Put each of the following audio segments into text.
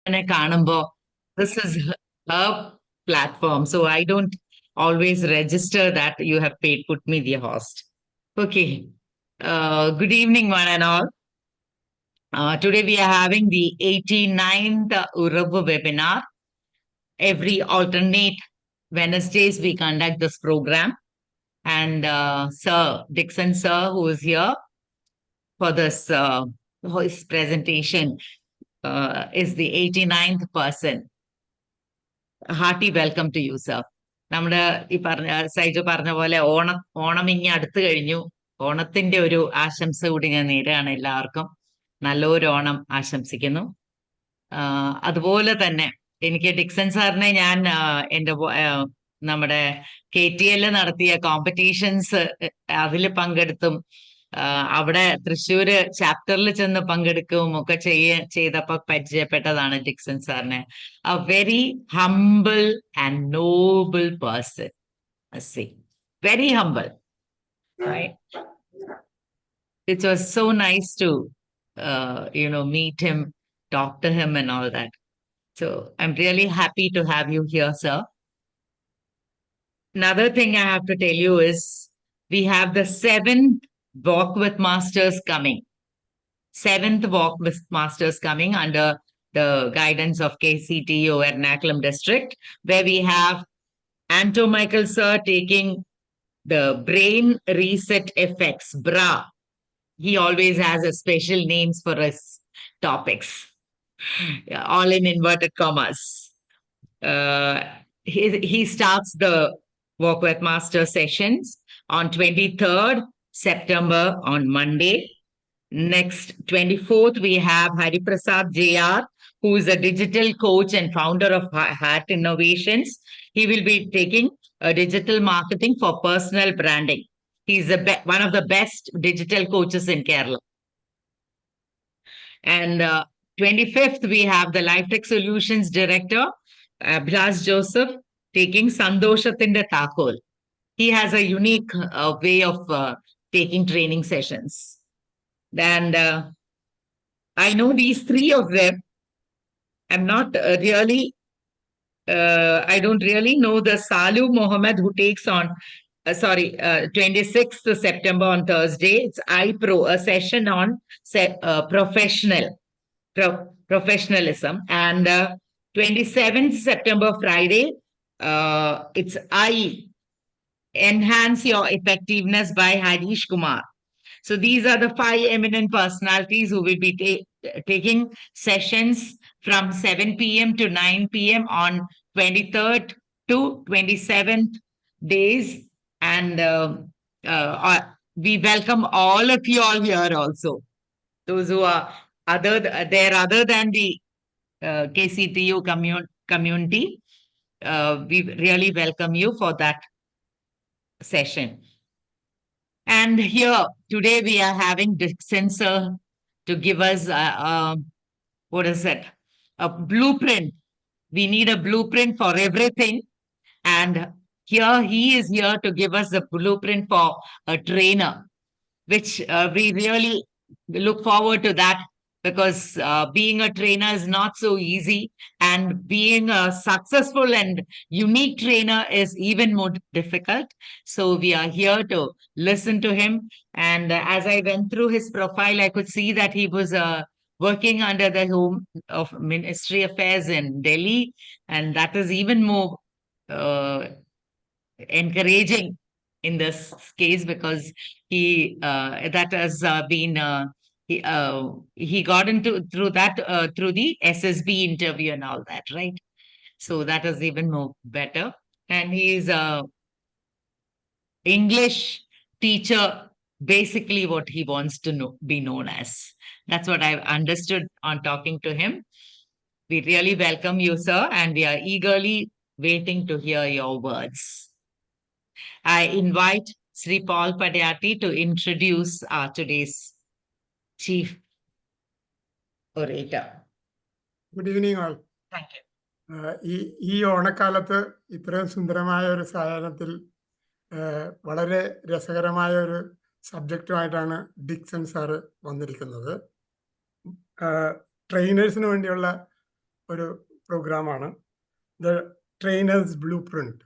Kanambo, this is her platform, so I don't always register that you have paid, put me the host. Okay. Good evening, one and all. Today we are having the 89th Uravu webinar. Every alternate Wednesdays we conduct this program. And Sir Dixon, sir, who is here for this his presentation, is the 89th person. Hearty welcome to you, sir. നമ്മുടെ ഈ പറഞ്ഞ സൈജു പറഞ്ഞ പോലെ ഓണം ഇങ്ങി അടുത്തു കഴിഞ്ഞു. ഓണത്തിന്റെ ഒരു ആശംസ കൂടി ഞാൻ നേരാണ് എല്ലാവർക്കും. നല്ലൊരു ഓണം ആശംസിക്കുന്നു. അതുപോലെ തന്നെ എനിക്ക് ഡിക്സൺ സാറിനെ ഞാൻ എൻ്റെ നമ്മുടെ KTL നടത്തിയ കോമ്പറ്റീഷൻസ് അതിൽ പങ്കെടുത്തും അവിടെ തൃശ്ശൂര് ചാപ്റ്ററിൽ ചെന്ന് പങ്കെടുക്കുകയും ഒക്കെ ചെയ്തപ്പോ പരിചയപ്പെട്ടതാണ് ഡിക്സൺ സാറിനെ. A very humble and noble person. Very humble. Right? It was so nice to meet him, talk to him and all that. So I'm really happy to have you here, sir. Another thing I have to tell you is we have the 7th Walk with Masters coming. 7th Walk with Masters coming under the guidance of KCTU Ernakulam District, where we have Anto Michael sir taking the brain reset effects, BRA. He always has a special names for his topics, all in inverted commas. He starts the Walk with Master sessions on 23rd September on Monday. Next 24th, we have Hariprasad JR, who is a digital coach and founder of Heart Innovations. He will be taking digital marketing for personal branding. He's one of the best digital coaches in Kerala. And 25th, we have the LifeTech Solutions Director, Blas Joseph, taking Sandoshathinde Thakol. He has a unique way of taking training sessions. And I know these three of them. I'm not really, I don't really know the Salu Mohammed who takes on, 26th September on Thursday. It's iPro, a session on professionalism. And 27th September, Friday, it's Enhance Your Effectiveness by Harish Kumar. So these are the 5 eminent personalities who will be taking sessions from 7 p.m. to 9 p.m. on 23rd to 27th days. And we welcome all of you all here also. Those who are other than the KCTU community, we really welcome you for that session. And here, today we are having Dixon sir to give us, a blueprint. We need a blueprint for everything. And here, he is here to give us a blueprint for a trainer, which we really look forward to that, because being a trainer is not so easy, and being a successful and unique trainer is even more difficult. So we are here to listen to him. And as I went through his profile, I could see that he was working under the Home of Ministry Affairs in Delhi, and that is even more encouraging in this case, because he that has been he got into through the SSB interview and all that, right? So that is even more better. And he is a English teacher, basically what he wants to be known as. That's what I've understood on talking to him. We really welcome you, sir, and we are eagerly waiting to hear your words. I invite Sri Paul Padayati to introduce our today's chief orator. Good evening all. Thank you. ഈ ഓണക്കാലത്ത് ഇത്രയും സുന്ദരമായ ഒരു സായാഹ്നത്തിൽ വളരെ രസകരമായ ഒരു സബ്ജക്റ്റുമായിട്ടാണ് Dixon sir വന്നിരിക്കുന്നത്. ട്രെയിനേഴ്സിന് വേണ്ടിയുള്ള ഒരു പ്രോഗ്രാമാണ് ദ ട്രെയിനേഴ്സ് ബ്ലൂ പ്രിന്റ്.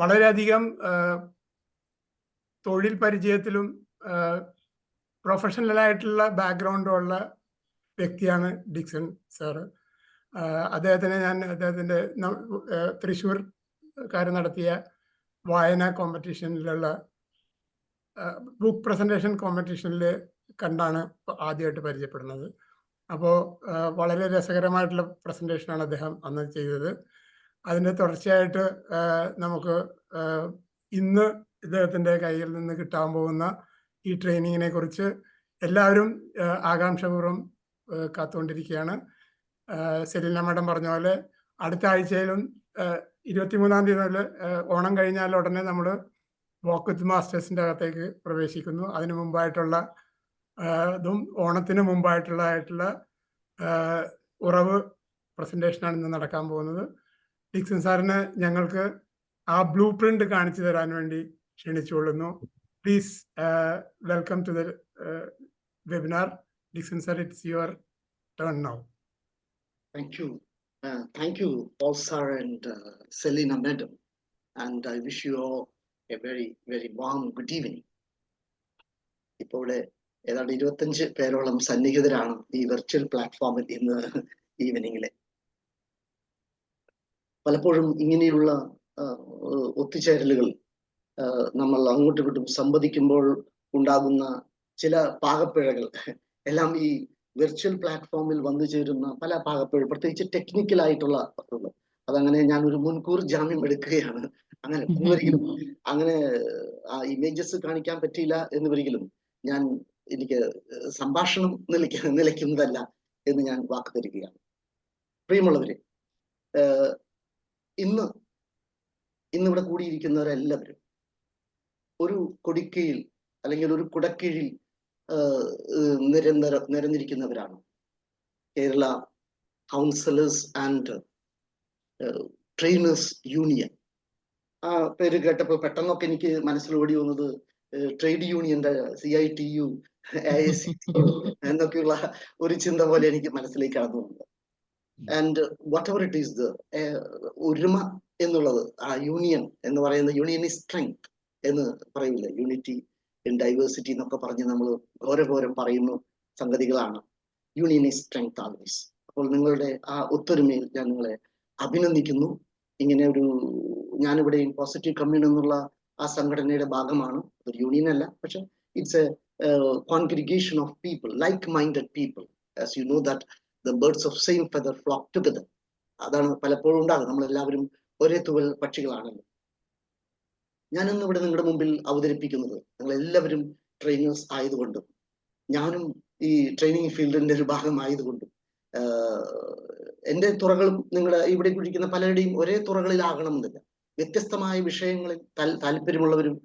വളരെയധികം തൊഴിൽ പരിചയത്തിലും പ്രൊഫഷണലായിട്ടുള്ള ബാക്ക്ഗ്രൗണ്ടുള്ള വ്യക്തിയാണ് ഡിക്സൺ സാറ്. അദ്ദേഹത്തിൻ്റെ തൃശ്ശൂർക്കാർ നടത്തിയ വായന കോമ്പറ്റീഷനിലുള്ള ബുക്ക് പ്രസൻറ്റേഷൻ കോമ്പറ്റീഷനിൽ കണ്ടാണ് ആദ്യമായിട്ട് പരിചയപ്പെടുന്നത്. അപ്പോൾ വളരെ രസകരമായിട്ടുള്ള പ്രസൻറ്റേഷനാണ് അദ്ദേഹം അന്ന് ചെയ്തത്. അതിൻ്റെ തുടർച്ചയായിട്ട് നമുക്ക് ഇന്ന് ഇദ്ദേഹത്തിൻ്റെ കയ്യിൽ നിന്ന് കിട്ടാൻ പോകുന്ന ഈ ട്രെയിനിങ്ങിനെ കുറിച്ച് എല്ലാവരും ആകാംക്ഷപൂർവ്വം കാത്തുകൊണ്ടിരിക്കുകയാണ്. സെലീന മാഡം പറഞ്ഞ പോലെ അടുത്ത ആഴ്ചയിലും 23-ാം തീയതി മുതൽ ഓണം കഴിഞ്ഞാൽ ഉടനെ നമ്മൾ വാക്ക് വിത്ത് മാസ്റ്റേഴ്സിൻ്റെ അകത്തേക്ക് പ്രവേശിക്കുന്നു. അതിനു മുമ്പായിട്ടുള്ള ഓണത്തിന് മുമ്പായിട്ടുള്ള ഉറവ് പ്രസൻറ്റേഷനാണ് ഇന്ന് നടക്കാൻ പോകുന്നത്. ഡിക്സൺ സാറിന് ഞങ്ങൾക്ക് ആ ബ്ലൂ പ്രിന്റ് കാണിച്ചു തരാൻ വേണ്ടി ക്ഷണിച്ചുകൊള്ളുന്നു. Please welcome to the webinar. Dixon sir, it's your turn now. Thank you, Paul sir and Selina madam, and I wish you all a very, very warm good evening. ഇപ്പോൾ ഏതാണ്ട് 25 പേരോളം സന്നിഹിതരാണ് ഈ virtual പ്ലാറ്റ്ഫോമിൽ ഇന്ന് ഈവനിങ്ങില്. പലപ്പോഴും ഇങ്ങനെയുള്ള ഒത്തുചേരലുകൾ നമ്മൾ അങ്ങോട്ടും ഇങ്ങോട്ടും സംവദിക്കുമ്പോൾ ഉണ്ടാകുന്ന ചില പാകപ്പിഴകൾ എല്ലാം ഈ വെർച്വൽ പ്ലാറ്റ്ഫോമിൽ വന്നു ചേരുന്ന പല പാകപ്പിഴ, പ്രത്യേകിച്ച് ടെക്നിക്കൽ ആയിട്ടുള്ള അതങ്ങനെ ഞാൻ ഒരു മുൻകൂർ ജാമ്യം എടുക്കുകയാണ്. അങ്ങനെ ഒരിക്കലും അങ്ങനെ ആ ഇമേജസ് കാണിക്കാൻ പറ്റിയില്ല എന്നൊരിക്കലും എനിക്ക് സംഭാഷണം നിലയ്ക്കുന്നതല്ല എന്ന് ഞാൻ വാക്ക് തരികയാണ്. പ്രിയമുള്ളവരെ, ഇന്നിവിടെ കൂടിയിരിക്കുന്നവരെല്ലാവരും ഒരു കൊടിക്കീഴിൽ അല്ലെങ്കിൽ ഒരു കുടക്കീഴിൽ നിരന്നിരിക്കുന്നവരാണ്. Kerala councillors and trainers union. ആ പേര് കേട്ടപ്പോൾ പെട്ടെന്നൊക്കെ എനിക്ക് മനസ്സിലോടി വന്നത് ട്രേഡ് യൂണിയന്റെ CITU, AICTU എന്നൊക്കെയുള്ള ഒരു ചിന്ത പോലെ എനിക്ക് മനസ്സിലേക്ക് കടന്നു വന്നത്. And what ever it is, ഒരുമ എന്നുള്ളത്, ആ യൂണിയൻ എന്ന് പറയുന്ന യൂണിയൻ ഈസ് സ്ട്രെങ്ത് എന്ന് പറയില്ല, യൂണിറ്റി ഇൻ ഡൈവേഴ്സിറ്റി എന്നൊക്കെ പറഞ്ഞ് നമ്മൾ ഘോരഘോരം പറയുന്ന സംഗതികളാണ്. Union is strength always. അപ്പോൾ നിങ്ങളുടെ ആ ഒത്തൊരുമയിൽ ഞാൻ നിങ്ങളെ അഭിനന്ദിക്കുന്നു. ഇങ്ങനെ ഞാനിവിടെയും പോസിറ്റീവ് കമ്മ്യൂൺ എന്നുള്ള ആ സംഘടനയുടെ ഭാഗമാണ്. ഒരു യൂണിയൻ അല്ല, പക്ഷെ it's A congregation of people, like minded people. As you know that the birds of same feather flock together. അതാണ് പലപ്പോഴും ഉണ്ടാകുന്നത്. നമ്മളെല്ലാവരും ഒരേ തുവൽ പക്ഷികളാണല്ലോ. ഞാനിന്ന് ഇവിടെ നിങ്ങളുടെ മുമ്പിൽ അവതരിപ്പിക്കുന്നത്, നിങ്ങളെല്ലാവരും ട്രെയിനേഴ്സ് ആയതുകൊണ്ടും ഞാനും ഈ ട്രെയിനിങ് ഫീൽഡിന്റെ ഒരു ഭാഗമായതുകൊണ്ടും എൻ്റെ തുറകളും നിങ്ങളുടെ ഇവിടെ കുഴിക്കുന്ന പലരുടെയും ഒരേ തുറകളിലാകണമെന്നില്ല. വ്യത്യസ്തമായ വിഷയങ്ങളിൽ താല്പര്യമുള്ളവരും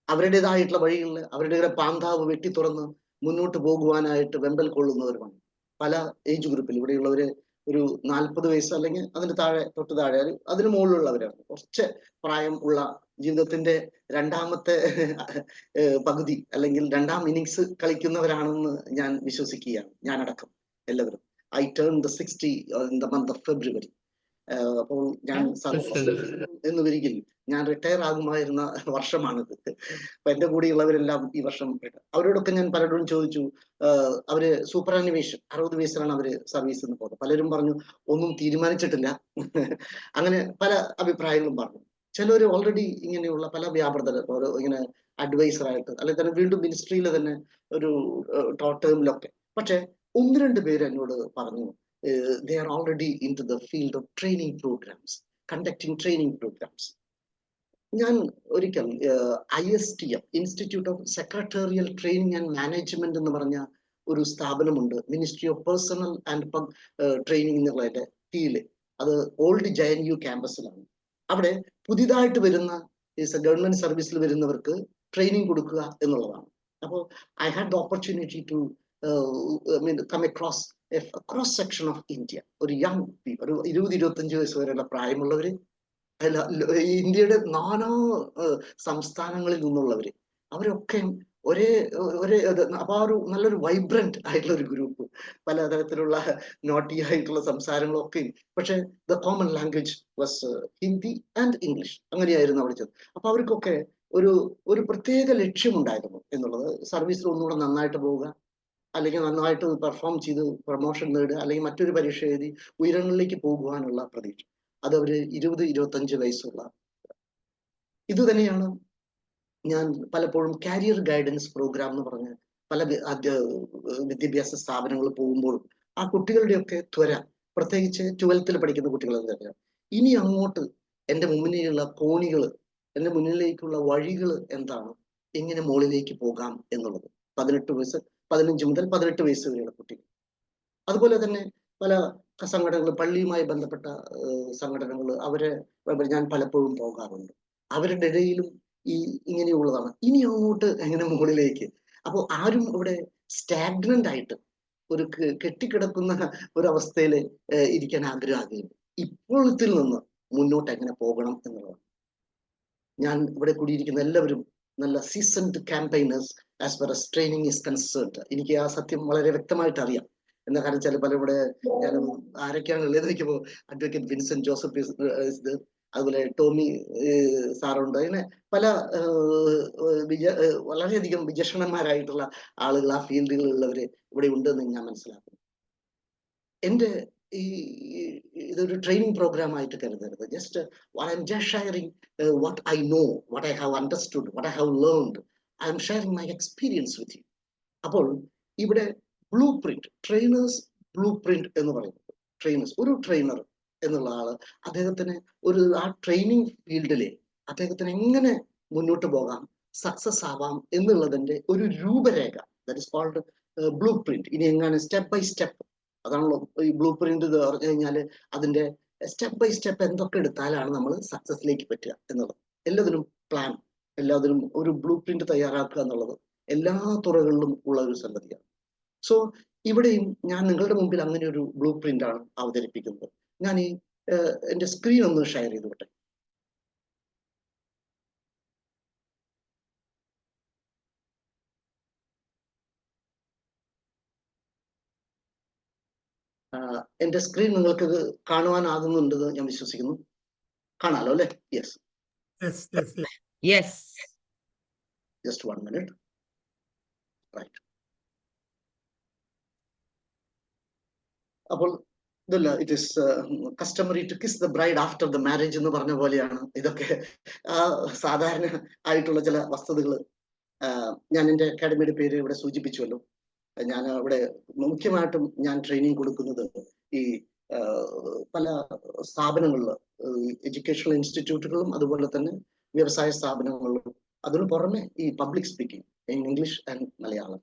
അവരുടേതായിട്ടുള്ള വഴികളിൽ അവരുടെ പാന്താവ് വെട്ടി തുറന്ന് മുന്നോട്ട് പോകുവാനായിട്ട് വെമ്പൽ കൊള്ളുന്നവരുമാണ്. പല ഏജ് ഗ്രൂപ്പിൽ ഇവിടെയുള്ളവര് ഒരു 40 വയസ്സ് അല്ലെങ്കിൽ അതിന് തൊട്ട് താഴെ അതിന് മുകളിലുള്ളവരാണ്. കുറച്ച് പ്രായം ഉള്ള ജീവിതത്തിന്റെ രണ്ടാമത്തെ പകുതി അല്ലെങ്കിൽ രണ്ടാം ഇന്നിങ്സ് കളിക്കുന്നവരാണെന്ന് ഞാൻ വിശ്വസിക്കുകയാണ്, ഞാനടക്കം എല്ലാവരും. I turned 60 in the month of February. അപ്പോൾ ഞാൻ എന്നുവരികിൽ ഞാൻ റിട്ടയർ ആകുമായിരുന്ന വർഷമാണിത്. അപ്പൊ എന്റെ കൂടെയുള്ളവരെല്ലാം ഈ വർഷം അവരോടൊക്കെ ഞാൻ പലരോടും ചോദിച്ചു. അവര് സൂപ്പർ ആനിമേഷൻ 60 വയസ്സിലാണ് അവര് സർവീസിൽ നിന്ന് പോകുന്നത്. പലരും പറഞ്ഞു ഒന്നും തീരുമാനിച്ചിട്ടില്ല. അങ്ങനെ പല അഭിപ്രായങ്ങളും പറഞ്ഞു. ചിലർ ഓൾറെഡി ഇങ്ങനെയുള്ള പല വ്യാപൃതർ ഇങ്ങനെ അഡ്വൈസറായിട്ട് അല്ലെങ്കിൽ തന്നെ വീണ്ടും മിനിസ്ട്രിയിൽ തന്നെ ഒരു ടേമിലൊക്കെ. പക്ഷെ 1-2 പേര് എന്നോട് പറഞ്ഞു, they are already into the field of training programs, conducting training programs. ഞാൻ ഒരിക്കൽ ISTM, institute of secretarial training and management എന്ന് പറഞ്ഞ ഒരു സ്ഥാപനമുണ്ട്, ministry of personnel and training എന്നുള്ളതിന്റെ കീഴില്. അത് ഓൾഡ് JNU ക്യാമ്പസിലാണ്. അവിടെ പുതിയതായിട്ട് വരുന്ന ഗവൺമെന്റ് സർവീസിൽ വരുന്നവർക്ക് ട്രെയിനിങ് കൊടുക്കുക എന്നുള്ളതാണ്. അപ്പോൾ I had the opportunity to come across a cross section of India. ഒരു യങ് പീപ്പിൾ, ഒരു 20-25 വയസ്സ് വരെയുള്ള പ്രായമുള്ളവര്, ഇന്ത്യയുടെ നാനാ സംസ്ഥാനങ്ങളിൽ നിന്നുള്ളവര്, അവരൊക്കെ അപ്പൊ ആ ഒരു നല്ലൊരു വൈബ്രന്റ് ആയിട്ടുള്ള ഒരു ഗ്രൂപ്പ്, പലതരത്തിലുള്ള നോട്ടി ആയിട്ടുള്ള സംസാരങ്ങളൊക്കെ, പക്ഷെ the common language was Hindi and English, അങ്ങനെയായിരുന്നു അവിടെ ചെന്നത്. അപ്പൊ അവർക്കൊക്കെ ഒരു പ്രത്യേക ലക്ഷ്യമുണ്ടായിരുന്നു എന്നുള്ളത്, സർവീസിൽ ഒന്നുകൂടെ നന്നായിട്ട് പോവുക, അല്ലെങ്കിൽ നന്നായിട്ട് പെർഫോം ചെയ്ത് പ്രൊമോഷൻ നേടുക, അല്ലെങ്കിൽ മറ്റൊരു പരീക്ഷ എഴുതി ഉയരങ്ങളിലേക്ക് പോകുവാനുള്ള പ്രതീക്ഷ. അത് അവര് 20-25 വയസ്സുള്ള ഇത് തന്നെയാണ് ഞാൻ പലപ്പോഴും കാരിയർ ഗൈഡൻസ് പ്രോഗ്രാം എന്ന് പറഞ്ഞ് പല വിദ്യാഭ്യാസ സ്ഥാപനങ്ങൾ പോകുമ്പോഴും ആ കുട്ടികളുടെയൊക്കെ ത്വര, പ്രത്യേകിച്ച് 12th പഠിക്കുന്ന കുട്ടികളെന്ന്, ഇനി അങ്ങോട്ട് എൻ്റെ മുന്നിലുള്ള കോണികൾ, എൻ്റെ മുന്നിലേക്കുള്ള വഴികൾ എന്താണ്, എങ്ങനെ മുകളിലേക്ക് പോകാം എന്നുള്ളത്. 15 മുതൽ 18 വയസ്സ് വരെയുള്ള കുട്ടികൾ. അതുപോലെ തന്നെ പല സംഘടനകൾ, പള്ളിയുമായി ബന്ധപ്പെട്ട സംഘടനകൾ, അവരെ ഞാൻ പലപ്പോഴും പോകാറുണ്ട്. അവരുടെ ഇടയിലും ഇങ്ങനെയുള്ളതാണ്, ഇനി അങ്ങോട്ട് എങ്ങനെ മുകളിലേക്ക്. അപ്പോൾ ആരും ഇവിടെ സ്റ്റാഗ്നന്റ് ആയിട്ട് ഒരു കെട്ടിക്കിടക്കുന്ന ഒരവസ്ഥയിൽ ഇരിക്കാൻ ആഗ്രഹിക്കുന്നില്ല. ഇപ്പോഴത്തിൽ നിന്ന് മുന്നോട്ട് എങ്ങനെ പോകണം എന്നുള്ളതാണ്. ഞാൻ ഇവിടെ കൂടിയിരിക്കുന്ന എല്ലാവരും നല്ല seasoned ക്യാമ്പയിനേഴ്സ് as fir as training is concerned. എനിക്ക് ആ സത്യം വളരെ വ്യക്തമായിട്ട് അറിയാം. എന്താ കാരണം വെച്ചാൽ പല ഇവിടെ ഞാൻ ആരൊക്കെയാണ് ഉള്ളത് നോക്കിയപ്പോൾ അഡ്വക്കേറ്റ് വിൻസെന്റ് ജോസഫ്, അതുപോലെ ടോമി സാറുണ്ട്, അങ്ങനെ പല വളരെയധികം വിചക്ഷണന്മാരായിട്ടുള്ള ആളുകൾ ആ ഫീൽഡുകളിലുള്ളവര് ഇവിടെ ഉണ്ടെന്ന് ഞാൻ മനസ്സിലാക്കുന്നു. എൻ്റെ ഇതൊരു ട്രെയിനിങ് പ്രോഗ്രാം ആയിട്ട് കരുതരുത്. Just I am just sharing what I know, what I have understood, what I have learned. I M sharing my experience with you. അപ്പോൾ ഇവിടെ blue print, trainers blue print എന്ന് പറയുന്നത്, ട്രെയിനേഴ്സ്, ഒരു trainer എന്നുള്ള ആള് അദ്ദേഹത്തിന് ആ ട്രെയിനിങ് ഫീൽഡിലെ അദ്ദേഹത്തിന് എങ്ങനെ മുന്നോട്ട് പോകാം, സക്സസ് ആവാം എന്നുള്ളതിന്റെ ഒരു രൂപരേഖ, that is called blue print. ഇനി എങ്ങനെ സ്റ്റെപ്പ് ബൈ സ്റ്റെപ്പ്, അതാണല്ലോ ഈ ബ്ലൂ പ്രിന്റ് എന്ന് പറഞ്ഞു കഴിഞ്ഞാല്, അതിന്റെ സ്റ്റെപ്പ് ബൈ സ്റ്റെപ്പ് എന്തൊക്കെ എടുത്താലാണ് നമ്മൾ സക്സസിലേക്ക് പറ്റുക എന്നുള്ളത്. എല്ലാത്തിനും പ്ലാൻ, എല്ലാത്തിനും ഒരു ബ്ലൂ പ്രിന്റ് തയ്യാറാക്കുക എന്നുള്ളത് എല്ലാ തുറകളിലും ഉള്ള ഒരു സംഗതിയാണ്. സോ ഇവിടെയും ഞാൻ നിങ്ങളുടെ മുമ്പിൽ അങ്ങനെ ഒരു ബ്ലൂ പ്രിന്റ് ആണ് അവതരിപ്പിക്കുന്നത്. ഞാൻ എന്റെ സ്ക്രീൻ ഒന്ന് ഷെയർ ചെയ്തോട്ടെ. എന്റെ സ്ക്രീൻ നിങ്ങൾക്ക് കാണുവാനാകുന്നുണ്ടെന്ന് ഞാൻ വിശ്വസിക്കുന്നു. കാണാലോ അല്ലെ? Yes, just 1 minute. റൈറ്റ്. അപ്പോൾ ഇതല്ല, it is customary to kiss the bride after the marriage എന്ന് പറഞ്ഞ പോലെയാണ് ഇതൊക്കെ. സാധാരണ ആയിട്ടുള്ള ചില വസ്തുതകൾ. ഞാൻ എൻ്റെ അക്കാഡമിയുടെ പേര് ഇവിടെ സൂചിപ്പിച്ചുവല്ലോ. ഞാൻ ഇവിടെ മുഖ്യമായിട്ടും ഞാൻ ട്രെയിനിങ് കൊടുക്കുന്നത് ഈ പല സ്ഥാപനങ്ങളിലും, എഡ്യൂക്കേഷണൽ ഇൻസ്റ്റിറ്റ്യൂട്ടുകളും അതുപോലെ തന്നെ വ്യവസായ സ്ഥാപനങ്ങളിലും, അതിനു പുറമെ ഈ public speaking in English and Malayalam,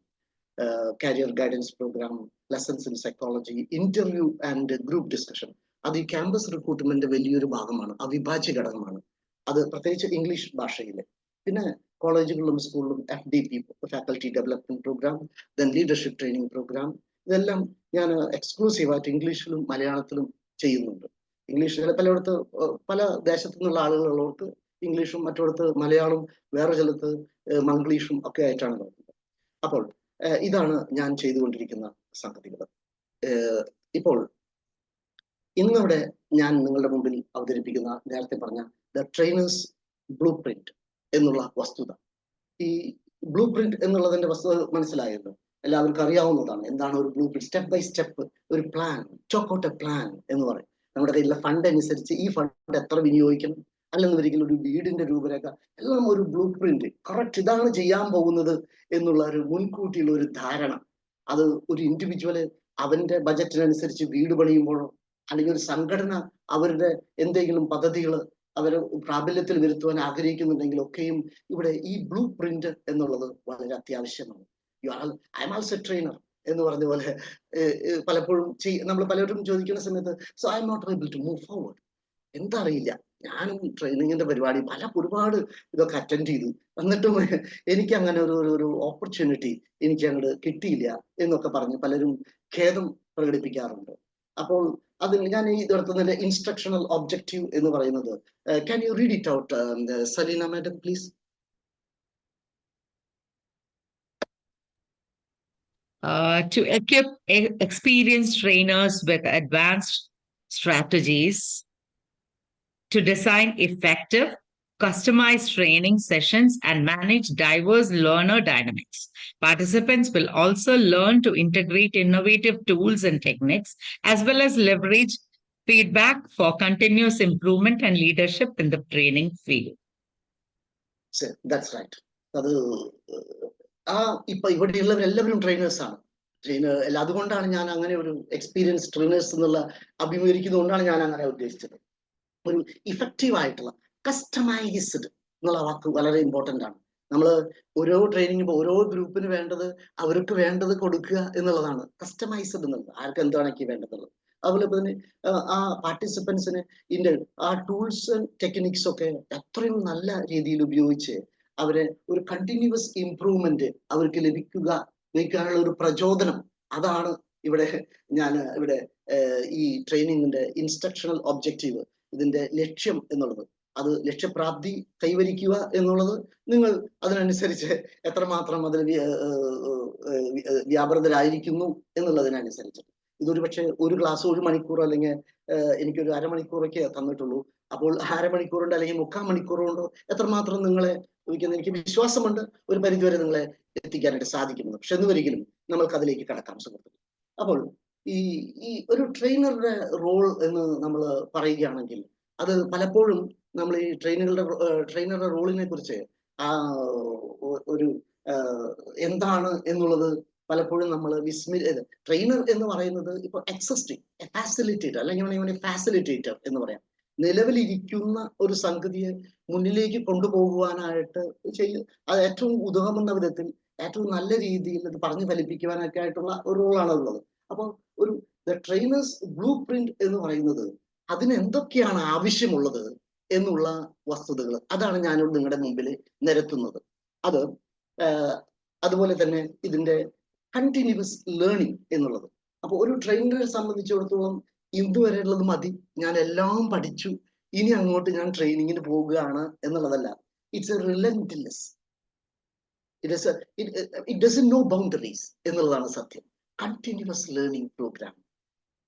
career guidance program, lessons in psychology, interview and group discussion. അത് ഈ ക്യാമ്പസ് റിക്രൂട്ട്മെന്റ് വലിയൊരു ഭാഗമാണ്, അവിഭാജ്യ ഘടകമാണ്. അത് പ്രത്യേകിച്ച് ഇംഗ്ലീഷ് ഭാഷയിൽ. പിന്നെ കോളേജുകളിലും സ്കൂളിലും FDP, faculty development program, then leadership training program, ഇതെല്ലാം ഞാൻ എക്സ്ക്ലൂസീവായിട്ട് ഇംഗ്ലീഷിലും മലയാളത്തിലും ചെയ്യുന്നുണ്ട്. ഇംഗ്ലീഷിൽ പലയിടത്ത് പല ദേശത്തു നിന്നുള്ള ആളുകളുള്ളവർക്ക് ഇംഗ്ലീഷും, മറ്റിടത്ത് മലയാളവും, വേറെ ചിലത്ത് മംഗ്ലീഷും ഒക്കെ ആയിട്ടാണ് നോക്കുന്നത്. അപ്പോൾ ഇതാണ് ഞാൻ ചെയ്തുകൊണ്ടിരിക്കുന്ന സംഗതികൾ. ഇപ്പോൾ ഇന്നിവിടെ ഞാൻ നിങ്ങളുടെ മുമ്പിൽ അവതരിപ്പിക്കുന്ന, നേരത്തെ പറഞ്ഞ ദ ട്രെയിനേഴ്സ് ബ്ലൂ പ്രിന്റ് എന്നുള്ള വസ്തുത. ഈ ബ്ലൂ പ്രിന്റ് എന്നുള്ളതിന്റെ വസ്തുത മനസ്സിലായല്ലോ, എല്ലാവർക്കും അറിയാവുന്നതാണ്. എന്താണ് ഒരു blueprint? Step by step ഒരു plan, chalk out a plan എന്ന് പറയും. നമ്മുടെ കയ്യിലുള്ള ഫണ്ട് അനുസരിച്ച് ഈ ഫണ്ട് എത്ര വിനിയോഗിക്കണം, അല്ലെങ്കിൽ ഒരിക്കലും ഒരു വീടിന്റെ രൂപരേഖ, എല്ലാം ഒരു ബ്ലൂ പ്രിന്റ്, കറക്റ്റ് ഇതാണ് ചെയ്യാൻ പോകുന്നത് എന്നുള്ള ഒരു മുൻകൂട്ടിയുള്ള ഒരു ധാരണ. അത് ഒരു ഇൻഡിവിജ്വല് അവന്റെ ബജറ്റിനനുസരിച്ച് വീട് പണിയുമ്പോഴോ, അല്ലെങ്കിൽ ഒരു സംഘടന അവരുടെ എന്തെങ്കിലും പദ്ധതികൾ അവർ പ്രാബല്യത്തിൽ വരുത്തുവാൻ ആഗ്രഹിക്കുന്നുണ്ടെങ്കിലൊക്കെയും ഇവിടെ ഈ ബ്ലൂ പ്രിന്റ് എന്നുള്ളത് വളരെ അത്യാവശ്യമാണ്. ഐ ആം ആൾസോ ട്രെയിനർ എന്ന് പറഞ്ഞ പോലെ പലപ്പോഴും നമ്മൾ പലരും ചോദിക്കുന്ന സമയത്ത്, so I am not able to move forward. എന്താ അറിയില്ല, ഞാനും ട്രെയിനിങ്ങിന്റെ പരിപാടി ഒരുപാട് ഇതൊക്കെ അറ്റൻഡ് ചെയ്തു, എന്നിട്ടും എനിക്ക് അങ്ങനെ ഒരു ഓപ്പർച്യൂണിറ്റി എനിക്ക് അങ്ങോട്ട് കിട്ടിയില്ല എന്നൊക്കെ പറഞ്ഞ് പലരും ഖേദം പ്രകടിപ്പിക്കാറുണ്ട്. അപ്പോൾ അത് ഞാൻ ഈ നടത്തുന്നതിന്റെ ഇൻസ്ട്രക്ഷണൽ ഒബ്ജക്റ്റീവ് എന്ന് പറയുന്നത്, can you read it out Salina madam please? to equip experienced trainers with advanced strategies to design effective, customized training sessions and manage diverse learner dynamics. Participants will also learn to integrate innovative tools and techniques, as well as leverage feedback for continuous improvement and leadership in the training field. That's right. അത് ഇവിടെയുള്ളവരെല്ലാവരും trainers ആണ്. അതുകൊണ്ടാണ് ഞാൻ അങ്ങനെ ഒരു experience trainers എന്നുള്ള അഭിമുഖീകരിക്കുന്നതുകൊണ്ടാണ് ഞാൻ അങ്ങനെ ഉദ്ദേശിച്ചത്. ഒരു ഇഫക്റ്റീവ് ആയിട്ടുള്ള കസ്റ്റമൈസ്ഡ് എന്നുള്ള വാക്ക് വളരെ ഇമ്പോർട്ടൻ്റ് ആണ്. നമ്മൾ ഓരോ ട്രെയിനിങ്ങിന് ഓരോ ഗ്രൂപ്പിന് വേണ്ടത് അവർക്ക് വേണ്ടത് കൊടുക്കുക എന്നുള്ളതാണ്. കസ്റ്റമൈസ്ഡ് എന്നുള്ളത് ആർക്ക് എന്താണ് എനിക്ക് വേണ്ടതുള്ളത്. അതുപോലെ തന്നെ ആ പാർട്ടിസിപ്പൻസിന് ഇതിൻ്റെ ആ ടൂൾസ് ആൻഡ് ടെക്നിക്സ് ഒക്കെ അത്രയും നല്ല രീതിയിൽ ഉപയോഗിച്ച് അവരെ ഒരു കണ്ടിന്യൂസ് ഇംപ്രൂവ്മെന്റ് അവർക്ക് ലഭിക്കാനുള്ള ഒരു പ്രചോദനം, അതാണ് ഇവിടെ ഈ ട്രെയിനിങ്ങിന്റെ ഇൻസ്ട്രക്ഷണൽ ഒബ്ജക്റ്റീവ്, ഇതിന്റെ ലക്ഷ്യം എന്നുള്ളത്. അത് ലക്ഷ്യപ്രാപ്തി കൈവരിക്കുക എന്നുള്ളത് നിങ്ങൾ അതിനനുസരിച്ച് എത്രമാത്രം അതിൽ വ്യാപൃതരായിരിക്കുന്നു എന്നുള്ളതിനനുസരിച്ച്. ഇതൊരു പക്ഷേ ഒരു ക്ലാസ് 1 മണിക്കൂർ അല്ലെങ്കിൽ എനിക്കൊരു അരമണിക്കൂറൊക്കെ തന്നിട്ടുള്ളൂ. അപ്പോൾ അരമണിക്കൂറുണ്ട് അല്ലെങ്കിൽ 3/4 മണിക്കൂർ കൊണ്ടോ എത്രമാത്രം നിങ്ങളെ എനിക്ക് വിശ്വാസമുണ്ട് ഒരു പരിധിവരെ നിങ്ങളെ എത്തിക്കാനായിട്ട് സാധിക്കുന്നത്. പക്ഷെ ഒരിക്കലും നമ്മൾക്ക് അതിലേക്ക് കടക്കാം സുഹൃത്തുക്കൾ. അപ്പോൾ ഈ ഒരു ട്രെയിനറുടെ റോൾ എന്ന് നമ്മൾ പറയുകയാണെങ്കിൽ അത് പലപ്പോഴും നമ്മൾ ഈ ട്രെയിനറുടെ റോളിനെ കുറിച്ച് ഒരു എന്താണ് എന്നുള്ളത് പലപ്പോഴും നമ്മൾ ട്രെയിനർ എന്ന് പറയുന്നത് ഇപ്പൊ ഫാസിലിറ്റേറ്റർ അല്ലെങ്കിൽ ഫാസിലിറ്റേറ്റർ എന്ന് പറയാം. നിലവിലിരിക്കുന്ന ഒരു സംഗതിയെ മുന്നിലേക്ക് കൊണ്ടുപോകുവാനായിട്ട് അത് ഏറ്റവും ഉതകുന്ന വിധത്തിൽ ഏറ്റവും നല്ല രീതിയിൽ അത് പറഞ്ഞു ഫലിപ്പിക്കുവാനൊക്കെ ആയിട്ടുള്ള ഒരു റോളാണ് ഉള്ളത്. അപ്പോൾ ദ ട്രെയിനേഴ്സ് ബ്ലൂ പ്രിന്റ് എന്ന് പറയുന്നത് അതിന് എന്തൊക്കെയാണ് ആവശ്യമുള്ളത് എന്നുള്ള വസ്തുതകൾ, അതാണ് ഞാനിവിടെ നിങ്ങളുടെ മുമ്പിൽ നിരത്തുന്നത്. അതുപോലെ തന്നെ ഇതിന്റെ കണ്ടിന്യൂസ് ലേണിംഗ് എന്നുള്ളത്. അപ്പൊ ഒരു ട്രെയിനറെ സംബന്ധിച്ചിടത്തോളം ഇതുവരെ ഉള്ളത് മതി, ഞാൻ എല്ലാം പഠിച്ചു, ഇനി അങ്ങോട്ട് ഞാൻ ട്രെയിനിങ്ങിന് പോവുകയാണ് എന്നുള്ളതല്ല. It's a relentless, it doesn't know boundaries എന്നുള്ളതാണ് സത്യം. Continuous learning program,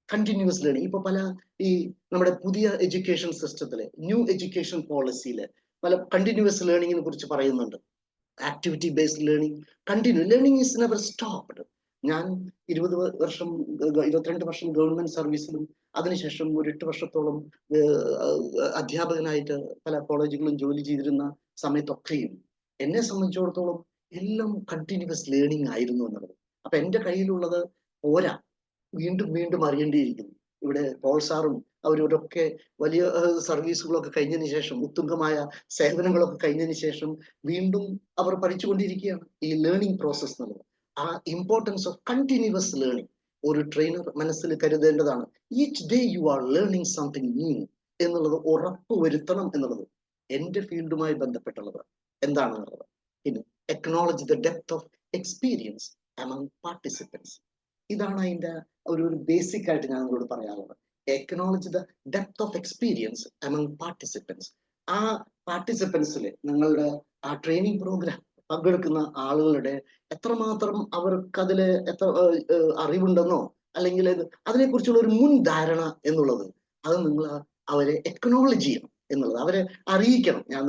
continuous learning. ഇപ്പൊ പല നമ്മുടെ പുതിയ എഡ്യൂക്കേഷൻ സിസ്റ്റത്തിലെ ന്യൂ എഡ്യൂക്കേഷൻ പോളിസിയിലെ പല കണ്ടിന്യൂസ് ലേണിങ്ങിനെ കുറിച്ച് പറയുന്നുണ്ട്. Activity based learning, learning is never stopped. ഞാൻ 22 വർഷം ഗവൺമെന്റ് സർവീസിലും അതിനുശേഷം ഒരു 8 വർഷത്തോളം അധ്യാപകനായിട്ട് പല കോളേജുകളും ജോലി ചെയ്തിരുന്ന സമയത്തൊക്കെയും എന്നെ സംബന്ധിച്ചിടത്തോളം എല്ലാം കണ്ടിന്യൂസ് ലേണിംഗ് ആയിരുന്നു എന്നുള്ളത്. അപ്പൊ എൻ്റെ കയ്യിലുള്ളത് പോരാ, വീണ്ടും അറിയേണ്ടിയിരിക്കുന്നു. ഇവിടെ പോൾ സാറും അവരോടൊക്കെ വലിയ സർവീസുകളൊക്കെ കഴിഞ്ഞതിന് ശേഷം, ഉത്തുംഗമായ സേവനങ്ങളൊക്കെ കഴിഞ്ഞതിന് ശേഷം വീണ്ടും അവർ പഠിച്ചുകൊണ്ടിരിക്കുകയാണ്. ഈ ലേണിംഗ് പ്രോസസ് എന്നുള്ളത്, ആ ഇമ്പോർട്ടൻസ് ഓഫ് കണ്ടിന്യൂസ് ലേണിംഗ് ഒരു ട്രെയിനർ മനസ്സിൽ കരുതേണ്ടതാണ്. Each day you are learning something new എന്നുള്ളത് ഉറപ്പുവരുത്തണം എന്നുള്ളത് എൻ്റെ ഫീൽഡുമായി ബന്ധപ്പെട്ടുള്ളത് എന്താണെന്നുള്ളത്. പിന്നെ acknowledge the depth of experience among participants. ഇതാണ് അതിൻ്റെ ഒരു ബേസിക് ആയിട്ട് ഞാൻ നിങ്ങളോട് പറയാനുള്ളത്. acknowledge the depth of experience among participants. ആ പാർട്ടിസിപ്പൻസിൽ നിങ്ങളുടെ ആ ട്രെയിനിങ് പ്രോഗ്രാം പങ്കെടുക്കുന്ന ആളുകളുടെ എത്രമാത്രം അവർക്കതിൽ എത്ര അറിവുണ്ടെന്നോ അല്ലെങ്കിൽ അതിനെക്കുറിച്ചുള്ള ഒരു മുൻധാരണ എന്നുള്ളത്, അത് നിങ്ങൾ അവരെ എക്നോളജ് ചെയ്യണം എന്നുള്ളത്, അവരെ അറിയിക്കണം. ഞാൻ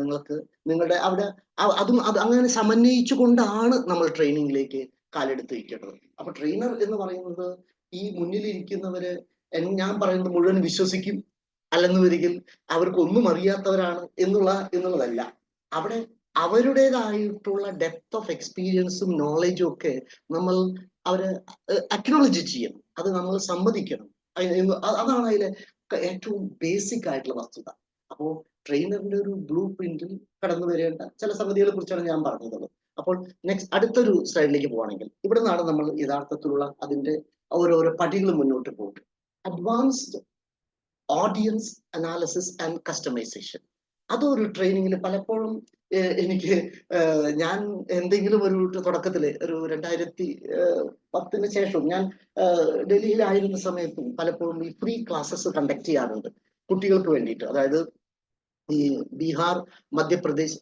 നിങ്ങളുടെ അവിടെ അത് അങ്ങനെ സമന്വയിച്ചു കൊണ്ടാണ് നമ്മൾ ട്രെയിനിങ്ങിലേക്ക് കാലെടുത്ത് വയ്ക്കേണ്ടത്. അപ്പൊ ട്രെയിനർ എന്ന് പറയുന്നത് ഈ മുന്നിലിരിക്കുന്നവര് ഞാൻ പറയുന്നത് മുഴുവൻ വിശ്വസിക്കും അല്ലെന്നൊരിക്കൽ അവർക്കൊന്നും അറിയാത്തവരാണ് എന്നുള്ളതല്ല. അവിടെ അവരുടേതായിട്ടുള്ള ഡെപ്ത് ഓഫ് എക്സ്പീരിയൻസും നോളജും ഒക്കെ നമ്മൾ അവരെ അക്നോളജ് ചെയ്യണം, അത് നമ്മൾ സമ്മതിക്കണം. അതാണ് അതിലെ ഏറ്റവും ബേസിക് ആയിട്ടുള്ള വസ്തുത. അപ്പോ ട്രെയിനറിന്റെ ഒരു ബ്ലൂ പ്രിന്റിൽ കടന്നു വരേണ്ട ചില സംഗതികളെ കുറിച്ചാണ് ഞാൻ പറഞ്ഞത്. അപ്പോൾ നെക്സ്റ്റ് അടുത്തൊരു സ്ലൈഡിലേക്ക് പോവാണെങ്കിൽ ഇവിടെ നിന്നാണ് നമ്മൾ യഥാർത്ഥത്തിലുള്ള അതിന്റെ ഓരോരോ പടികൾ മുന്നോട്ട് പോകുന്നത്. Advanced audience analysis and customization. അതൊരു ട്രെയിനിങ്ങിൽ പലപ്പോഴും ഞാൻ എന്തെങ്കിലും ഒരു തുടക്കത്തില് ഒരു 2010 ശേഷം ഞാൻ ഡൽഹിയിലായിരുന്ന സമയത്തും പലപ്പോഴും ഈ ഫ്രീ ക്ലാസ്സസ് കണ്ടക്ട് ചെയ്യാറുണ്ട് കുട്ടികൾക്ക് വേണ്ടിയിട്ട്. അതായത് ഈ ബീഹാർ, മധ്യപ്രദേശ്,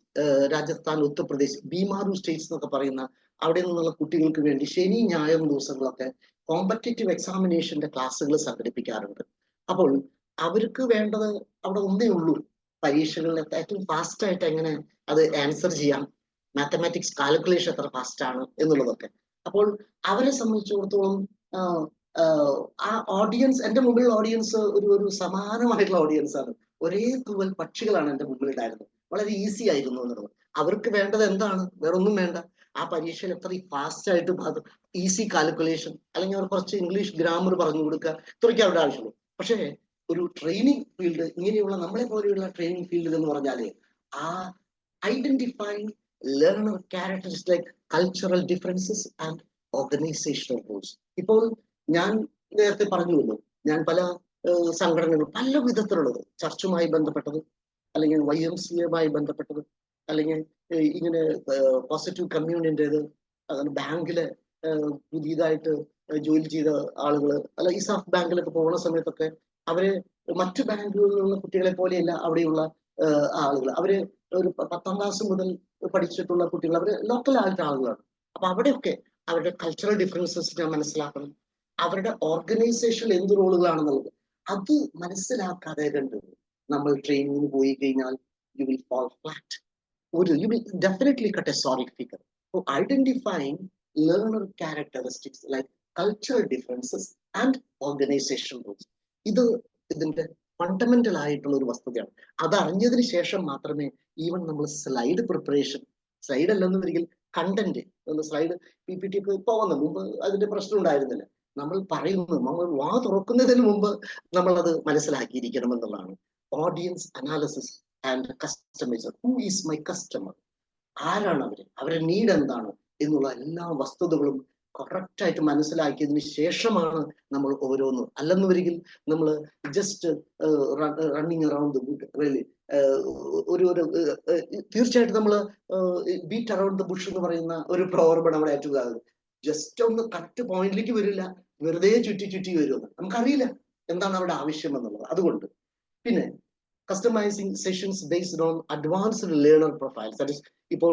രാജസ്ഥാൻ, ഉത്തർപ്രദേശ്, ബീമാറു സ്റ്റേറ്റ്സ് എന്നൊക്കെ പറയുന്ന അവിടെ നിന്നുള്ള കുട്ടികൾക്ക് വേണ്ടി ശനി ഞായർ ദിവസങ്ങളൊക്കെ കോമ്പറ്റേറ്റീവ് എക്സാമിനേഷന്റെ ക്ലാസ്സുകൾ സംഘടിപ്പിക്കാറുണ്ട്. അപ്പോൾ അവർക്ക് വേണ്ടത് അവിടെ ഒന്നേ ഉള്ളൂ, പരീക്ഷകളിൽ ഏറ്റവും ഫാസ്റ്റ് ആയിട്ട് എങ്ങനെ അത് ആൻസർ ചെയ്യാം, മാത്തമാറ്റിക്സ് കാൽക്കുലേഷൻ എത്ര ഫാസ്റ്റ് ആണ് എന്നുള്ളതൊക്കെ. അപ്പോൾ അവരെ സംബന്ധിച്ചിടത്തോളം ആ ഓഡിയൻസ്, എന്റെ മുമ്പിലുള്ള ഓഡിയൻസ് ഒരു സമാനമായിട്ടുള്ള ഓഡിയൻസ് ആണ്. ഒരേ തൂവൽ പക്ഷികളാണ് എന്റെ മുമ്പിൽ ഉണ്ടായിരുന്നത്. വളരെ ഈസി ആയിരുന്നു എന്നുള്ളത്. അവർക്ക് വേണ്ടത് എന്താണ്? വേറൊന്നും വേണ്ട. ആ പരീക്ഷയിൽ എത്ര ഫാസ്റ്റ് ആയിട്ട് ഈസി കാൽക്കുലേഷൻ, അല്ലെങ്കിൽ അവർ കുറച്ച് ഇംഗ്ലീഷ് ഗ്രാമർ പറഞ്ഞു കൊടുക്കുക, ഇത്രയ്ക്ക് അവരുടെ ആവശ്യമുള്ളൂ. പക്ഷേ ഒരു ട്രെയിനിങ് ഫീൽഡ്, ഇങ്ങനെയുള്ള നമ്മളെ പോലെയുള്ള ട്രെയിനിങ് ഫീൽഡ് എന്ന് പറഞ്ഞാല് ആ identifying learner characteristics like cultural differences and organisational rules. ഇപ്പോൾ ഞാൻ നേരത്തെ പറഞ്ഞുവല്ലോ, ഞാൻ പല സംഘടനകൾ പല വിധത്തിലുള്ളത്, ചർച്ചുമായി ബന്ധപ്പെട്ടത്, അല്ലെങ്കിൽ YMCA ബന്ധപ്പെട്ടത്, അല്ലെങ്കിൽ ഇങ്ങനെ പോസിറ്റീവ് കമ്മ്യൂണിൻ്റെത്, അങ്ങനെ ബാങ്കിലെ പുതിയതായിട്ട് ജോലി ചെയ്ത ആളുകൾ, അല്ല ഇസാഫ് ബാങ്കിലൊക്കെ പോകുന്ന സമയത്തൊക്കെ അവര് മറ്റു ബാങ്കുകളിലുള്ള കുട്ടികളെ പോലെയല്ല അവിടെയുള്ള ആളുകൾ. അവര് ഒരു 10ാം ക്ലാസ് മുതൽ പഠിച്ചിട്ടുള്ള കുട്ടികൾ, അവര് ലോക്കൽ ആയിട്ടുള്ള ആളുകളാണ്. അപ്പൊ അവിടെയൊക്കെ അവരുടെ കൾച്ചറൽ ഡിഫറൻസസ് ഞാൻ മനസ്സിലാക്കണം. അവരുടെ ഓർഗനൈസേഷൻ എന്ത് റോളുകളാണെന്നുള്ളത് അത് മനസ്സിലാക്കാതെ കണ്ട് നമ്മൾ ട്രെയിനിങ്ങിന് പോയി കഴിഞ്ഞാൽ you will fall flat. You will definitely cut a sorry figure. So identifying learner characteristics like cultural differences and organizational rules. ഇതിന്റെ ഫണ്ടമെന്റൽ ആയിട്ടുള്ള ഒരു വസ്തുതയാണ്. അത് അറിഞ്ഞതിന് ശേഷം മാത്രമേ ഈവൻ നമ്മൾ സ്ലൈഡ് പ്രിപ്പറേഷൻ, സ്ലൈഡ് അല്ലെന്ന് ഒരിക്കൽ കണ്ടന്റ്, സ്ലൈഡ് PPT ഒക്കെ പോകുന്ന മുമ്പ് അതിന്റെ പ്രശ്നം ഉണ്ടായിരുന്നില്ല. നമ്മൾ പറയുന്നത്, നമ്മൾ വാ തുറക്കുന്നതിന് മുമ്പ് നമ്മൾ അത് മനസ്സിലാക്കിയിരിക്കണം എന്നുള്ളതാണ്. Audience analysis and customiser. Who is my customer? ആരാണ് അവര്? അവരുടെ നീഡ് എന്താണ് എന്നുള്ള എല്ലാ വസ്തുതകളും കറക്റ്റ് ആയിട്ട് മനസ്സിലാക്കിയതിന് ശേഷമാണ് നമ്മൾ ഓരോന്നും. അല്ലെന്നൊരിക്കൽ നമ്മൾ just running around the Bush, തീർച്ചയായിട്ടും നമ്മൾ ബീറ്റ് അറൌണ്ട് ദ ബുഷ് എന്ന് പറയുന്ന ഒരു പ്രോവർബ് നമ്മുടെ ഏറ്റവും ജസ്റ്റ് ഒന്ന് കറക്റ്റ് പോയിന്റിലേക്ക് വരില്ല, വെറുതെ ചുറ്റി വരുമെന്ന്. നമുക്കറിയില്ല എന്താണ് അവിടെ ആവശ്യം എന്നുള്ളത്. അതുകൊണ്ട് പിന്നെ customizing sessions based on advanced learner profiles. That is, ഇപ്പോൾ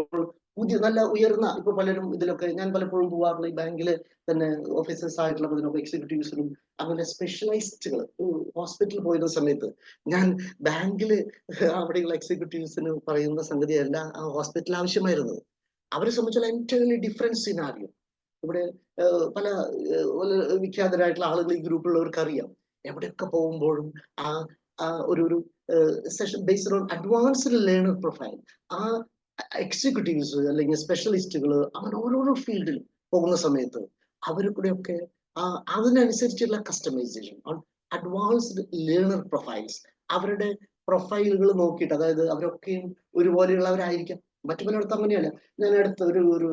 പുതിയ നല്ല ഉയർന്ന, ഇപ്പൊ പലരും ഇതിലൊക്കെ, ഞാൻ പലപ്പോഴും പോവാറുള്ള ഈ ബാങ്കില് തന്നെ ഓഫീസേഴ്സ് ആയിട്ടുള്ള ഇതിനൊക്കെ എക്സിക്യൂട്ടീവ്സിനും അങ്ങനെ സ്പെഷ്യലൈസ്റ്റുകൾ. ഹോസ്പിറ്റലിൽ പോയിരുന്ന സമയത്ത് ഞാൻ ബാങ്കില് അവിടെയുള്ള എക്സിക്യൂട്ടീവ്സിന് പറയുന്ന സംഗതിയല്ല ആ ഹോസ്പിറ്റൽ ആവശ്യമായിരുന്നത്. അവരെ സംബന്ധിച്ചുള്ള എൻറ്റയർലി ഡിഫറെന്റ് സിനാരിയോ. ഇവിടെ പല വിഖ്യാതരായിട്ടുള്ള ആളുകൾ ഈ ഗ്രൂപ്പിലുള്ളവർക്ക് അറിയാം. എവിടെയൊക്കെ പോകുമ്പോഴും ആ ഒരു session based on advanced learner profile, ആ എക്സിക്യൂട്ടീവ്സ് അല്ലെങ്കിൽ സ്പെഷ്യലിസ്റ്റുകൾ അങ്ങനെ ഓരോരോ ഫീൽഡിൽ പോകുന്ന സമയത്ത് അവർ കൂടെയൊക്കെ അതിനനുസരിച്ചുള്ള customization on advanced learner profiles, അവരുടെ പ്രൊഫൈലുകൾ നോക്കിയിട്ട്, അതായത് അവരൊക്കെയും ഒരുപോലെയുള്ളവരായിരിക്കാം. മറ്റു പലയിടത്തും അങ്ങനെയല്ല. ഞാൻ അടുത്ത ഒരു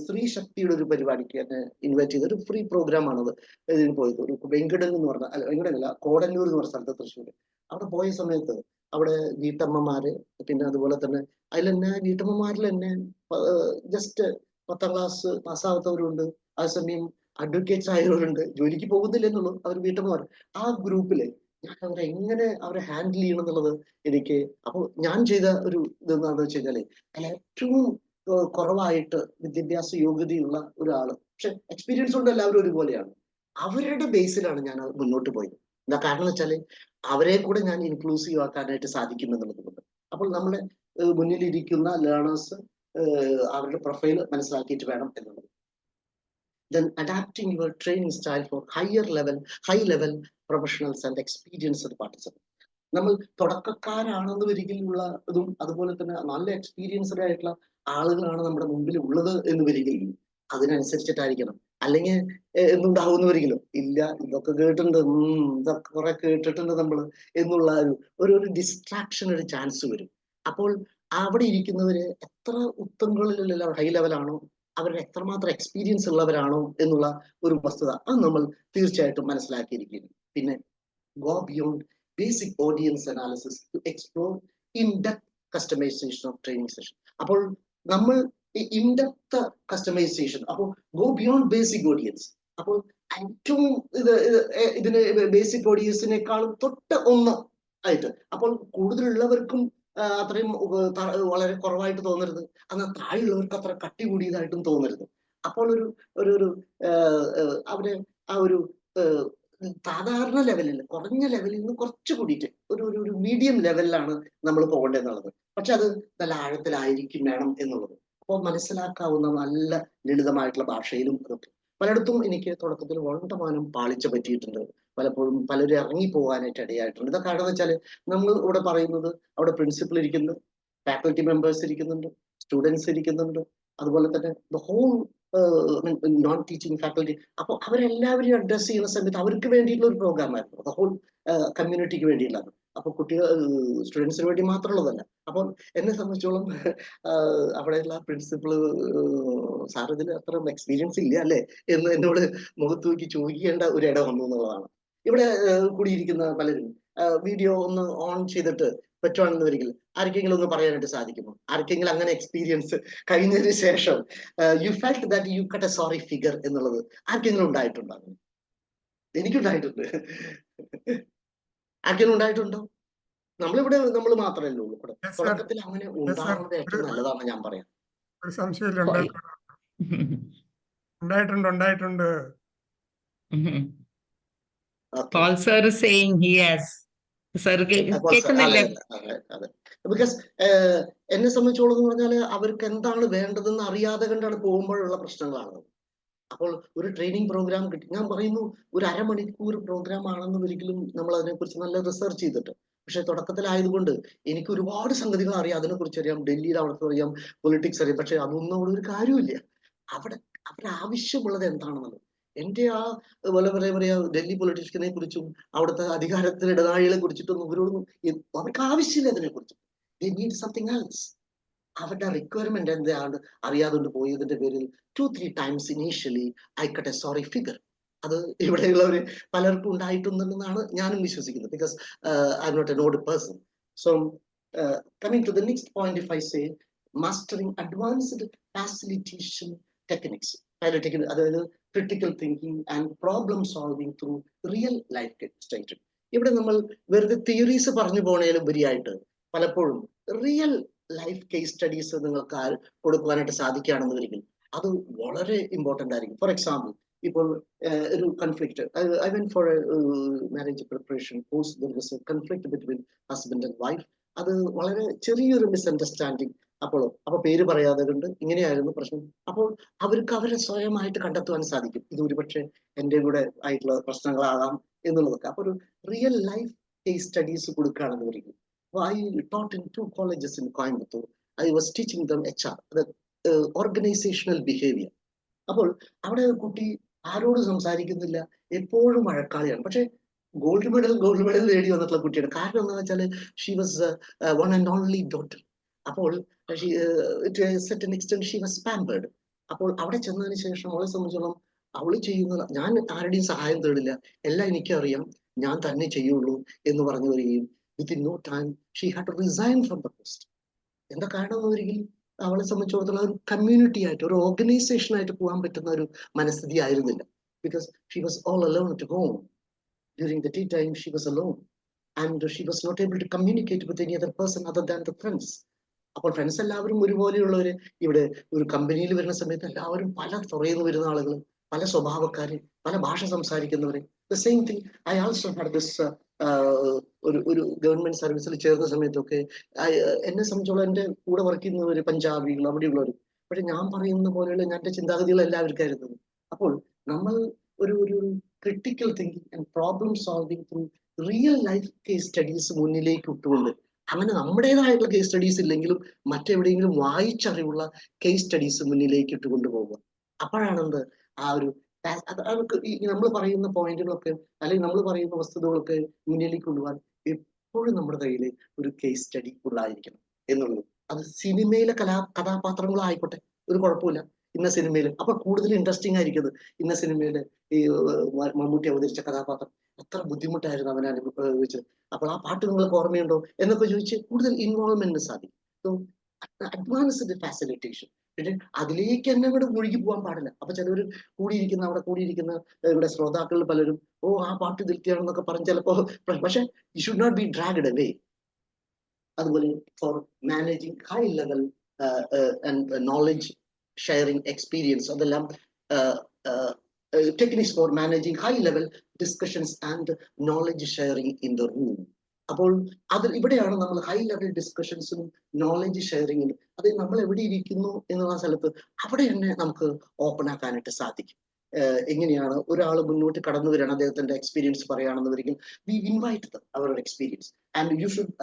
സ്ത്രീ ശക്തിയുടെ ഒരു പരിപാടിക്ക് എന്നെ ഇൻവൈറ്റ് ചെയ്ത ഒരു ഫ്രീ പ്രോഗ്രാം ആണത്. ഇതിന് പോയത് ഒരു വെങ്കടൻ എന്ന് പറഞ്ഞ, അല്ല വെങ്കടനല്ല, കോടന്നൂർ എന്ന് പറഞ്ഞ സ്ഥലത്ത്, തൃശ്ശൂർ. അവിടെ പോയ സമയത്ത് അവിടെ വീട്ടമ്മമാര്, പിന്നെ അതുപോലെ തന്നെ അതിൽ തന്നെ വീട്ടമ്മമാരിൽ തന്നെ ജസ്റ്റ് 10ാം ക്ലാസ് പാസ്സാവാത്തവരുണ്ട്, അതേസമയം അഡ്വക്കേറ്റ്സ് ആയവരുണ്ട്, ജോലിക്ക് പോകുന്നില്ല എന്നുള്ളൂ, അവർ വീട്ടമ്മമാർ. ആ ഗ്രൂപ്പില് ഞാൻ അവരെ ഹാൻഡിൽ ചെയ്യണം എന്നുള്ളത് എനിക്ക്, അപ്പോൾ ഞാൻ ചെയ്ത ഒരു ഇതെന്താണെന്ന് വെച്ച് കഴിഞ്ഞാല്, അതിൽ ഏറ്റവും കുറവായിട്ട് വിദ്യാഭ്യാസ യോഗ്യതയുള്ള ഒരാള്, പക്ഷെ എക്സ്പീരിയൻസ് കൊണ്ട് എല്ലാവരും ഒരുപോലെയാണ്, അവരുടെ ബേസിലാണ് ഞാൻ മുന്നോട്ട് പോയത്. എന്താ കാരണം എന്ന് വെച്ചാല് അവരെ കൂടെ ഞാൻ ഇൻക്ലൂസീവ് ആക്കാനായിട്ട് സാധിക്കുമെന്നുള്ളത് കൊണ്ട്. അപ്പോൾ നമ്മുടെ മുന്നിലിരിക്കുന്ന ലേണേഴ്സ് അവരുടെ പ്രൊഫൈൽ മനസ്സിലാക്കിയിട്ട് വേണം എന്നുള്ളത്. Then adapting your training style for high level professionals and experienced participants. നമ്മൾ തുടക്കക്കാരാണെന്ന് ഒരിക്കലുള്ള ഇതും, അതുപോലെ തന്നെ നല്ല എക്സ്പീരിയൻസ്ഡ് ആയിട്ടുള്ള ആളുകളാണ് നമ്മുടെ മുമ്പിൽ ഉള്ളത് എന്ന് വരികയും അതിനനുസരിച്ചിട്ടായിരിക്കണം. അല്ലെങ്കിൽ എന്തുണ്ടാവുന്നവരിക്കലും ഇല്ല, ഇതൊക്കെ കേട്ടിട്ടുണ്ട്, ഇതൊക്കെ കുറെ കേട്ടിട്ടുണ്ട് നമ്മൾ എന്നുള്ള ഒരു ഡിസ്ട്രാക്ഷൻ, ഒരു ചാൻസ് വരും. അപ്പോൾ അവിടെ ഇരിക്കുന്നവര് എത്ര ഉത്തങ്ങളിലുള്ള ഹൈ ലെവലാണോ, അവരുടെ എത്രമാത്രം എക്സ്പീരിയൻസ് ഉള്ളവരാണോ എന്നുള്ള ഒരു വസ്തുത അത് നമ്മൾ തീർച്ചയായിട്ടും മനസ്സിലാക്കിയിരിക്കുന്നു. പിന്നെ go beyond basic audience analysis to explore in-depth customization of training session. അപ്പോൾ നമ്മൾ in-depth customization, അപ്പോൾ go beyond basic audience. അപ്പോൾ ഏറ്റവും ഇതിന് ബേസിക് ഓഡിയൻസിനേക്കാളും തൊട്ട് ഒന്ന് ആയിട്ട്, അപ്പോൾ കൂടുതലുള്ളവർക്കും അത്രയും വളരെ കുറവായിട്ട് തോന്നരുത്, എന്നാൽ താഴെയുള്ളവർക്ക് അത്ര കട്ടി കൂടിയതായിട്ടും തോന്നരുത്. അപ്പോൾ ഒരു അവര് ആ ഒരു സാധാരണ ലെവലിൽ, കുറഞ്ഞ ലെവലിൽ നിന്ന് കുറച്ച് കൂടിയിട്ട് ഒരു മീഡിയം ലെവലിലാണ് നമ്മൾ പോകേണ്ടതെന്നുള്ളത്. പക്ഷെ അത് നല്ല ആഴത്തിലായിരിക്കും വേണം എന്നുള്ളത്. അപ്പോൾ മനസ്സിലാക്കാവുന്ന നല്ല ലളിതമായിട്ടുള്ള ഭാഷയിലും അതൊക്കെ. പലയിടത്തും എനിക്ക് തുടക്കത്തിൽ വളണ്ടമാനം പാളിച്ച പറ്റിയിട്ടുണ്ട്. പലപ്പോഴും പലരും ഇറങ്ങി പോകാനായിട്ട് ഇടയായിട്ടുണ്ട്. ഇതൊക്കെ കാരണം വെച്ചാൽ നമ്മൾ ഇവിടെ പറയുന്നത് അവിടെ പ്രിൻസിപ്പൽ ഇരിക്കുന്നുണ്ട്, ഫാക്കൽറ്റി മെമ്പേഴ്സ് ഇരിക്കുന്നുണ്ട്, സ്റ്റുഡൻസ് ഇരിക്കുന്നുണ്ട്, അതുപോലെ തന്നെ the whole non teaching faculty. അപ്പോൾ അവരെല്ലാവരെയും അഡ്രസ് ചെയ്യുന്ന സമയത്ത് അവർക്ക് വേണ്ടിയിട്ടുള്ള ഒരു പ്രോഗ്രാം ആയിരുന്നു, ദ ഹോൾ കമ്മ്യൂണിറ്റിക്ക് വേണ്ടിയുള്ളതാണ്. അപ്പൊ കുട്ടികൾ സ്റ്റുഡൻസിന് വേണ്ടി മാത്രമുള്ളതല്ല. അപ്പം എന്നെ സംബന്ധിച്ചോളം അവിടെയുള്ള പ്രിൻസിപ്പള് സാർ ഇതിൽ അത്ര എക്സ്പീരിയൻസ് ഇല്ല അല്ലേ എന്ന് എന്നോട് മുഖത്ത് നോക്കി ചോദിക്കേണ്ട ഒരു ഇടം വന്നു എന്നുള്ളതാണ്. ഇവിടെ കൂടിയിരിക്കുന്ന പലരും വീഡിയോ ഒന്ന് ഓൺ ചെയ്തിട്ട് പറ്റുവാണെന്ന് വരികിൽ ആർക്കെങ്കിലും ഒന്ന് പറയാനായിട്ട് സാധിക്കുമോ? ആർക്കെങ്കിലും അങ്ങനെ എക്സ്പീരിയൻസ് കഴിഞ്ഞതിന് ശേഷം U felt that you cut a sorry figure എന്നുള്ളത് ആർക്കെങ്കിലും ഉണ്ടായിട്ടുണ്ടോ? എനിക്കുണ്ടായിട്ടുണ്ട്. ആർക്കെങ്കിലും ഉണ്ടായിട്ടുണ്ടോ? നമ്മളിവിടെ നമ്മൾ മാത്രമല്ലേ ഉള്ളൂ ഇവിടെ. തുടക്കത്തിൽ അങ്ങനെ ഉണ്ടാവുന്നത് ഏറ്റവും നല്ലതാണ് ഞാൻ പറയാം. ഒരു സംശയമില്ല, ഉണ്ടായിട്ടുണ്ട്. Paul sir is saying he has. Sir, കേൾക്കുന്നില്ലേ? അതെ, ബിക്കോസ് എന്നെ സംബന്ധിച്ചോളം എന്ന് പറഞ്ഞാൽ അവർക്ക് എന്താണ് വേണ്ടതെന്ന് അറിയാതെ കണ്ടാണ് പോകുമ്പോഴുള്ള പ്രശ്നങ്ങളാണ്. അപ്പോൾ ഒരു ട്രെയിനിങ് പ്രോഗ്രാം കിട്ടി, ഞാൻ പറയുന്നു ഒരു അരമണിക്കൂർ പ്രോഗ്രാം ആണെന്ന് ഒരിക്കലും നമ്മൾ അതിനെക്കുറിച്ച് നല്ല റിസർച്ച് ചെയ്തിട്ട്. പക്ഷെ തുടക്കത്തിലായതുകൊണ്ട് എനിക്ക് ഒരുപാട് സംഗതികൾ അറിയാം, അതിനെക്കുറിച്ച് അറിയാം, ഡൽഹിയിൽ അവിടുത്തെ അറിയാം, പൊളിറ്റിക്സ് അറിയാം. പക്ഷെ അതൊന്നും അവിടെ ഒരു കാര്യമില്ല. അവിടെ ആവശ്യമുള്ളത് എന്താണെന്നുള്ളത് എന്റെ ആ പറയാ ഡൽഹി പൊളിറ്റീഷ്യനെ കുറിച്ചും അവിടുത്തെ അധികാരത്തിൽ ഇടനാഴികളെ കുറിച്ചിട്ടൊന്നും ഇവരോടൊന്നും അവർക്ക് ആവശ്യമില്ല അതിനെക്കുറിച്ച്. They need something else. അവരുടെ റിക്വയർമെന്റ് എന്താണ് അറിയാതുകൊണ്ട് പോയതിന്റെ പേരിൽ 2-3 times initially I cut a sorry figure. അത് ഇവിടെയുള്ളവര് പലർക്കും ഉണ്ടായിട്ടുണ്ടെന്നാണ് ഞാനും വിശ്വസിക്കുന്നത്. Because I am not an old person. So coming to the next point, if I say mastering advanced facilitation techniques, അതായത് critical thinking and problem solving through real life experience. ഇവിടെ നമ്മൾ വെറുതെ തിയറീസ് പറഞ്ഞു പോണേലുപരിയായിട്ട് പലപ്പോഴും റിയൽ ലൈഫ് കേസ് സ്റ്റഡീസ് നിങ്ങൾക്ക് കൊടുക്കുവാനായിട്ട് സാധിക്കുകയാണെന്ന് വരികിൽ അത് വളരെ important ആയിരിക്കും. ഫോർ എക്സാമ്പിൾ, ഇപ്പോൾ ഒരു conflict, I went four marriage preparation course, there was A conflict between husband and wife. അത് വളരെ ചെറിയൊരു മിസ്അണ്ടർസ്റ്റാൻഡിങ്. അപ്പൊ പേര് പറയാതെ കൊണ്ട് ഇങ്ങനെയായിരുന്നു പ്രശ്നം. അപ്പോൾ അവർക്ക് അവരെ സ്വയമായിട്ട് കണ്ടെത്തുവാൻ സാധിക്കും, ഇത് ഒരുപക്ഷെ എൻ്റെ കൂടെ ആയിട്ടുള്ള പ്രശ്നങ്ങളാകാം എന്നുള്ളതൊക്കെ. അപ്പൊ ഒരു റിയൽ ലൈഫ് കേസ് സ്റ്റഡീസ് കൊടുക്കുകയാണെന്ന് വരികയും. I taught in 2 colleges in Coimbatore. I was teaching them HR, the organizational behavior. അപ്പോൾ അവിടെ കുട്ടി ആരോട് സംസാരിക്കുന്നില്ല, എപ്പോഴും മഴക്കാളിയാണ്. പക്ഷെ ഗോൾഡ് മെഡൽ നേടി വന്നിട്ടുള്ള കുട്ടിയാണ്. കാരണം എന്താണെന്ന് വെച്ചാൽ she was one and only daughter. അപ്പോൾ certain extent she was pampered. അപ്പോൾ അവിടെ ചെന്നതിന് ശേഷം അവളെ സംബന്ധിച്ചോളം അവള് ചെയ്യുന്നത്, ഞാൻ ആരുടെയും സഹായം തേടില്ല, എല്ലാം എനിക്കറിയാം, ഞാൻ തന്നെ ചെയ്യുള്ളൂ എന്ന് പറഞ്ഞു വരികയും within no time she had to resign from the post. എന്താ കാരണം എന്ന് ഒരിക്കൽ അവളെ സംബന്ധിച്ചിടത്തോളം ഒരു കമ്മ്യൂണിറ്റി ആയിട്ട്, ഒരു ഓർഗനൈസേഷൻ ആയിട്ട് പോകാൻ പറ്റുന്ന ഒരു മനസ്ഥിതി ആയിരുന്നില്ല. Because she was all alone at home. During the tea time she was alone and she was not able to communicate with any other person other than the friends. അപ്പോൾ friends എല്ലാവരും ഒരുപോലെയുള്ളവര്. ഇവിടെ ഒരു കമ്പനിയിൽ വരുന്ന സമയത്ത് എല്ലാവരും പല തുറയിൽ വരുന്ന ആളുകൾ, പല സ്വഭാവക്കാര്, പല ഭാഷ സംസാരിക്കുന്നവര്. The same thing I also had this ഒരു ഗവൺമെന്റ് സർവീസിൽ ചേർന്ന സമയത്തൊക്കെ എന്നെ സംബന്ധിച്ചോളം എൻ്റെ കൂടെ വർക്ക് ചെയ്യുന്നവര് പഞ്ചാബികൾ, അവിടെയുള്ളവർ. പക്ഷെ ഞാൻ പറയുന്ന പോലെയുള്ള എൻ്റെ ചിന്താഗതികൾ എല്ലാവർക്കായിരുന്നു. അപ്പോൾ നമ്മൾ ഒരു critical thinking and problem solving through real life case studies മുന്നിലേക്ക് ഇട്ടുകൊണ്ട്, അങ്ങനെ നമ്മുടേതായിട്ടുള്ള കേസ് സ്റ്റഡീസ് ഇല്ലെങ്കിലും മറ്റെവിടെയെങ്കിലും വായിച്ചറിവുള്ള കേസ് സ്റ്റഡീസ് മുന്നിലേക്ക് ഇട്ട് കൊണ്ടുപോകുക. അപ്പോഴാണെന്ത് ആ ഒരു നമ്മൾ പറയുന്ന പോയിന്റുകളൊക്കെ അല്ലെങ്കിൽ നമ്മൾ പറയുന്ന വസ്തുതകളൊക്കെ മുന്നിലേക്ക് കൊണ്ടുപോകാൻ എപ്പോഴും നമ്മുടെ കയ്യിൽ ഒരു കേസ് സ്റ്റഡി ഉണ്ടായിരിക്കണം എന്നുള്ളത്. അത് സിനിമയിലെ കഥാപാത്രങ്ങളായിക്കോട്ടെ, ഒരു കുഴപ്പമില്ല. ഇന്ന സിനിമയിൽ അപ്പൊ കൂടുതൽ ഇൻട്രസ്റ്റിംഗ് ആയിരിക്കുന്നത് ഇന്ന സിനിമയിലെ ഈ മമ്മൂട്ടി അവതരിച്ച കഥാപാത്രം എത്ര ബുദ്ധിമുട്ടായിരുന്നു അവനെ അനുഭവിച്ചത്, അപ്പോൾ ആ പാട്ട് നിങ്ങൾക്ക് ഓർമ്മയുണ്ടോ എന്നൊക്കെ ചോദിച്ച് കൂടുതൽ ഇൻവോൾവ്മെന്റ് സാധിക്കും. അഡ്വാൻസ്ഡ് ഫാസിലിറ്റേഷൻ. പിന്നെ അതിലേക്ക് തന്നെ ഇവിടെ മുഴുകി പോകാൻ പാടില്ല. അപ്പൊ ചിലവർ അവിടെ കൂടിയിരിക്കുന്ന ഇവിടെ ശ്രോതാക്കളിൽ പലരും ആ പാട്ട് ഇതിൽത്തിയാണെന്നൊക്കെ പറഞ്ഞ് ചിലപ്പോ, പക്ഷെ you should not be dragged away. അതുപോലെ for managing high level knowledge sharing experience, അതെല്ലാം techniques for managing high level discussions and knowledge sharing in the room. അപ്പോൾ അത് ഇവിടെയാണ് നമ്മൾ ഹൈ ലെവൽ ഡിസ്കഷൻസും നോളജ് ഷെയറിങ്ങും, അത് നമ്മൾ എവിടെ ഇരിക്കുന്നു എന്നുള്ള സ്ഥലത്ത് അവിടെ തന്നെ നമുക്ക് ഓപ്പൺ ആക്കാനായിട്ട് സാധിക്കും. എങ്ങനെയാണ് ഒരാൾ മുന്നോട്ട് കടന്നു വരികയാണ്, അദ്ദേഹത്തിന്റെ എക്സ്പീരിയൻസ് പറയുകയാണെന്നുവരികിൽ വി ഇൻവൈറ്റ് അവരുടെ എക്സ്പീരിയൻസ് ആൻഡ് യു ഷുഡ്,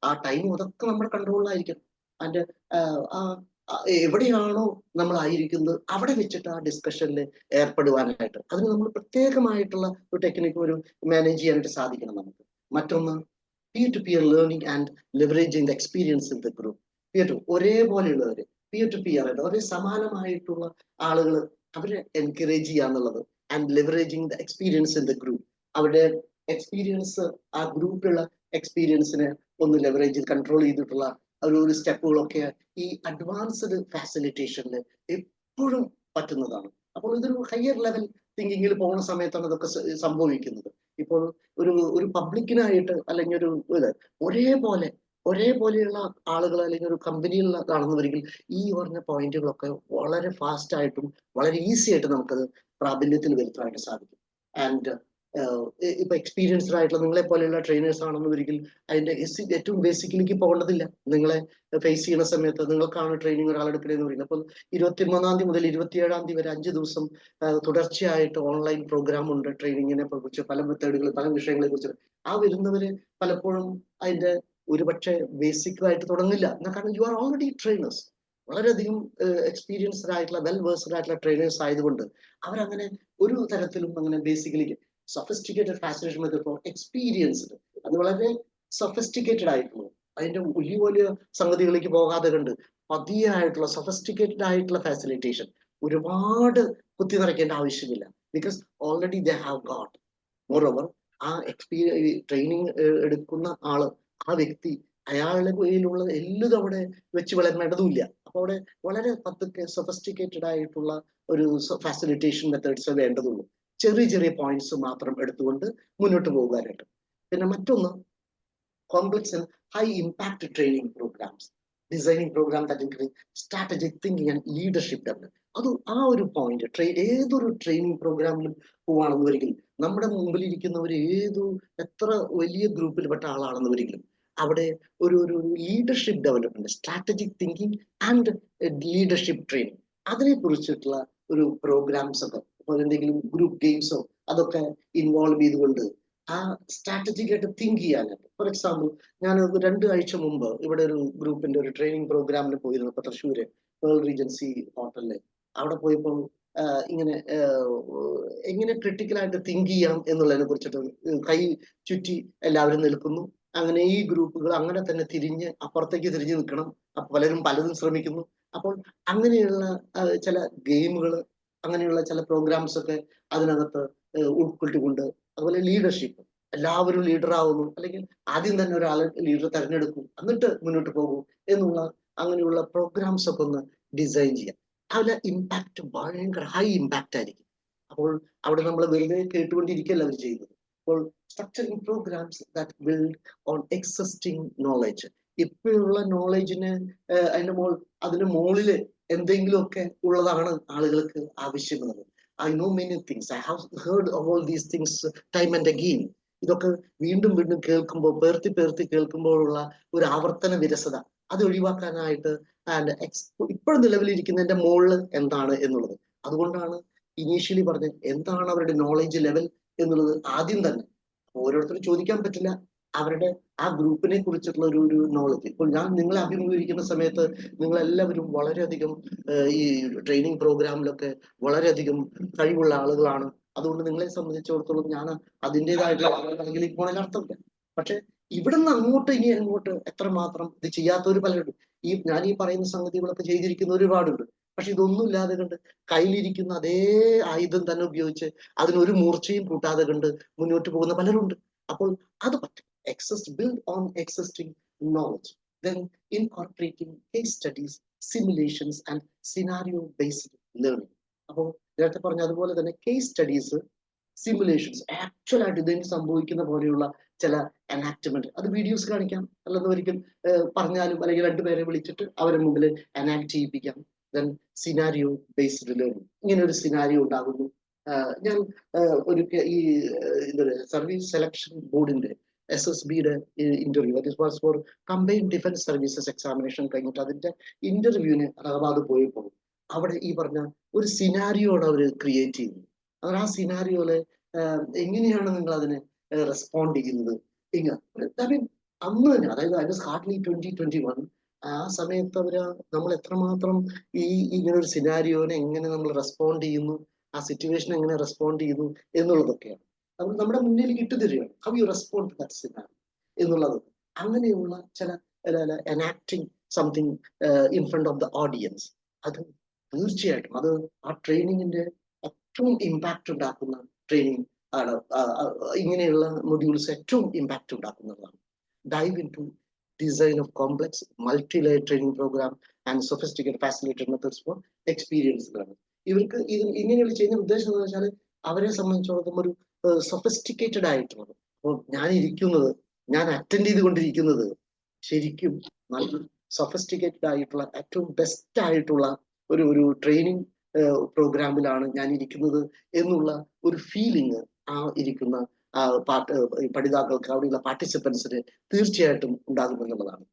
ആ ടൈം അതൊക്കെ നമ്മുടെ കൺട്രോളിലായിരിക്കും. ആൻഡ് എവിടെയാണോ നമ്മൾ ആയിരിക്കുന്നത് അവിടെ വെച്ചിട്ട് ആ ഡിസ്കഷനിൽ ഏർപ്പെടുവാനായിട്ട് അതിന് നമ്മൾ പ്രത്യേകമായിട്ടുള്ള ഒരു ടെക്നിക്ക് ഒരു മാനേജ് ചെയ്യാനായിട്ട് സാധിക്കണം നമുക്ക്. മറ്റൊന്ന് peer to peer learning and leveraging the experience in the group. peer to ഒരേപോലെയുള്ളവര് peer to peer ആയിട്ട് ഒരേ സമാനമായിട്ടുള്ള ആളുകൾ അവരെ എൻകറേജ് ചെയ്യാന്നുള്ളത് and leveraging the experience in the group. അവരുടെ എക്സ്പീരിയൻസ്, ആ ഗ്രൂപ്പിലുള്ള എക്സ്പീരിയൻസിനെ ഒന്ന് ലെവറേജ് കൺട്രോൾ ചെയ്തിട്ടുള്ള ഒരു സ്റ്റെപ്പുകളൊക്കെ ഈ അഡ്വാൻസ്ഡ് ഫാസിലിറ്റേഷനിൽ എപ്പോഴും പറ്റുന്നതാണ്. അപ്പോൾ ഇതൊരു ഹയർ ലെവൽ തിങ്കിങ്ങിൽ പോകുന്ന സമയത്താണ് ഇതൊക്കെ സംഭവിക്കുന്നത്. ഇപ്പോൾ ഒരു പബ്ലിക്കിനായിട്ട് അല്ലെങ്കിൽ ഒരു ഒരേപോലെയുള്ള ആളുകൾ അല്ലെങ്കിൽ ഒരു കമ്പനിയിലുള്ളതാണെന്നുവരികിൽ ഈ പറഞ്ഞ പോയിന്റുകളൊക്കെ വളരെ ഫാസ്റ്റ് ആയിട്ടും വളരെ ഈസി ആയിട്ട് നമുക്കത് പ്രാബല്യത്തിൽ വരുത്താനായിട്ട് സാധിക്കും. ആൻഡ് ഇപ്പൊ എക്സ്പീരിയൻസ്ഡ് ആയിട്ടുള്ള നിങ്ങളെ പോലെയുള്ള ട്രെയിനേഴ്സ് ആണെന്നുവരികിൽ അതിന്റെ ഏറ്റവും ബേസിക്കിലേക്ക് പോകേണ്ടതില്ല. നിങ്ങളെ ഫേസ് ചെയ്യുന്ന സമയത്ത് നിങ്ങൾക്കാണ് ട്രെയിനിങ് ഒരാളെടുക്കണമെന്ന് പറയുന്നത്. അപ്പോൾ 23-ാം തീയതി മുതൽ 27-ാം തീയതി വരെ 5 ദിവസം തുടർച്ചയായിട്ട് ഓൺലൈൻ പ്രോഗ്രാം ഉണ്ട് ട്രെയിനിങ്ങിനെ കുറിച്ച്, പല മെത്തേഡുകൾ, പല വിഷയങ്ങളെ കുറിച്ച്. ആ വരുന്നവര് പലപ്പോഴും അതിന്റെ ഒരുപക്ഷെ ബേസിക്കായിട്ട് തുടങ്ങില്ല. കാരണം യു ആർ ഓൾറെഡി ട്രെയിനേഴ്സ്, വളരെയധികം എക്സ്പീരിയൻസ്ഡ് ആയിട്ടുള്ള വെൽ വേഴ്സ്ഡ് ആയിട്ടുള്ള ട്രെയിനേഴ്സ് ആയതുകൊണ്ട് അവരങ്ങനെ ഒരു തരത്തിലും അങ്ങനെ basically sophisticated facilitation method for experienced, അത് വളരെ സഫിസ്റ്റിക്കേറ്റഡ് ആയിട്ടുള്ളൂ. അതിന്റെ വലിയ വലിയ സംഗതികളിലേക്ക് പോകാതെ കണ്ട് പതിയായിട്ടുള്ള സഫിസ്റ്റിക്കേറ്റഡ് ആയിട്ടുള്ള ഫാസിലിറ്റേഷൻ ഒരുപാട് കുത്തി നിറയ്ക്കേണ്ട ആവശ്യമില്ല. Because already they have got. Moreover ആ ട്രെയിനിങ് എടുക്കുന്ന ആള്, ആ വ്യക്തി, അയാളുടെ കയ്യിലുള്ള എല്ലാം അവിടെ വെച്ച് വിളമ്പേണ്ടതുമില്ല. അപ്പൊ അവിടെ വളരെ പതുക്കെ സഫിസ്റ്റിക്കേറ്റഡ് ആയിട്ടുള്ള ഒരു ഫാസിലിറ്റേഷൻ മെത്തേഡ്സ് വേണ്ടതുള്ളൂ. ചെറിയ ചെറിയ പോയിന്റ്സ് മാത്രം എടുത്തുകൊണ്ട് മുന്നോട്ട് പോകാനായിട്ട്. പിന്നെ മറ്റൊന്ന് complex and high impact training programs, designing program that include strategic thinking and leadership development. അത് ആ ഒരു പോയിന്റ് ഏതൊരു ട്രെയിനിങ് പ്രോഗ്രാമിലും പോവാണെന്നുവരികിൽ നമ്മുടെ മുമ്പിൽ ഇരിക്കുന്നവർ എത്ര വലിയ ഗ്രൂപ്പിൽപ്പെട്ട ആളാണെന്നുവരികിലും അവിടെ ഒരു leadership development, strategic thinking and leadership training, അതിനെ കുറിച്ചിട്ടുള്ള ഒരു പ്രോഗ്രാംസ് ഒക്കെ, എന്തെങ്കിലും ഗ്രൂപ്പ് ഗെയിംസോ അതൊക്കെ ഇൻവോൾവ് ചെയ്തുകൊണ്ട് ആ സ്ട്രാറ്റജിക് ആയിട്ട് തിങ്ക് ചെയ്യാനായിട്ട്. ഫോർ എക്സാമ്പിൾ, ഞാൻ 2 ആഴ്ച മുമ്പ് ഇവിടെ ഒരു ഗ്രൂപ്പിന്റെ ഒരു ട്രെയിനിങ് പ്രോഗ്രാമിന് പോയിരുന്നു. ഇപ്പൊ തൃശ്ശൂര് പേൾ റീജൻസി ഹോട്ടലില് അവിടെ പോയപ്പോൾ ഇങ്ങനെ എങ്ങനെ ക്രിട്ടിക്കലായിട്ട് തിങ്ക് ചെയ്യാം എന്നുള്ളതിനെ കുറിച്ചിട്ട് കൈ ചുറ്റി എല്ലാവരും നിൽക്കുന്നു. അങ്ങനെ ഈ ഗ്രൂപ്പുകൾ അങ്ങനെ തന്നെ തിരിഞ്ഞ് അപ്പുറത്തേക്ക് തിരിഞ്ഞു നിൽക്കണം. പലരും പലതും ശ്രമിക്കുന്നു. അപ്പോൾ അങ്ങനെയുള്ള ചില ഗെയിമുകൾ, അങ്ങനെയുള്ള ചില പ്രോഗ്രാംസ് ഒക്കെ അതിനകത്ത് ഉൾക്കൊള്ളിക്കൊണ്ട്, അതുപോലെ ലീഡർഷിപ്പ്, എല്ലാവരും ലീഡർ ആവുന്നു, അല്ലെങ്കിൽ ആദ്യം തന്നെ ഒരാൾ ലീഡർ തെരഞ്ഞെടുക്കും എന്നിട്ട് മുന്നോട്ട് പോകും എന്നുള്ള അങ്ങനെയുള്ള പ്രോഗ്രാംസ് ഒക്കെ ഒന്ന് ഡിസൈൻ ചെയ്യാം. അതിലെ ഇമ്പാക്ട് ഭയങ്കര ഹൈ ഇമ്പാക്റ്റ് ആയിരിക്കും. അപ്പോൾ അവിടെ നമ്മൾ വെറുതെ കേട്ടുകൊണ്ടിരിക്കുകയല്ല അവർ ചെയ്യുന്നത്. അപ്പോൾ structuring programs that build on existing knowledge, ഇപ്പോഴുള്ള നോളജിന് അതിന് മുകളില് എന്തെങ്കിലുമൊക്കെ ഉള്ളതാണ് ആളുകൾക്ക് ആവശ്യമുള്ളത്. I know many things. I have heard all these things time and again. ഇതൊക്കെ വീണ്ടും വീണ്ടും കേൾക്കുമ്പോൾ, പേർത്തി കേൾക്കുമ്പോഴുള്ള ഒരു ആവർത്തന വിരസത, അത് ഒഴിവാക്കാനായിട്ട് ഇപ്പോൾ നിലവിലിരിക്കുന്നതിന്റെ മുകളിൽ എന്താണ് എന്നുള്ളത്. അതുകൊണ്ടാണ് ഇനീഷ്യലി പറഞ്ഞത് എന്താണ് അവരുടെ നോളജ് ലെവൽ എന്നുള്ളത് ആദ്യം തന്നെ. ഓരോരുത്തരും ചോദിക്കാൻ പറ്റില്ല അവരുടെ ആ ഗ്രൂപ്പിനെ കുറിച്ചിട്ടുള്ള ഒരു നോളജ്. ഇപ്പോൾ ഞാൻ നിങ്ങളെ അഭിമുഖീകരിക്കുന്ന സമയത്ത് നിങ്ങളെല്ലാവരും വളരെയധികം ഈ ട്രെയിനിങ് പ്രോഗ്രാമിലൊക്കെ വളരെയധികം കഴിവുള്ള ആളുകളാണ്. അതുകൊണ്ട് നിങ്ങളെ സംബന്ധിച്ചിടത്തോളം ഞാൻ അതിൻ്റെതായിട്ടുള്ള ആളുകളിലേക്ക് പോകണതിൽ അർത്ഥമില്ല. പക്ഷെ ഇവിടുന്ന് അങ്ങോട്ട് എത്രമാത്രം ഇത് ചെയ്യാത്തവർ പലരുണ്ട്. ഞാൻ ഈ പറയുന്ന സംഗതികളൊക്കെ ചെയ്തിരിക്കുന്ന ഒരുപാടുണ്ട്. പക്ഷെ ഇതൊന്നും ഇല്ലാതെ കണ്ട് കയ്യിലിരിക്കുന്ന അതേ ആയുധം തന്നെ ഉപയോഗിച്ച് അതിനൊരു മൂർച്ചയും കൂട്ടാതെ കണ്ട് മുന്നോട്ട് പോകുന്ന പലരുണ്ട്. അപ്പോൾ അത് പറ്റും. build on existing knowledge, then incorporating case studies, simulations and scenario based learning. അപ്പോൾ നേരത്തെ പറഞ്ഞ അതുപോലെ തന്നെ കേസ് സ്റ്റഡീസ്, സിമുലേഷൻസ്, ആക്ച്വൽ ആയിട്ട് ഇതിന് സംഭവിക്കുന്ന പോലെയുള്ള ചില എനാക്ട്മെന്റ്, അത് വീഡിയോസ് കാണിക്കാം, അല്ലെന്ന് ഒരിക്കൽ പറഞ്ഞാലും അല്ലെങ്കിൽ 2 പേരെ വിളിച്ചിട്ട് അവരെ മുമ്പിൽ എനാക്ട് ചെയ്യിപ്പിക്കാം. Then scenario based learning. ഇങ്ങനെ ഒരു സിനാരിയോ ഉണ്ടാകുന്നു. ഞാൻ ഒരു ഈ സർവീസ് സെലക്ഷൻ ബോർഡിന്റെ SSBയുടെ interview, that was for combined defence services examination കഴിഞ്ഞിട്ട് അതിന്റെ ഇന്റർവ്യൂവിന് അലഹബാദ് പോയപ്പോൾ അവിടെ ഈ പറഞ്ഞ ഒരു സിനാരിയോ ആണ് അവർ ക്രിയേറ്റ് ചെയ്യുന്നത്. അവർ ആ സിനാരിയോയില് എങ്ങനെയാണ് നിങ്ങൾ അതിനെ റെസ്പോണ്ട് ചെയ്യുന്നത്? അന്ന് തന്നെ, അതായത് ഐ വാസ് ഹാർഡ്ലി 2021, ആ സമയത്ത് നമ്മൾ എത്രമാത്രം ഇങ്ങനെ ഒരു സിനാരിയോനെ എങ്ങനെ നമ്മൾ റെസ്പോണ്ട് ചെയ്യുന്നു, ആ സിറ്റുവേഷൻ എങ്ങനെ റെസ്പോണ്ട് ചെയ്യുന്നു എന്നുള്ളതൊക്കെയാണ് നമ്മൾ നമ്മുടെ മുന്നിൽ കിട്ടുതരികയാണ്. How you respond to that scenario എന്നുള്ളത്. അങ്ങനെയുള്ള ചില enacting something in front of the audience, അത് തീർച്ചയായിട്ടും അത് ആ ട്രെയിനിങ്ങിന്റെ ഏറ്റവും ഇമ്പാക്റ്റ് ഉണ്ടാക്കുന്ന ട്രെയിനിങ് ആണ്. ഇങ്ങനെയുള്ള മൊഡ്യൂൾസ് ഏറ്റവും ഇമ്പാക്റ്റ് ഉണ്ടാക്കുന്നതാണ്. Dive into design of complex multi-layer training program and sophisticated facilitated methods for experienced learners. ഇവർക്ക് ഇങ്ങനെയുള്ള ചെയ്യുന്ന ഉദ്ദേശം എന്ന് വെച്ചാൽ അവരെ സംബന്ധിച്ചിടത്തോളം ഒരു സൊഫിസ്റ്റിക്കേറ്റഡ് ആയിട്ടുള്ളത്. അപ്പോൾ ഞാൻ അറ്റൻഡ് ചെയ്തുകൊണ്ടിരിക്കുന്നത് ശരിക്കും നല്ല സൊഫിസ്റ്റിക്കേറ്റഡ് ആയിട്ടുള്ള ഏറ്റവും ബെസ്റ്റ് ആയിട്ടുള്ള ഒരു ട്രെയിനിങ് പ്രോഗ്രാമിലാണ് ഞാൻ ഇരിക്കുന്നത് എന്നുള്ള ഒരു ഫീലിംഗ് ആ ഇരിക്കുന്ന പഠിതാക്കൾക്ക്, അവിടെയുള്ള പാർട്ടിസിപ്പൻസിന് തീർച്ചയായിട്ടും ഉണ്ടാകുമെന്നുള്ളതാണ്.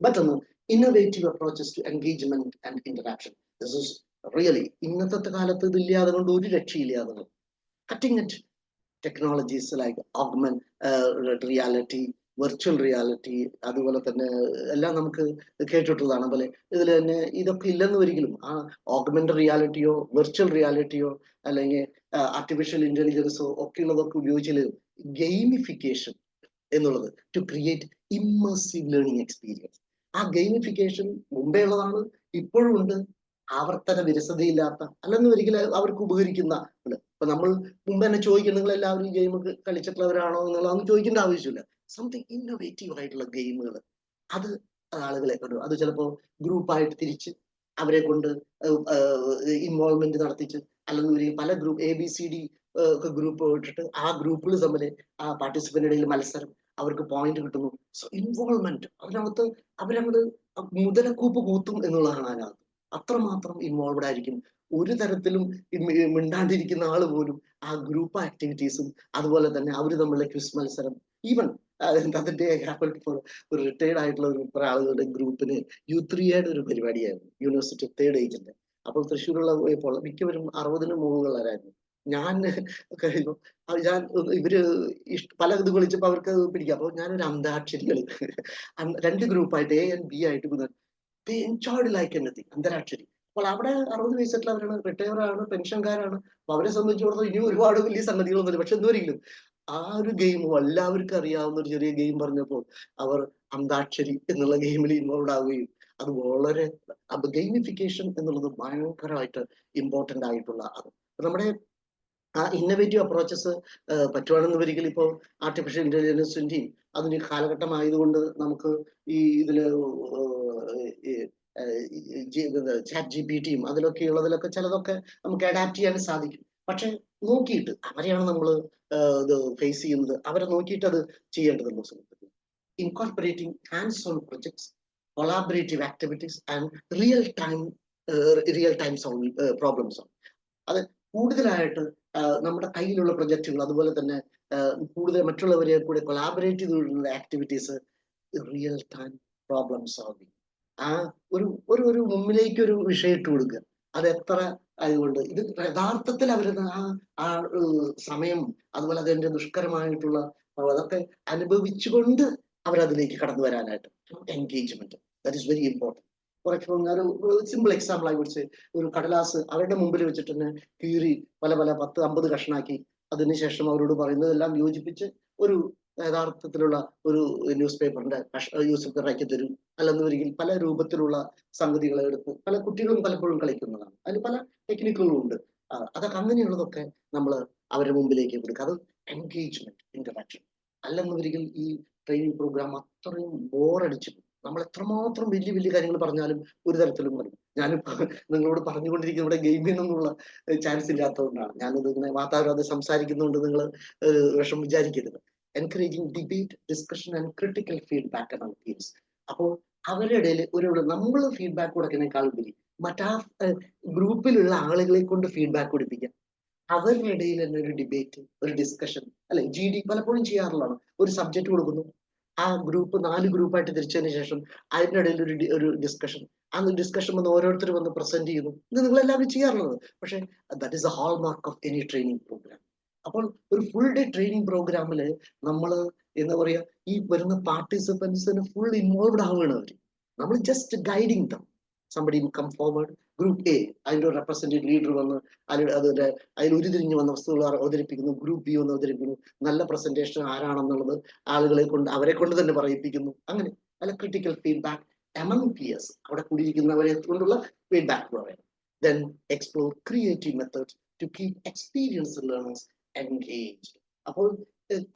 മറ്റൊന്ന്, innovative approaches to engagement and interaction. This is really ഇന്നത്തെ കാലത്ത് ഇതില്ലാതെ കൊണ്ട് ഒരു രക്ഷയില്ലാതെ cutting edge technologies like augment reality, virtual reality, അതുപോലെ തന്നെ എല്ലാം നമുക്ക് കേട്ടിട്ടുള്ളതാണ്. അതുപോലെ ഇതിൽ തന്നെ ഇതൊക്കെ ഇല്ലെന്ന് ഒരിക്കലും ആ ഓഗ്മെന്റ് റിയാലിറ്റിയോ വെർച്വൽ റിയാലിറ്റിയോ അല്ലെങ്കിൽ ആർട്ടിഫിഷ്യൽ ഇന്റലിജൻസോ ഒക്കെ ഉള്ളതൊക്കെ ഉപയോഗിച്ചാൽ ഗെയിമിഫിക്കേഷൻ എന്നുള്ളത് to create immersive learning experience. ആ ഗെയിമിഫിക്കേഷൻ മുമ്പേ ഉള്ളതാണ്, ഇപ്പോഴും ഉണ്ട്. ആവർത്തന വിരസതയില്ലാത്ത, അല്ലെന്ന് ഒരിക്കലും അവർക്ക് ഉപകരിക്കുന്ന. ഇപ്പൊ നമ്മൾ മുമ്പ് തന്നെ ചോദിക്കും, നിങ്ങൾ എല്ലാവരും ഈ ഗെയിം കളിച്ചിട്ടുള്ളവരാണോ എന്നുള്ളതൊന്നും ചോദിക്കേണ്ട ആവശ്യമില്ല. സംതിങ് ഇന്നോവേറ്റീവ് ആയിട്ടുള്ള ഗെയിമുകൾ അത് ആളുകളെ കൊണ്ട്, അത് ചിലപ്പോൾ ഗ്രൂപ്പായിട്ട് തിരിച്ച് അവരെ കൊണ്ട് ഇൻവോൾവ്മെന്റ് നടത്തിച്ച്, അല്ലെങ്കിൽ പല ഗ്രൂപ്പ് ABCD ഗ്രൂപ്പ് ഇട്ടിട്ട് ആ ഗ്രൂപ്പുകൾ തമ്മിൽ ആ പാർട്ടിസിപ്പന്റ് ഇടയിൽ മത്സരം, അവർക്ക് പോയിന്റ് കിട്ടുന്നു. സോ ഇൻവോൾവ്മെന്റ് അതിനകത്ത് അവരങ്ങോട്ട് മുതലക്കൂപ്പ് കൂത്തും എന്നുള്ളതാണ് അതിനകത്ത്. അത്രമാത്രം ഇൻവോൾവ്ഡ് ആയിരിക്കും. ഒരു തരത്തിലും മിണ്ടാണ്ടിരിക്കുന്ന ആള് പോലും ആ ഗ്രൂപ്പ് ആക്ടിവിറ്റീസും അതുപോലെ തന്നെ അവർ തമ്മിലുള്ള ക്വിസ് മത്സരം, ഈവൻ അതിന്റെ ഒരു റിട്ടയർഡ് ആയിട്ടുള്ള കുറെ ആളുകളുടെ ഗ്രൂപ്പിന് U3A ഒരു പരിപാടിയായിരുന്നു, യൂണിവേഴ്സിറ്റി ഓഫ് തേർഡ് ഏജിന്റെ. അപ്പോൾ തൃശ്ശൂരുള്ള പോയപ്പോൾ മിക്കവരും 60-ന് മുകളിലായിരുന്നു. ഞാൻ ഇവര് പല ഇത് വിളിച്ചപ്പോ അവർക്ക് പിടിക്കാം. അപ്പൊ ഞാനൊരു അന്താക്ഷരി കളി 2 ഗ്രൂപ്പായിട്ട് A and B ആയിട്ട് എൻജോയ്ഡ് ലൈക്ക് എനിത്തിങ്, അന്തരാക്ഷരി. അപ്പോൾ അവിടെ 60 വയസ്സുള്ളവരാണ്, റിട്ടയർ ആണ്, പെൻഷൻകാരാണ്. അപ്പൊ അവരെ സംബന്ധിച്ചിടത്തോളം ഇനി ഒരുപാട് വലിയ സംഗതികളൊന്നുമില്ല. പക്ഷെ എന്തുവരെങ്കിലും ആ ഒരു ഗെയിം എല്ലാവർക്കും അറിയാവുന്ന ഒരു ചെറിയ ഗെയിം പറഞ്ഞപ്പോൾ അവർ അന്താക്ഷരി എന്നുള്ള ഗെയിമിൽ ഇൻവോൾവ് ആവുകയും അത് വളരെ ഗെയിമിഫിക്കേഷൻ എന്നുള്ളത് ഭയങ്കരമായിട്ട് ഇമ്പോർട്ടന്റ് ആയിട്ടുള്ള അത് നമ്മുടെ ആ ഇന്നോവേറ്റീവ് അപ്രോച്ചസ് പറ്റുവാണെന്ന് ഒരിക്കലും ഇപ്പോൾ ആർട്ടിഫിഷ്യൽ ഇന്റലിജൻസിന്റെയും അതിന് കാലഘട്ടമായതുകൊണ്ട് നമുക്ക് ഈ ഇതില് ChatGPT-യും അതിലൊക്കെ ചിലതൊക്കെ നമുക്ക് അഡാപ്റ്റ് ചെയ്യാൻ സാധിക്കും. പക്ഷെ നോക്കിയിട്ട് അവരെയാണ് നമ്മൾ ഇത് ഫേസ് ചെയ്യുന്നത്, അവരെ നോക്കിയിട്ട് അത് ചെയ്യേണ്ടതുണ്ട്. സുഹൃത്തുക്കൾ, incorporating hands on projects, collaborative activities and real time problems. അത് കൂടുതലായിട്ട് നമ്മുടെ കയ്യിലുള്ള പ്രൊജക്റ്റുകൾ, അതുപോലെ തന്നെ കൂടുതൽ മറ്റുള്ളവരെ കൂടെ കൊളാബറേറ്റ് ചെയ്തുള്ള activities, real time problem solving. ആ ഒരു മുമ്പിലേക്ക് ഒരു വിഷയം ഇട്ട് കൊടുക്കുക. അത് എത്ര ആയതുകൊണ്ട് ഇത് യഥാർത്ഥത്തിൽ അവരുടെ ആ സമയം, അതുപോലെ അതിന്റെ ദുഷ്കരമായിട്ടുള്ള അതൊക്കെ അനുഭവിച്ചുകൊണ്ട് അവരതിലേക്ക് കടന്നു വരാനായിട്ട് engagement, that is very important. For example, ഒരു സിമ്പിൾ എക്സാമ്പിൾ ആയി പിടിച്ച് ഒരു കടലാസ് അവരുടെ മുമ്പിൽ വെച്ചിട്ട് തന്നെ കീറി പല 10-50 കഷ്ണാക്കി അതിനുശേഷം അവരോട് പറയുന്നതെല്ലാം യോജിപ്പിച്ച് ഒരു യഥാർത്ഥത്തിലുള്ള ഒരു ന്യൂസ് പേപ്പറിന്റെ ന്യൂസ് തരും. അല്ലെന്നൊരിക്കൽ പല രൂപത്തിലുള്ള സംഗതികളെ എടുത്ത് പല കുട്ടികളും പലപ്പോഴും കളിക്കുന്നതാണ്. അതിന് പല ടെക്നിക്കുകളും ഉണ്ട്. അതൊക്കെ അങ്ങനെയുള്ളതൊക്കെ നമ്മൾ അവരുടെ മുമ്പിലേക്ക് കൊടുക്കുക. അത് എൻഗേജ്മെന്റ്, ഇന്ററാക്ഷൻ. അല്ലെന്നൊരിക്കൽ ഈ ട്രെയിനിങ് പ്രോഗ്രാം അത്രയും ബോറടിച്ചു. നമ്മൾ എത്രമാത്രം വലിയ കാര്യങ്ങൾ പറഞ്ഞാലും ഒരു തരത്തിലും വരും. ഞാനിപ്പോ നിങ്ങളോട് പറഞ്ഞുകൊണ്ടിരിക്കുന്ന ഇവിടെ ഗെയിമിനൊന്നുള്ള ചാൻസ് ഇല്ലാത്തതുകൊണ്ടാണ് ഞാനിത് ഇങ്ങനെ വാർത്താവിരോധം സംസാരിക്കുന്നതുകൊണ്ട് നിങ്ങൾ വിഷമം വിചാരിക്കരുത്. Encouraging debate, discussion and critical feedback among peers. അപ്പോൾ അവരുടെ ഇടയിൽ നമ്മൾ ഫീഡ്ബാക്ക് കൊടുക്കുന്നതിനേക്കാൾ ഉപരി മറ്റാ ഗ്രൂപ്പിലുള്ള ആളുകളെ കൊണ്ട് ഫീഡ്ബാക്ക് കൊടുപ്പിക്കാം. അവരുടെ ഇടയിൽ തന്നെ ഒരു ഡിബേറ്റ്, ഒരു ഡിസ്കഷൻ, അല്ലെ GD പലപ്പോഴും ചെയ്യാറുള്ളതാണ്. ഒരു സബ്ജക്ട് കൊടുക്കുന്നു, ആ ഗ്രൂപ്പ് 4 ഗ്രൂപ്പായിട്ട് തിരിച്ചതിന് ശേഷം അതിൻ്റെ ഇടയിൽ ഒരു ഡിസ്കഷൻ, ആ ഡിസ്കഷൻ വന്ന് ഓരോരുത്തർ വന്ന് പ്രസന്റ് ചെയ്യുന്നു. ഇത് നിങ്ങൾ എല്ലാവരും ചെയ്യാറുള്ളത്. പക്ഷെ that is a hallmark of any training program. അപ്പോൾ ഒരു ഫുൾ ഡേ ട്രെയിനിങ് പ്രോഗ്രാമില് നമ്മൾ എന്താ പറയാ, ഈ വരുന്ന പാർട്ടിസിപ്പൻസിന് ഫുൾ ഇൻവോൾവ്ഡ് ആവുകയാണ് അവർ. നമ്മൾ just guiding them. Somebody come forward, group A അതിൻ്റെ ഒരു റെപ്രസെന്റേറ്റീവ് ലീഡർ വന്ന് അതിൽ ഉരുതിരിഞ്ഞ് വന്ന വസ്തുക്കൾ അവതരിപ്പിക്കുന്നു. ഗ്രൂപ്പ് B വന്ന് അവതരിപ്പിക്കുന്നു. നല്ല പ്രസന്റേഷൻ ആരാണെന്നുള്ളത് അവരെ കൊണ്ട് തന്നെ പറയിപ്പിക്കുന്നു. അങ്ങനെ അല്ല ക്രിട്ടിക്കൽ ഫീഡ്ബാക്ക് among peers, അവിടെ കൂടിയിരിക്കുന്നവരെ കൊണ്ടുള്ള ഫീഡ്ബാക്ക് പറയാം. Then explore creative methods to keep experienced learners engaged. അപ്പോൾ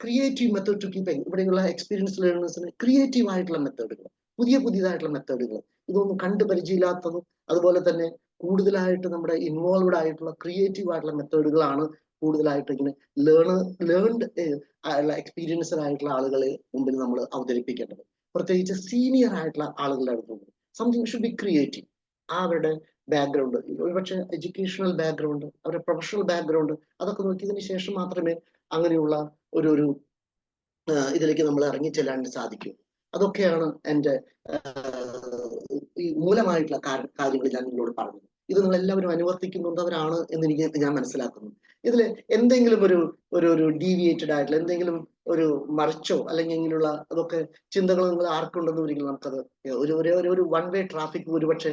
ക്രിയേറ്റീവ് മെത്തേഡ് ടു കീപ്പ്, ഇവിടെയുള്ള എക്സ്പീരിയൻസ് ലേണേഴ്സിന് ക്രിയേറ്റീവ് ആയിട്ടുള്ള മെത്തേഡുകൾ, പുതിയതായിട്ടുള്ള മെത്തേഡുകൾ, ഇതൊന്നും കണ്ട് പരിചയമില്ലാത്തതും അതുപോലെ തന്നെ കൂടുതലായിട്ട് നമ്മുടെ ഇൻവോൾവ്ഡ് ആയിട്ടുള്ള ക്രിയേറ്റീവ് ആയിട്ടുള്ള മെത്തേഡുകളാണ് കൂടുതലായിട്ട് ഇങ്ങനെ ലേൺഡ് എക്സ്പീരിയൻസ്ഡ് ആയിട്ടുള്ള ആളുകളെ മുമ്പിൽ നമ്മൾ അവതരിപ്പിക്കേണ്ടത്. പ്രത്യേകിച്ച് സീനിയർ ആയിട്ടുള്ള ആളുകളുടെ അടുത്ത് സംതിങ് ഷുഡ് ബി ക്രിയേറ്റീവ്. അവരുടെ ബാക്ക്ഗ്രൗണ്ട്, ഒരുപക്ഷെ എഡ്യൂക്കേഷണൽ ബാക്ക്ഗ്രൗണ്ട്, അവരുടെ പ്രൊഫഷണൽ ബാക്ക്ഗ്രൗണ്ട്, അതൊക്കെ നോക്കിയതിന് ശേഷം മാത്രമേ അങ്ങനെയുള്ള ഒരു ഇതിലേക്ക് നമ്മൾ ഇറങ്ങി ചെല്ലാൻ സാധിക്കൂ. അതൊക്കെയാണ് എൻ്റെ ഈ മൂലമായിട്ടുള്ള കാര്യങ്ങൾ ഞാൻ നിങ്ങളോട് പറഞ്ഞത്. ഇത് നിങ്ങൾ എല്ലാവരും അനുവർത്തിക്കുന്നവരാണ് എന്ന് ഞാൻ മനസ്സിലാക്കുന്നു. ഇതിൽ എന്തെങ്കിലും ഒരു ഡീവിയേറ്റഡ് ആയിട്ടുള്ള എന്തെങ്കിലും ഒരു മറിച്ചോ അല്ലെങ്കിൽ ഇങ്ങനെയുള്ള അതൊക്കെ ചിന്തകൾ നിങ്ങൾ ആർക്കുണ്ടെന്ന് ഒരിക്കലും നമുക്കത് ഒരു വൺ വേ ട്രാഫിക് ഒരുപക്ഷെ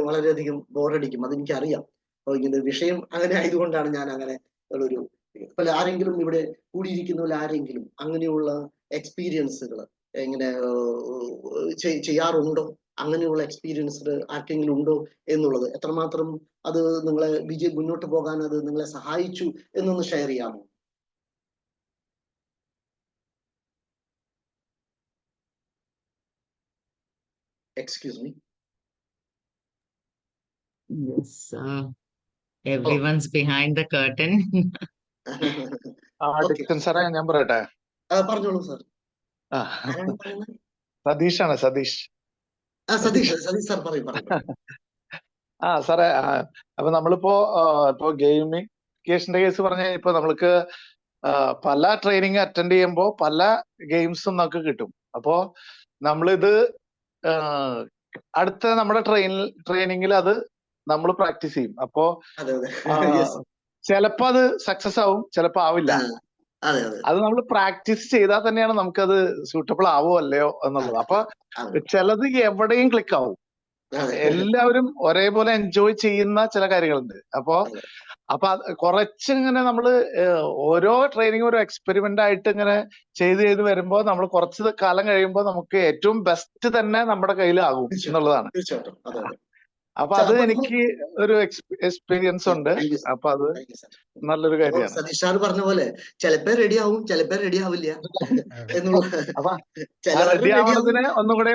വളരെയധികം ബോറടിക്കും, അതെനിക്കറിയാം. അപ്പോൾ ഇങ്ങനെ വിഷയം അങ്ങനെ ആയതുകൊണ്ടാണ് ഞാൻ അങ്ങനെ ഒരു അല്ല, ആരെങ്കിലും ഇവിടെ കൂടിയിരിക്കുന്നവരിൽ ആരെങ്കിലും അങ്ങനെയുള്ള എക്സ്പീരിയൻസുകൾ എങ്ങനെ ചെയ്യാറുണ്ടോ, അങ്ങനെയുള്ള എക്സ്പീരിയൻസ് ആർക്കെങ്കിലും ഉണ്ടോ എന്നുള്ളത്, എത്രമാത്രം അത് നിങ്ങളെ മുന്നോട്ട് പോകാൻ അത് നിങ്ങളെ സഹായിച്ചു എന്നൊന്ന് ഷെയർ ചെയ്യാമോ? Excuse me. Yes, everyone's behind the curtain. Dixon സാറേ, ഞാൻ പറയട്ടെ? പറഞ്ഞോളൂ സാർ. ആരാണ് പറയുന്നത്? സതീഷാണ്, സതീഷ്. സതീഷ് സാർ പറയൂ. സാറേ, അപ്പൊ നമ്മളിപ്പോ ഗെയിമിഫിക്കേഷന്റെ കേസ് പറഞ്ഞ ഇപ്പൊ നമ്മൾക്ക് പല ട്രെയിനിങ് അറ്റൻഡ് ചെയ്യുമ്പോ പല ഗെയിംസും നമുക്ക് കിട്ടും. അപ്പോ നമ്മളിത് അടുത്ത നമ്മുടെ ട്രെയിനിങ്ങിൽ അത് നമ്മൾ പ്രാക്ടീസ് ചെയ്യും. അപ്പോ ചിലപ്പോ അത് സക്സസ് ആവും, ചിലപ്പോ ആവില്ല. അത് നമ്മൾ പ്രാക്ടീസ് ചെയ്താൽ തന്നെയാണ് നമുക്കത് സൂട്ടബിൾ ആവോ അല്ലയോ എന്നുള്ളത്. അപ്പൊ ചിലത് എവിടെയും ക്ലിക്ക് ആവും. എല്ലാവരും ഒരേപോലെ എൻജോയ് ചെയ്യുന്ന ചില കാര്യങ്ങളുണ്ട്. അപ്പൊ കുറച്ചിങ്ങനെ നമ്മള് ഓരോ ട്രെയിനിങ് ഒരു എക്സ്പെരിമെന്റ് ആയിട്ട് ഇങ്ങനെ ചെയ്ത് വരുമ്പോ നമ്മൾ കുറച്ച് കാലം കഴിയുമ്പോൾ നമുക്ക് ഏറ്റവും ബെസ്റ്റ് തന്നെ നമ്മുടെ കയ്യിലാകും എന്നുള്ളതാണ്. അപ്പൊ അത് എനിക്ക് ഒരു എക്സ്പീരിയൻസ് ഉണ്ട്. അപ്പൊ അത് നല്ലൊരു കാര്യമാണ്. സതീഷ് സാർ പറഞ്ഞ പോലെ ചിലപ്പോ റെഡി ആവും, ചിലപ്പോ റെഡി ആവില്ല എന്നുള്ള. റെഡി ആവുന്നതിന് ഒന്നും കൂടെ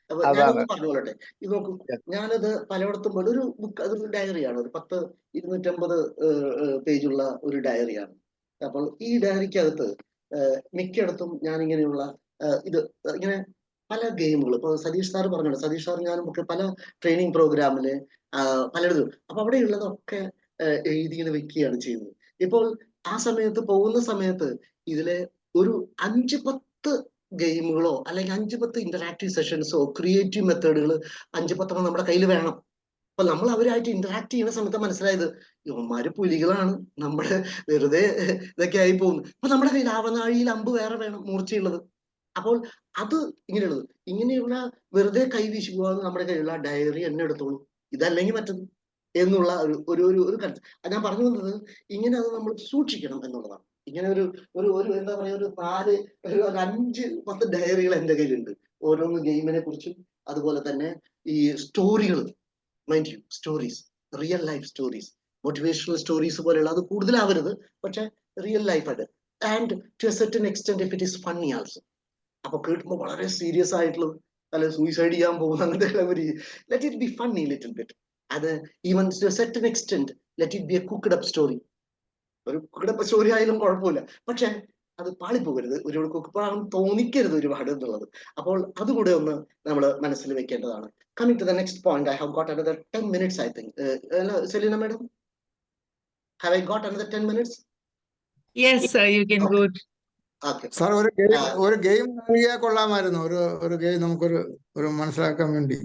അപ്പൊ ഞാനൊന്ന് പറഞ്ഞോളട്ടെ. ഇത് നോക്കൂ, ഞാനത് പലയിടത്തും പോലെ ഒരു ബുക്ക്, അതൊരു ഡയറിയാണ്, ഒരു 250 പേജുള്ള ഒരു ഡയറിയാണ്. അപ്പോൾ ഈ ഡയറിക്കകത്ത് മിക്കയിടത്തും ഞാനിങ്ങനെയുള്ള ഇങ്ങനെ പല ഗെയിമുകൾ, ഇപ്പൊ സതീഷ് സാർ പറഞ്ഞോളൂ, സതീഷ് സാർ ഞാനും ഒക്കെ പല ട്രെയിനിങ് പ്രോഗ്രാമില് പലയിടത്തും അപ്പൊ അവിടെയുള്ളതൊക്കെ എഴുതിങ്ങനെ വെക്കുകയാണ് ചെയ്യുന്നത്. ഇപ്പോൾ ആ സമയത്ത് പോകുന്ന സമയത്ത് ഇതിലെ ഒരു 5-10 ഗെയിമുകളോ അല്ലെങ്കിൽ 5-10 ഇന്ററാക്റ്റീവ് സെഷൻസോ ക്രിയേറ്റീവ് മെത്തേഡുകൾ 5-10 നമ്മുടെ കയ്യിൽ വേണം. അപ്പൊ നമ്മൾ അവരായിട്ട് ഇന്ററാക്ട് ചെയ്യുന്ന സമയത്ത് മനസ്സിലായത് ഇവന്മാര് പുലികളാണ്, നമ്മുടെ വെറുതെ ഇതൊക്കെ ആയി പോകുന്നു. അപ്പൊ നമ്മുടെ കയ്യിൽ ആവനാഴിയിൽ അമ്പ് വേറെ വേണം, മൂർച്ചയുള്ളത്. അപ്പോൾ അത് ഇങ്ങനെയുള്ള വെറുതെ കൈവീശി പോകാതെ നമ്മുടെ കയ്യിലുള്ള ഡയറി എന്നെ എടുത്തോളൂ, ഇതല്ലെങ്കിൽ മറ്റത് എന്നുള്ള ഒരു കൺസെപ്റ്റ് ഞാൻ പറഞ്ഞു വന്നത്. ഇങ്ങനെ അത് നമ്മൾ സൂക്ഷിക്കണം എന്നുള്ളതാണ്. ഇങ്ങനെ ഒരു എന്താ പറയാ, ഒരു 5-10 ഡയറികൾ എൻ്റെ കയ്യിലുണ്ട്, ഓരോന്ന് ഗെയിമിനെ കുറിച്ചും. അതുപോലെ തന്നെ ഈ സ്റ്റോറികൾ, mind you, stories, real life stories, motivational stories പോലെയുള്ള, അത് കൂടുതലാവരുത്, പക്ഷെ റിയൽ ലൈഫായിട്ട്, and to a certain extent if it is funny also. അപ്പൊ കേൾക്കുമ്പോൾ വളരെ സീരിയസ് ആയിട്ടുള്ളത്, അല്ല സൂയിസൈഡ് ചെയ്യാൻ പോകുന്ന അങ്ങനത്തെ let it be funny little bit. അത് even to a certain extent let it be a cooked up story. ഒരു കുക്ക്ഡ് അപ്പ് സ്റ്റോറി ആയാലും കുഴപ്പമില്ല, പക്ഷെ അത് പാളിപ്പോകരുത്, ഒരുപാട് കുക്കിപ്പാണെന്ന് തോന്നിക്കരുത് ഒരുപാട് എന്നുള്ളത്. അപ്പോൾ അതുകൂടെ ഒന്ന് നമ്മൾ മനസ്സിൽ വെക്കേണ്ടതാണ്. coming to the next point, I have got another 10 minutes, I think. Selina madam, have I got another 10 minutes? Yes, sir, you can Okay. go. Okay. Sir ഒരു ഗെയിം നൽകിയാൽ കൊള്ളാമായിരുന്നു. ഒരു ഗെയിം നമുക്കൊരു മനസ്സിലാക്കാൻ വേണ്ടി.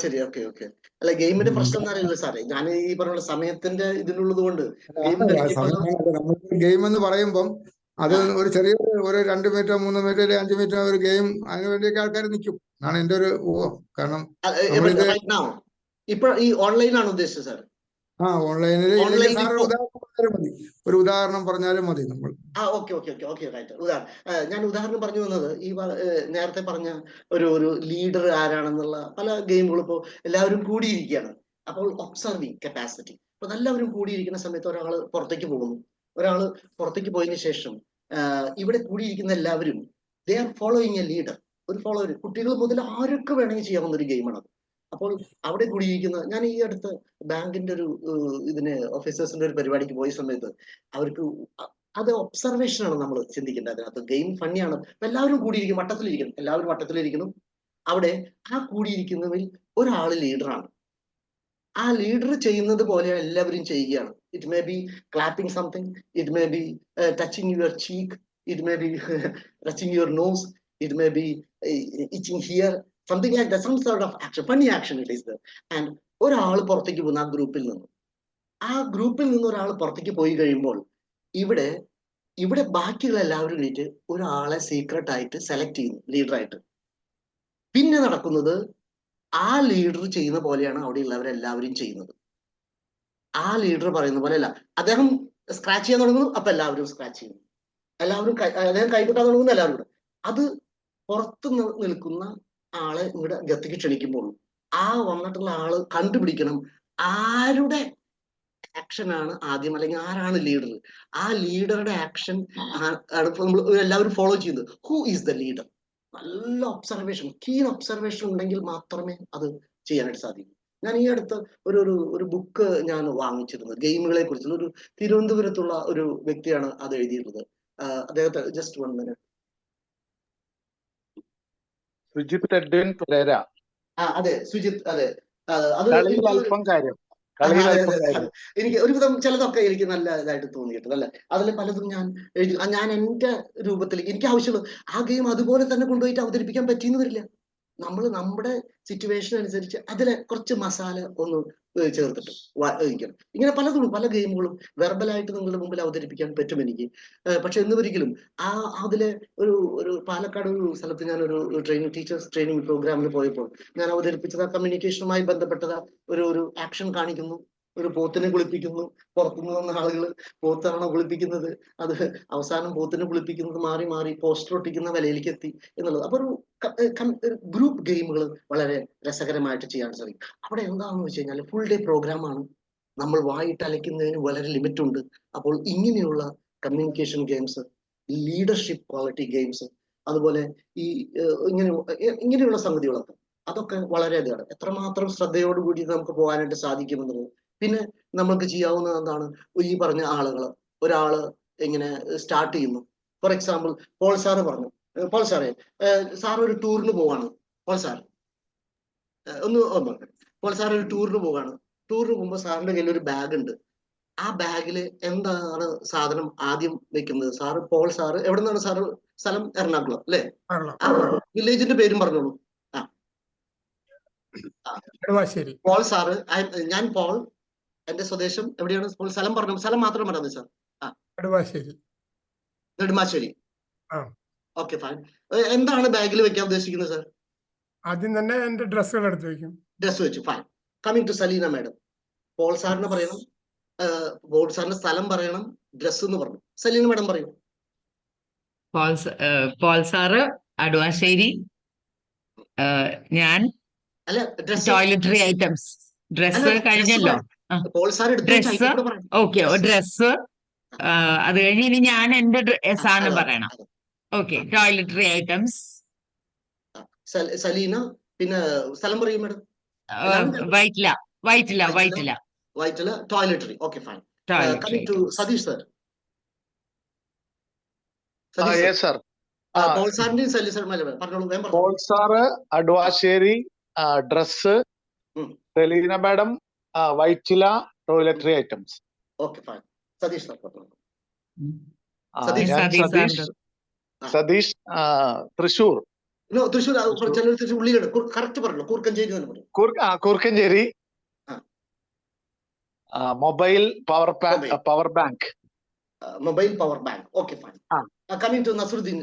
ശരി, ഓക്കെ ഓക്കെ. അല്ല, ഗെയിമിന്റെ പ്രശ്നം എന്താ അറിയില്ല സാറേ, ഞാൻ ഈ പറഞ്ഞ സമയത്തിന്റെ ഇതിനുള്ളത് കൊണ്ട് ഗെയിം എന്ന് പറയുമ്പം അത് ഒരു ചെറിയ ഒരു 2 മീറ്റർ 3 മീറ്റർ 5 മീറ്റർ ഒരു ഗെയിം, അതിന് വേണ്ടിയൊക്കെ ആൾക്കാർ നിൽക്കും എന്നാണ് എന്റെ ഒരു ഊഹം. കാരണം ഇപ്പൊ ഈ ഓൺലൈനാണ് ഉദ്ദേശിച്ചത് സാർ? ഓൺലൈനിൽ ഒരു ഉദാഹരണം പറഞ്ഞാലും മതി നമ്മൾ. Okay right. ഞാൻ ഉദാഹരണം പറഞ്ഞു വന്നത് ഈ നേരത്തെ പറഞ്ഞ ഒരു ലീഡർ ആരാണെന്നുള്ള പല ഗെയിമുകളും ഇപ്പോൾ എല്ലാവരും കൂടിയിരിക്കുകയാണ്. അപ്പോൾ ഒബ്സർവിങ് കപ്പാസിറ്റി, അപ്പൊ എല്ലാവരും കൂടിയിരിക്കുന്ന സമയത്ത് ഒരാൾ പുറത്തേക്ക് പോകുന്നു. ഒരാൾ പുറത്തേക്ക് പോയതിനു ശേഷം ഇവിടെ കൂടിയിരിക്കുന്ന എല്ലാവരും they are following A leader, ഒരു ഫോളോവർ. കുട്ടികൾ മുതൽ ആരൊക്കെ വേണമെങ്കിൽ ചെയ്യാവുന്ന ഒരു ഗെയിമാണ്. അപ്പോൾ അവിടെ കൂടിയിരിക്കുന്ന, ഞാൻ ഈ അടുത്ത് ബാങ്കിന്റെ ഒരു ഓഫീസേഴ്സിന്റെ ഒരു പരിപാടിക്ക് പോയ സമയത്ത് അവർക്ക് അത് ഒബ്സർവേഷൻ ആണ് നമ്മൾ ചിന്തിക്കേണ്ടത്. അതിനകത്ത് ഗെയിം ഫണ്ണിയാണ്. എല്ലാവരും കൂടിയിരിക്കും, വട്ടത്തിലിരിക്കണം, എല്ലാവരും വട്ടത്തിലിരിക്കണം. അവിടെ ആ കൂടിയിരിക്കുന്നവരിൽ ഒരാള് ലീഡറാണ്. ആ ലീഡർ ചെയ്യുന്നത് പോലെ എല്ലാവരും ചെയ്യുകയാണ്. It may be clapping something, it may be touching your cheek, it may be touching your nose, it may be itching here, something like that, some sort of action, funny action it is there. And ഒരാൾ പുറത്തേക്ക് പോകുന്ന ആ ഗ്രൂപ്പിൽ നിന്ന് ഒരാൾ പുറത്തേക്ക് പോയി കഴിയുമ്പോൾ ഇവിടെ ബാക്കിയുള്ള എല്ലാവരും വേണ്ടിയിട്ട് ഒരാളെ സീക്രട്ട് ആയിട്ട് സെലക്ട് ചെയ്യുന്നു ലീഡറായിട്ട്. പിന്നെ നടക്കുന്നത് ആ ലീഡർ ചെയ്യുന്ന പോലെയാണ് അവിടെയുള്ളവരെല്ലാവരും ചെയ്യുന്നത്. ആ ലീഡർ പറയുന്ന പോലെ അല്ല. അദ്ദേഹം സ്ക്രാച്ച് ചെയ്യാൻ തുടങ്ങുന്നു, അപ്പൊ എല്ലാവരും സ്ക്രാച്ച് ചെയ്യുന്നു. എല്ലാവരും അദ്ദേഹം കൈകൊട്ടാൻ തുടങ്ങുന്നു, എല്ലാവരും. അത് പുറത്ത് നിൽക്കുന്ന ആളെ ഇവിടെ ഗത്തിക്ക് ക്ഷണിക്കുമ്പോൾ ആ വന്നിട്ടുള്ള ആള് കണ്ടുപിടിക്കണം ആരുടെ ആക്ഷനാണ് ആദ്യം, അല്ലെങ്കിൽ ആരാണ് ലീഡർ. ആ ലീഡറുടെ ആക്ഷൻ നമ്മൾ എല്ലാവരും ഫോളോ ചെയ്യുന്നത്. Who is the leader? നല്ല ഒബ്സർവേഷൻ, കീൻ ഒബ്സർവേഷൻ ഉണ്ടെങ്കിൽ മാത്രമേ അത് ചെയ്യാനായിട്ട് സാധിക്കൂ. ഞാൻ ഈ അടുത്ത് ഒരു ബുക്ക് ഞാൻ വാങ്ങിച്ചിരുന്നു ഗെയിമുകളെ കുറിച്ചുള്ള. ഒരു തിരുവനന്തപുരത്തുള്ള ഒരു വ്യക്തിയാണ് അത് എഴുതിയിട്ടുള്ളത്. അദ്ദേഹത്തെ ജസ്റ്റ് 1 minute. സുജിത് എഡ്വിൻ പെരേര. അതെ, സുജിത്. അതെ, എനിക്ക് ഒരുവിധം ചിലതൊക്കെ എനിക്ക് നല്ല ഇതായിട്ട് തോന്നിയിട്ടുണ്ട്. അല്ലെ, അതിൽ പലതും ഞാൻ എന്റെ രൂപത്തിലേക്ക് എനിക്ക് ആവശ്യമുള്ളൂ. ആ ഗെയിം അതുപോലെ തന്നെ കൊണ്ടുപോയിട്ട് അവതരിപ്പിക്കാൻ പറ്റിയെന്ന് വരില്ല. നമ്മൾ നമ്മുടെ സിറ്റുവേഷൻ അനുസരിച്ച് അതിലെ കുറച്ച് മസാല ഒന്ന് ചേർത്തിട്ട് വായിക്കണം. ഇങ്ങനെ പല ഗെയിമുകളും വെർബലായിട്ട് നിങ്ങളുടെ മുമ്പിൽ അവതരിപ്പിക്കാൻ പറ്റും എനിക്ക്. പക്ഷെ എന്നൊരിക്കലും അതിലെ ഒരു പാലക്കാട് ഒരു സ്ഥലത്ത് ഞാൻ ഒരു ടീച്ചേഴ്സ് ട്രെയിനിങ് പ്രോഗ്രാമിൽ പോയപ്പോൾ ഞാൻ അവതരിപ്പിച്ചത് കമ്മ്യൂണിക്കേഷനുമായി ബന്ധപ്പെട്ടത് ഒരു ആക്ഷൻ കാണിക്കുന്നു. ഒരു പോത്തിനെ കുളിപ്പിക്കുന്നു. പുറത്തുനിന്ന് വന്ന ആളുകൾ പോത്താണോ കുളിപ്പിക്കുന്നത്, അത് അവസാനം പോത്തിനെ കുളിപ്പിക്കുന്നത് മാറി മാറി പോസ്റ്റർ ഒട്ടിക്കുന്ന വിലയിലേക്ക് എത്തി എന്നുള്ളത്. അപ്പൊ ഒരു ഗ്രൂപ്പ് ഗെയിമുകൾ വളരെ രസകരമായിട്ട് ചെയ്യാൻ സാധിക്കും. അവിടെ എന്താണെന്ന് വെച്ച് കഴിഞ്ഞാൽ ഫുൾ ഡേ പ്രോഗ്രാമാണ്. നമ്മൾ വായിട്ട് അലയ്ക്കുന്നതിന് വളരെ ലിമിറ്റ് ഉണ്ട്. അപ്പോൾ ഇങ്ങനെയുള്ള communication games, leadership quality games, അതുപോലെ ഇങ്ങനെയുള്ള സംഗതികളൊക്കെ അതൊക്കെ വളരെ ഇതാണ്. എത്രമാത്രം ശ്രദ്ധയോടുകൂടി നമുക്ക് പോകാനായിട്ട് സാധിക്കുമെന്നുള്ളത്. പിന്നെ നമുക്ക് ചെയ്യാവുന്നത് എന്താണ്, ഈ പറഞ്ഞ ഒരാള് ഇങ്ങനെ സ്റ്റാർട്ട് ചെയ്യുന്നു. ഫോർ എക്സാമ്പിൾ പോൾ സാറ് പറഞ്ഞു, പോൾ സാറേ സാർ ഒരു ടൂറിന് പോവാണ്. പോൾ സാർ പോൾ സാർ ഒരു ടൂറിന് പോവാണ്. ടൂറിന് പോകുമ്പോൾ സാറിന്റെ കയ്യിൽ ഒരു ബാഗ് ഉണ്ട്. ആ ബാഗില് എന്താണ് സാധനം ആദ്യം വെക്കുന്നത്? പോൾ സാറ് എവിടെ നിന്നാണ് സാറ്? സ്ഥലം എറണാകുളം അല്ലേ? വില്ലേജിന്റെ പേരും പറഞ്ഞോളൂ. പോൾ സാറ്, ഞാൻ പോൾ, എന്റെ സ്വദേശം എവിടെയാണ്? സ്ഥലം പറഞ്ഞു, സ്ഥലം മാത്രം പറഞ്ഞത് സാർ. നെടുമ്പാശ്ശേരി. Okay, fine. എന്താണ് ബാഗിൽ വെക്കാൻ ഉദ്ദേശിക്കുന്നത് സാർ? ആദ്യം തന്നെ എന്റെ ഡ്രസ്സുകൾ എടുത്ത് വെക്കും. ഡ്രസ് വെച്ചു, fine. Coming to Salina madam, Paul സാറിന് പറയണം, പോൾ സാറിന്റെ സ്ഥലം പറയണം, ഡ്രസ് എന്ന് പറഞ്ഞു. സലീന മാഡം പറയൂ. പോൾ സാറ് അടുവാശ്ശേരി, ഞാൻ ടോയ്ലറ്ററി ഐറ്റംസ്. ഡ്രസ് കഴിഞ്ഞല്ലോ. Dress, okay, dress. അത് കഴിഞ്ഞ് ഇനി ഞാൻ എന്റെ സാധനം പറയണം. Okay, toiletry items. സലീന പിന്നെ സ്ഥലം പറയും madam. Vyttila toiletry. Okay, fine. Coming to Satish sir. Yes sir. Paul സാറിന്റെയും സലീഷ് സാർ പറഞ്ഞോളൂ. പോൾ സാറ് അടുവാശ്ശേരി ഡ്രസ്, ഉം. Saleena madam Vyttila toiletry items. Okay fine. Satish sir പറഞ്ഞു. Yes, സതീഷ്. ഞാൻ Sadish സതീഷ് sir. സതീഷ് തൃശൂർ. തൃശ്ശൂർ തൃശ്ശൂർ. ചിലർ തൃശ്ശൂർ ഉള്ളിലുണ്ട്. കറക്റ്റ് പറഞ്ഞു. കൂർക്കഞ്ചേരി തന്നെ പറഞ്ഞു. കൂർക്കഞ്ചേരി. ആ. Mobile power bank. Mobile power bank. Okay fine. Coming to Nasaruddin,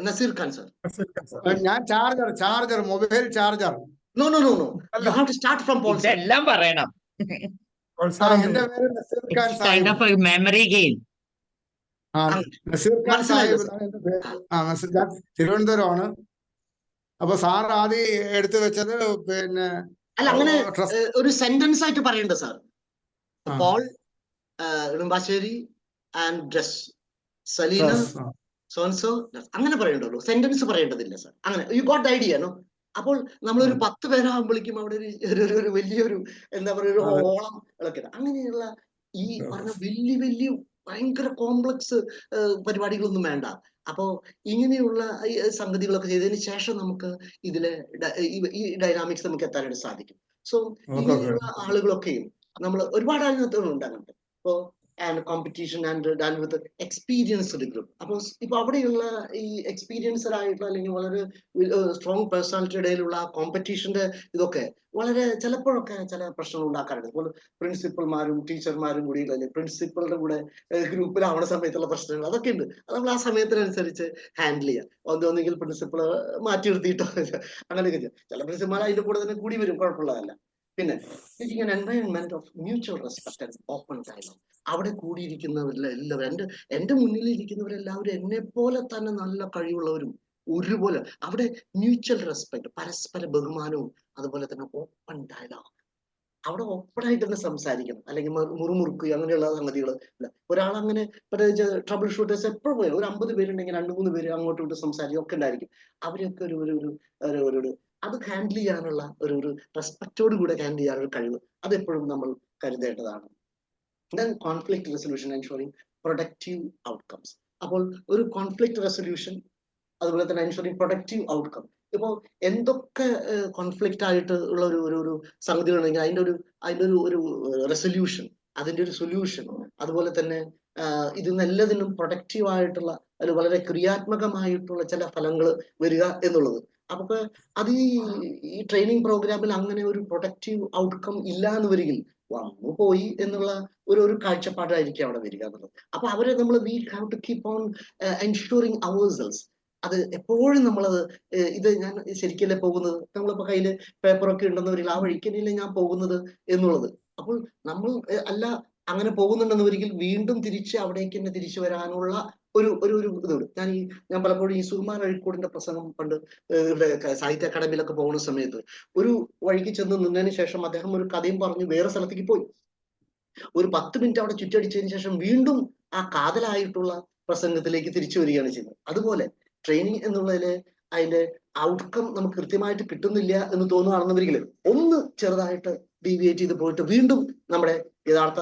Nazeer Khan sir. ഞാൻ charger mobile charger. No you have to start from Paul sir. ഇതെല്ലാം പറയണം. എന്റെ പേര് Naseer Khan It's kind of Sahib. a memory game. Naseer Khan മനസ്സിലായില്ല സാഹിബ് എന്നാണ് എന്റെ പേര്. നസീർ ഖാൻ തിരുവനന്തപുരമാണ്. അപ്പൊ സാർ ആദ്യം എടുത്തു വെച്ചത് പിന്നെ അല്ല, അങ്ങനെ ട്രസ്റ്റ്. ഒരു സെന്റൻസ് ആയിട്ട് പറയണ്ട സാർ. ആ. Paul, Nedumbassery and dress, Saleena so and so, അങ്ങനെ പറയേണ്ടുള്ളൂ. സെന്റൻസ് പറയേണ്ടതില്ല സാർ. അങ്ങനെ you got the idea no. അപ്പോൾ നമ്മളൊരു 10 പേരാകുമ്പോഴേക്കും അവിടെ ഒരു വലിയൊരു എന്താ പറയുക, ഒരു ഓളം ഇളക്കിയത്. അങ്ങനെയുള്ള ഈ പറഞ്ഞ വലിയ ഭയങ്കര കോംപ്ലക്സ് പരിപാടികളൊന്നും വേണ്ട. അപ്പോ ഇങ്ങനെയുള്ള ഈ സംഗതികളൊക്കെ ചെയ്തതിന് ശേഷം നമുക്ക് ഇതിലെ ഈ ഡൈനാമിക്സ് നമുക്ക് എത്താനായിട്ട് സാധിക്കും. സോ ഇങ്ങനെയുള്ള ആളുകളൊക്കെയും നമ്മൾ ഒരുപാട് അതിനകത്തുണ്ട്. അങ്ങനത്തെ ഇപ്പോ and competition and done with experienced group. അപ്പോൾ ഇപ്പൊ അവിടെയുള്ള ഈ എക്സ്പീരിയൻസ്ഡ് ആയിട്ടുള്ള അല്ലെങ്കിൽ വളരെ സ്ട്രോങ് പേഴ്സണാലിറ്റി ഇടയിലുള്ള കോമ്പറ്റീഷന്റെ ഇതൊക്കെ വളരെ ചിലപ്പോഴൊക്കെ ചില പ്രശ്നങ്ങൾ ഉണ്ടാക്കാറുണ്ട്. അതുപോലെ പ്രിൻസിപ്പൽമാരും ടീച്ചർമാരും കൂടി അല്ലെങ്കിൽ പ്രിൻസിപ്പളുടെ കൂടെ ഗ്രൂപ്പിലാവുന്ന സമയത്തുള്ള പ്രശ്നങ്ങൾ അതൊക്കെ ഉണ്ട്. അത് നമ്മൾ ആ സമയത്തിനനുസരിച്ച് ഹാൻഡിൽ ചെയ്യാം. ഒന്നെങ്കിൽ പ്രിൻസിപ്പൾ മാറ്റി നിർത്തിയിട്ടോ അങ്ങനെയൊക്കെ ചെയ്യാം. ചില പ്രിൻസിപ്പൽ അതിന്റെ കൂടെ തന്നെ കൂടി വരും, കുഴപ്പമുള്ളതല്ല. പിന്നെ an environment of mutual respect and open dialogue. അവിടെ കൂടിയിരിക്കുന്നവരെല്ലാം എന്റെ മുന്നിൽ ഇരിക്കുന്നവരെല്ലാവരും എന്നെ പോലെ തന്നെ നല്ല കഴിവുള്ളവരും ഒരുപോലെ. അവിടെ മ്യൂച്വൽ റെസ്പെക്ട്, പരസ്പര ബഹുമാനവും അതുപോലെ തന്നെ ഓപ്പൺ ഡയലോഗ്. അവിടെ ഓപ്പൺ ആയിട്ട് തന്നെ സംസാരിക്കണം, അല്ലെങ്കിൽ മുറുമുറുക്കുക അങ്ങനെയുള്ള സംഗതികൾ ഇല്ല. ഒരാളങ്ങനെ ട്രബിൾ ഷൂട്ടേഴ്സ് എപ്പോഴും ഒരു 50 പേരുണ്ടെങ്കിൽ 2-3 പേര് അങ്ങോട്ടും ഇങ്ങോട്ടും സംസാരിക്കുക ഒക്കെ ഉണ്ടായിരിക്കും. അവരെയൊക്കെ ഒരു അത് ഹാൻഡിൽ ചെയ്യാനുള്ള ഒരു റെസ്പെക്റ്റോട് കൂടെ ഹാൻഡിൽ ചെയ്യാനുള്ള കഴിവ് അതെപ്പോഴും നമ്മൾ കരുതേണ്ടതാണ്. Then conflict resolution ensuring productive outcomes. അപ്പോൾ ഒരു കോൺഫ്ലിക്ട് റെസൊല്യൂഷൻ അതുപോലെ തന്നെ എൻഷുറിങ് പ്രൊഡക്റ്റീവ് ഔട്ട്കം. ഇപ്പോൾ എന്തൊക്കെ കോൺഫ്ലിക്റ്റ് ആയിട്ട് ഉള്ള ഒരു സംഗതികളുണ്ടെങ്കിൽ അതിന്റെ ഒരു റെസൊല്യൂഷൻ, അതിന്റെ ഒരു സൊല്യൂഷൻ, അതുപോലെ തന്നെ ഇതിനെല്ലാത്തിനും പ്രൊഡക്റ്റീവ് ആയിട്ടുള്ള അതിൽ വളരെ ക്രിയാത്മകമായിട്ടുള്ള ചില ഫലങ്ങൾ വരിക എന്നുള്ളത്. അപ്പൊ അത് ഈ ട്രെയിനിങ് പ്രോഗ്രാമിൽ അങ്ങനെ ഒരു പ്രൊഡക്റ്റീവ് ഔട്ട്കം ഇല്ല എന്ന് വരികിൽ വന്നു പോയി എന്നുള്ള ഒരു കാഴ്ചപ്പാടായിരിക്കും അവിടെ വരിക എന്നുള്ളത്. അപ്പൊ അവരെ നമ്മൾ we have to keep on ensuring ourselves. അത് എപ്പോഴും നമ്മളത് ഇത് ഞാൻ ശരിക്കല്ലേ പോകുന്നത്, നമ്മളിപ്പോ കയ്യില് പേപ്പറൊക്കെ ഉണ്ടെന്ന് വരില്ല, ആ വഴിക്കല്ലേ ഞാൻ പോകുന്നത് എന്നുള്ളത്. അപ്പോൾ നമ്മൾ അല്ല അങ്ങനെ പോകുന്നുണ്ടെന്ന് ഒരിക്കൽ വീണ്ടും തിരിച്ച് അവിടേക്ക് തന്നെ തിരിച്ചു വരാനുള്ള ഒരു ഇതുണ്ട്. ഞാൻ പലപ്പോഴും ഈ സുകുമാർ അഴീക്കോടിന്റെ പ്രസംഗം പണ്ട് സാഹിത്യ അക്കാദമിയിലൊക്കെ പോകുന്ന സമയത്ത് ഒരു വഴിക്ക് ചെന്ന് നിന്നതിന് ശേഷം അദ്ദേഹം ഒരു കഥയും പറഞ്ഞ് വേറെ സ്ഥലത്തേക്ക് പോയി. ഒരു 10 മിനിറ്റ് അവിടെ ചുറ്റടിച്ചതിന് ശേഷം വീണ്ടും ആ കാതലായിട്ടുള്ള പ്രസംഗത്തിലേക്ക് തിരിച്ചു വരികയാണ് ചെയ്യുന്നത്. അതുപോലെ ട്രെയിനിങ് എന്നുള്ളതില് അതിന്റെ ഔട്ട്കം നമുക്ക് കൃത്യമായിട്ട് കിട്ടുന്നില്ല എന്ന് തോന്നുകയാണെന്നുവരികിൽ ഒന്ന് ചെറുതായിട്ട് ഡീവിയേറ്റ് ചെയ്ത് പോയിട്ട് വീണ്ടും നമ്മുടെ യഥാർത്ഥ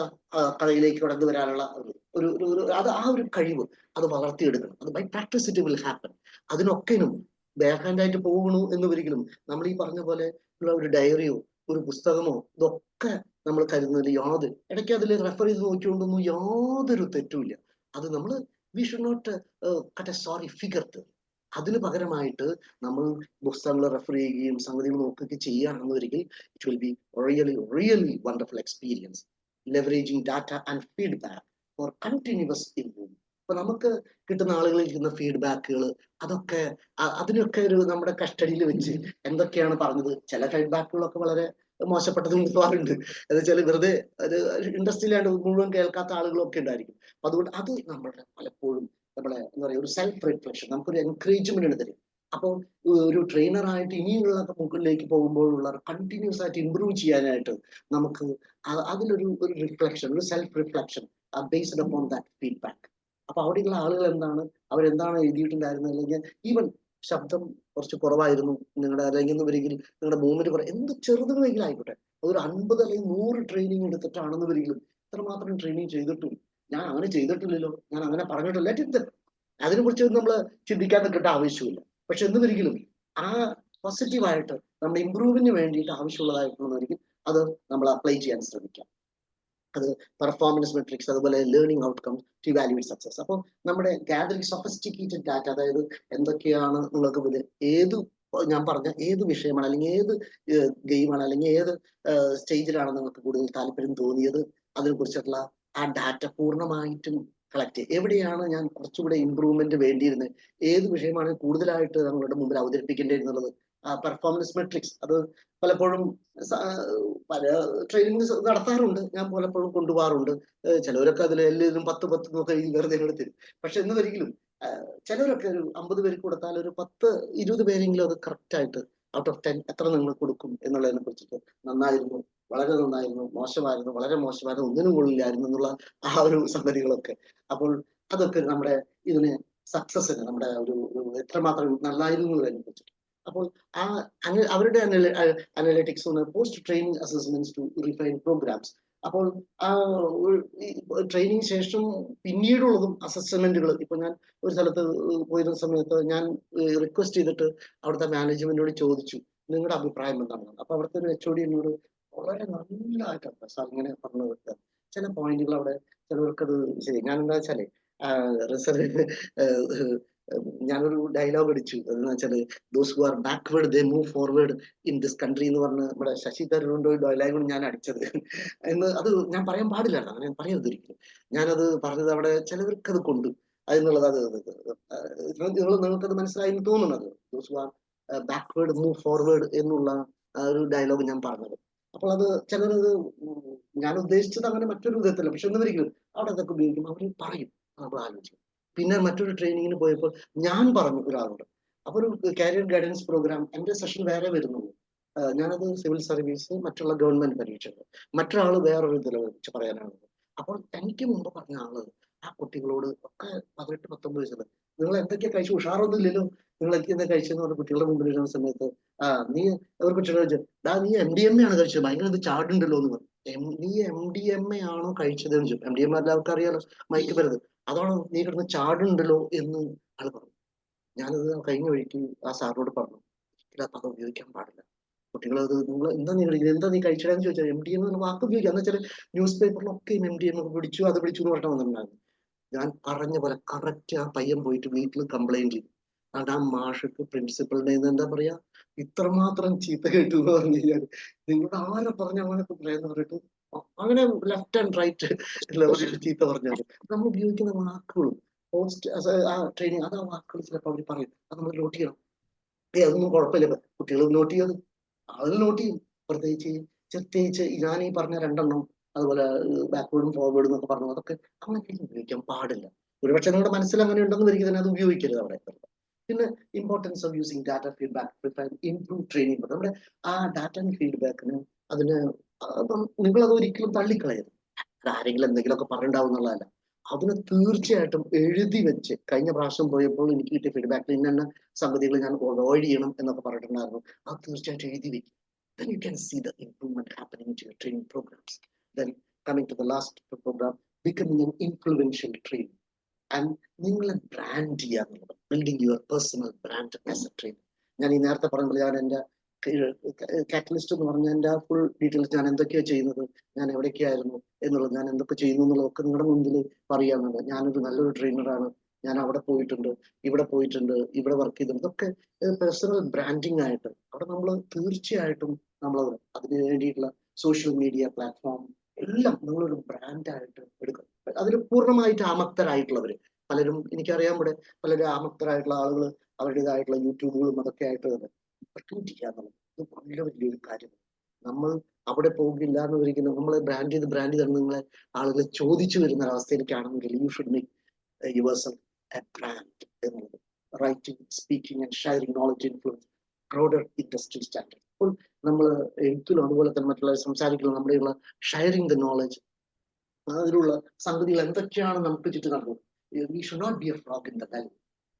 കഥയിലേക്ക് കടന്നു വരാനുള്ള അത് ആ ഒരു കഴിവ് അത് വളർത്തിയെടുക്കണം. അത് by practice it will happen. അതിനൊക്കെയും ബാക്ക്ഹാൻഡായിട്ട് പോകണു എന്ന് ഒരിക്കലും നമ്മൾ ഈ പറഞ്ഞ പോലെ ഉള്ള ഒരു ഡയറിയോ ഒരു പുസ്തകമോ ഇതൊക്കെ നമ്മൾ കരുതുന്നതിൽ ഇടയ്ക്ക് അതിൽ റെഫർ ചെയ്ത് നോക്കിക്കൊണ്ടൊന്നും യാതൊരു തെറ്റുമില്ല. അത് നമ്മൾ we should not cut a sorry figure. അതിന് പകരമായിട്ട് നമ്മൾ പുസ്തകങ്ങൾ റെഫർ ചെയ്യുകയും സംഗതികൾ നോക്കുകയൊക്കെ ചെയ്യുകയാണെന്നൊരിക്കൽ it will be really wonderful experience. Leveraging data and feedback for continuous improvement. അപ്പൊ നമുക്ക് കിട്ടുന്ന ആളുകളിൽ കിട്ടുന്ന ഫീഡ്ബാക്കുകൾ അതൊക്കെ അതിനൊക്കെ നമ്മുടെ കസ്റ്റഡിയിൽ വെച്ച് എന്തൊക്കെയാണ് പറഞ്ഞത്. ചില ഫീഡ്ബാക്കുകളൊക്കെ വളരെ മോശപ്പെട്ടതും ഉണ്ടാവാറുണ്ട്. എന്ന് വെച്ചാൽ വെറുതെ ഒരു ഇൻഡസ്ട്രിയിലാണ്ട് മുഴുവൻ കേൾക്കാത്ത ആളുകളൊക്കെ ഉണ്ടായിരിക്കും. അതുകൊണ്ട് അത് നമ്മളുടെ പലപ്പോഴും നമ്മളെ എന്താ പറയുക ഒരു സെൽഫ് റിഫ്ലക്ഷൻ, നമുക്കൊരു എൻകറേജ്മെന്റ് തരും. അപ്പോൾ ഒരു ട്രെയിനറായിട്ട് ഇനിയുള്ള മുകളിലേക്ക് പോകുമ്പോഴുള്ള കണ്ടിന്യൂസ് ആയിട്ട് ഇമ്പ്രൂവ് ചെയ്യാനായിട്ട് നമുക്ക് അതിലൊരു റിഫ്ലക്ഷൻ, ഒരു self reflection based upon that feedback. അപ്പൊ അവിടെയുള്ള ആളുകൾ അവരെന്താണ് എഴുതിയിട്ടുണ്ടായിരുന്നത്, അല്ലെങ്കിൽ ഈവൻ ശബ്ദം കുറച്ച് കുറവായിരുന്നു നിങ്ങളുടെ, അല്ലെങ്കിൽ നിങ്ങളുടെ മൂവ്മെന്റ് എന്ത് ചെറുതുകളെങ്കിലും ആയിക്കോട്ടെ, അതൊരു 50 അല്ലെങ്കിൽ 100 ട്രെയിനിങ് എടുത്തിട്ടാണെന്ന് വരികിലും ഇത്രമാത്രം ട്രെയിനിങ് ചെയ്തിട്ടും ഞാൻ അങ്ങനെ ചെയ്തിട്ടില്ലല്ലോ, ഞാൻ അങ്ങനെ പറഞ്ഞിട്ടില്ല, അതിനെ കുറിച്ച് നമ്മൾ ചിന്തിക്കാൻ നിൽക്കേണ്ട ആവശ്യമില്ല. പക്ഷെ എന്ന് വരികിലും ആ പോസിറ്റീവായിട്ട് നമ്മുടെ ഇമ്പ്രൂവിന് വേണ്ടിയിട്ട് ആവശ്യമുള്ളതായിട്ടുള്ളതായിരിക്കും അത് നമ്മൾ അപ്ലൈ ചെയ്യാൻ ശ്രമിക്കാം. അത് പെർഫോമൻസ് മെട്രിക്സ്, അതുപോലെ learning outcome to evaluate success. അപ്പോൾ നമ്മുടെ ഗാദറിംഗ് സൊഫിസ്റ്റിക്കേറ്റഡ് ഡാറ്റ, അതായത് എന്തൊക്കെയാണ് നിങ്ങൾക്ക് ഏത് ഞാൻ പറഞ്ഞ ഏത് വിഷയമാണ്, അല്ലെങ്കിൽ ഏത് ഗെയിമാണ്, അല്ലെങ്കിൽ ഏത് സ്റ്റേജിലാണ് നിങ്ങൾക്ക് കൂടുതൽ താല്പര്യം തോന്നിയത്, അതിനെക്കുറിച്ചുള്ള ആ ഡാറ്റ പൂർണ്ണമായിട്ടും കളക്ട് ചെയ്യുക. എവിടെയാണ് ഞാൻ കുറച്ചുകൂടെ ഇമ്പ്രൂവ്മെന്റ് വേണ്ടിയിരുന്നത്, ഏത് വിഷയമാണ് കൂടുതലായിട്ട് നമ്മളുടെ മുമ്പിൽ അവതരിപ്പിക്കേണ്ടതെന്നുള്ളത്, പെർഫോമൻസ് മെട്രിക്സ് അത് പലപ്പോഴും പല ട്രെയിനിങ് നടത്താറുണ്ട്, ഞാൻ പലപ്പോഴും കൊണ്ടുപോകാറുണ്ട്. ചിലവരൊക്കെ അതിൽ എല്ലാവരും 10 എന്നൊക്കെ എഴുതി വെറുതെ എടുത്തരും. പക്ഷെ എന്നൊരിക്കലും ചിലവരൊക്കെ ഒരു 50 പേർക്ക് കൊടുത്താൽ ഒരു 10-20 പേരെങ്കിലും അത് കറക്റ്റ് ആയിട്ട് ഔട്ട് ഓഫ് 10 എത്ര നിങ്ങൾ കൊടുക്കും എന്നുള്ളതിനെ കുറിച്ചിട്ട് നന്നായിരുന്നു, വളരെ നന്നായിരുന്നു, മോശമായിരുന്നു, വളരെ മോശമായിരുന്നു, ഒന്നിനും കൊള്ളില്ലായിരുന്നു എന്നുള്ള ആ ഒരു സംഗതികളൊക്കെ. അപ്പോൾ അതൊക്കെ നമ്മുടെ ഇതിന് സക്സസിന് നമ്മുടെ ഒരു എത്രമാത്രം നന്നായിരുന്നു എന്നതിനെ കുറിച്ചിട്ട്. അപ്പോൾ ആ അവരുടെ analytics post training assessments to refine programs. അപ്പോൾ ആ ട്രെയിനിങ് ശേഷം പിന്നീടുള്ളതും അസസ്മെന്റുകൾ. ഇപ്പൊ ഞാൻ ഒരു സ്ഥലത്ത് പോയിരുന്ന സമയത്ത് ഞാൻ റിക്വസ്റ്റ് ചെയ്തിട്ട് അവിടുത്തെ മാനേജ്മെന്റിനോട് ചോദിച്ചു നിങ്ങളുടെ അഭിപ്രായം എന്താണ്. അപ്പൊ അവിടുത്തെ ഒരു HOD എന്നോട് വളരെ നല്ലതായിട്ടാണ് സാർ ഇങ്ങനെ പറഞ്ഞത്. ചില പോയിന്റുകൾ അവിടെ ചിലവർക്കത് ശരി. ഞാൻ എന്താ വെച്ചാല് ഞാനൊരു ഡയലോഗ് അടിച്ചു. അതെന്ന് വെച്ചാല് those who are backward they move forward in this country എന്ന് പറഞ്ഞ് നമ്മുടെ ശശി തരൂരിന്റെ ഡയലോഗാണ് ഞാൻ അടിച്ചത് എന്ന്. അത് ഞാൻ പറയാൻ പാടില്ല, അങ്ങനെ ഞാൻ പറയരുതിരിക്കും. ഞാനത് പറഞ്ഞത് അവിടെ ചിലവർക്ക് അത് കൊണ്ട് അതിനുള്ളത് നിങ്ങൾക്കത് മനസ്സിലായി എന്ന് തോന്നുന്നത്. Those who are backward move forward എന്നുള്ള ഒരു ഡയലോഗ് ഞാൻ പറഞ്ഞത്. അപ്പോൾ അത് ചിലരത് ഞാൻ ഉദ്ദേശിച്ചത് അങ്ങനെ മറ്റൊരു വിധത്തില്ല. പക്ഷെ ഒന്നുവരികയും അവിടെ അതൊക്കെ ഉപയോഗിക്കും, അവർ പറയും, നമ്മൾ ആലോചിക്കും. പിന്നെ മറ്റൊരു ട്രെയിനിങ്ങിന് പോയപ്പോൾ ഞാൻ പറഞ്ഞു ഒരാളോട്, അപ്പൊ ഒരു കരിയർ ഗൈഡൻസ് പ്രോഗ്രാം എന്റെ സെഷൻ വേറെ വരുന്നുള്ളൂ. ഞാനത് സിവിൽ സർവീസ്, മറ്റുള്ള ഗവൺമെന്റ് പരീക്ഷകൾ, മറ്റൊരാൾ വേറൊരു ഇതിൽ വെച്ച് പറയാനാണ്. അപ്പോൾ എനിക്ക് മുമ്പ് പറഞ്ഞ ആള് ആ കുട്ടികളോട് ഒക്കെ 18-19 വയസ്സുണ്ട്, നിങ്ങൾ എന്തൊക്കെ കഴിച്ചു, ഉഷാറൊന്നും ഇല്ലല്ലോ, നിങ്ങൾ എന്താ കഴിച്ചെന്ന് പറഞ്ഞ കുട്ടികളുടെ മുമ്പിൽ ഇരുന്ന സമയത്ത് നീ ഒരു കുട്ടികളെ വെച്ച് നീ MDMA ആണ് കഴിച്ചത്, ഭയങ്കര ഇത് ചാടുണ്ടല്ലോ എന്ന് പറഞ്ഞു. നീ MDMA ആണോ കഴിച്ചത് എന്ന് ചോദിച്ചു. MDMA എല്ലാവർക്കും അറിയാലോ, മയക്കുമരുന്ന്. അതാണോ നീ കിടന്ന് ചാടുണ്ടല്ലോ എന്ന് ആള് പറഞ്ഞു. ഞാനത് കഴിഞ്ഞ വഴിക്ക് ആ സാറിനോട് പറഞ്ഞു, അപ്പൊ അത് ഉപയോഗിക്കാൻ പാടില്ല, കുട്ടികളത് നിങ്ങൾ എന്താ നീ കഴിച്ചതെന്ന് ചോദിച്ചാൽ MDMA എന്ന വാക്ക് ഉപയോഗിക്കുക എന്ന് വെച്ചാൽ ന്യൂസ് പേപ്പറിലൊക്കെ MDMA പിടിച്ചു, അത് പിടിച്ചു എന്ന് പറഞ്ഞാൽ വന്നിട്ടുണ്ടായിരുന്നു. ഞാൻ പറഞ്ഞ പോലെ കറക്റ്റ് ആ പയ്യൻ പോയിട്ട് വീട്ടിൽ കംപ്ലൈന്റ് ചെയ്തു. അതുകൊണ്ട് ആ മാഷക്ക് പ്രിൻസിപ്പളിനെ എന്താ പറയാ, ഇത്രമാത്രം ചീത്ത കേട്ടു എന്ന് പറഞ്ഞു കഴിഞ്ഞാൽ നിങ്ങളുടെ ആരെ പറഞ്ഞ അങ്ങനൊക്കെ പറയാന്ന് പറഞ്ഞിട്ട് അങ്ങനെ ലെഫ്റ്റ് ആൻഡ് റൈറ്റ് ലെവലിൽ ചീത്ത പറഞ്ഞാൽ നമ്മൾ ഉപയോഗിക്കുന്ന വാക്കുകളും പോസ്റ്റ് ആ ട്രെയിനിങ് അത് ആ വാക്കുകൾ ചിലപ്പോൾ അവർ പറയും, അത് നമ്മൾ നോട്ട് ചെയ്യണം. അതൊന്നും കുഴപ്പമില്ല, കുട്ടികൾ നോട്ട് ചെയ്യത് ആളുകൾ നോട്ട് ചെയ്യും. പ്രത്യേകിച്ച് ഞാൻ ഈ പറഞ്ഞ 2 അതുപോലെ ബാക്ക്വേർഡും ഫോർവേഡും എന്നൊക്കെ പറഞ്ഞു, അതൊക്കെ അങ്ങനെ ഉപയോഗിക്കാൻ പാടില്ല. ഒരുപക്ഷെ നിങ്ങളുടെ മനസ്സിൽ അങ്ങനെ ഉണ്ടെന്ന് വരിക തന്നെ അത് ഉപയോഗിക്കരുത് അവിടെ. പിന്നെ importance of using data feedback improve training. നമ്മുടെ ആ ഡാറ്റ ഫീഡ്ബാക്കിന് അതിന് നിങ്ങളത് ഒരിക്കലും തള്ളിക്കളയരുത്. ആരെങ്കിലും എന്തെങ്കിലുമൊക്കെ പറഞ്ഞിട്ടുണ്ടാവും എന്നുള്ളതല്ല, അതിന് തീർച്ചയായിട്ടും എഴുതി വെച്ച്. കഴിഞ്ഞ പ്രാവശ്യം പോയപ്പോൾ എനിക്ക് കിട്ടിയ ഫീഡ്ബാക്കിൽ ഇന്ന സംഗതികൾ ഞാൻ അവോയ്ഡ് ചെയ്യണം എന്നൊക്കെ പറഞ്ഞിട്ടുണ്ടായിരുന്നു. അത് തീർച്ചയായിട്ടും എഴുതി വെക്കും. Then you can see the improvement happening to your training programs. Then coming to the last program, becoming an influential trainer. And നിങ്ങളെ ബ്രാൻഡ് ചെയ്യുക എന്നുള്ളത്, building your personal brand as A trainer. ഞാൻ ഈ നേരത്തെ പറഞ്ഞത് ഞാൻ എൻ്റെ കാറ്റലിസ്റ്റ് എന്ന് പറഞ്ഞ എൻ്റെ ഫുൾ ഡീറ്റെയിൽസ്, ഞാൻ എന്തൊക്കെയാണ് ചെയ്യുന്നത്, ഞാൻ എവിടേക്കായിരുന്നു എന്നുള്ളത്, ഞാൻ എന്തൊക്കെ ചെയ്യുന്നു എന്നുള്ളതൊക്കെ നിങ്ങളുടെ മുമ്പിൽ പറയാമെന്നുള്ളത്. ഞാനൊരു നല്ലൊരു ട്രെയിനറാണ്, ഞാൻ അവിടെ പോയിട്ടുണ്ട്, ഇവിടെ പോയിട്ടുണ്ട്, ഇവിടെ വർക്ക് ചെയ്തിട്ടുണ്ട്. ഇതൊക്കെ പേഴ്സണൽ ബ്രാൻഡിങ് ആയിട്ട് അവിടെ നമ്മൾ തീർച്ചയായിട്ടും നമ്മൾ അതിന് വേണ്ടിയിട്ടുള്ള സോഷ്യൽ മീഡിയ പ്ലാറ്റ്ഫോം എല്ലാം നമ്മളൊരു ബ്രാൻഡായിട്ട് എടുക്കും. അതിൽ പൂർണ്ണമായിട്ട് ആമക്തരായിട്ടുള്ളവര് പലരും, എനിക്കറിയാൻ ഇവിടെ പലരും ആമക്തരായിട്ടുള്ള ആളുകൾ അവരുടേതായിട്ടുള്ള യൂട്യൂബുകളും അതൊക്കെ ആയിട്ട് ചെയ്യാന്നുള്ളത് ഇത് വളരെ വലിയൊരു കാര്യമാണ്. നമ്മൾ അവിടെ പോകില്ല എന്ന് ഒരിക്കലും നമ്മളെ ബ്രാൻഡ് ചെയ്ത് നിങ്ങളെ ആളുകൾ ചോദിച്ചു വരുന്ന ഒരവസ്ഥയിലേക്കാണെങ്കിൽ you should make yourself a brand എന്നുള്ളത്. Writing, speaking and sharing knowledge influence broader industry standard. അപ്പോൾ നമ്മൾ എഴുത്തിലും അതുപോലെ തന്നെ മറ്റുള്ള സംസാരിക്കലും നമ്മുടെയുള്ള ഷെയറിംഗ് ദ നോളജ്, അതിലുള്ള സംഗതികൾ എന്തൊക്കെയാണ് നമുക്ക് ചുറ്റും നടന്നത്. We should not be a frog in the valley.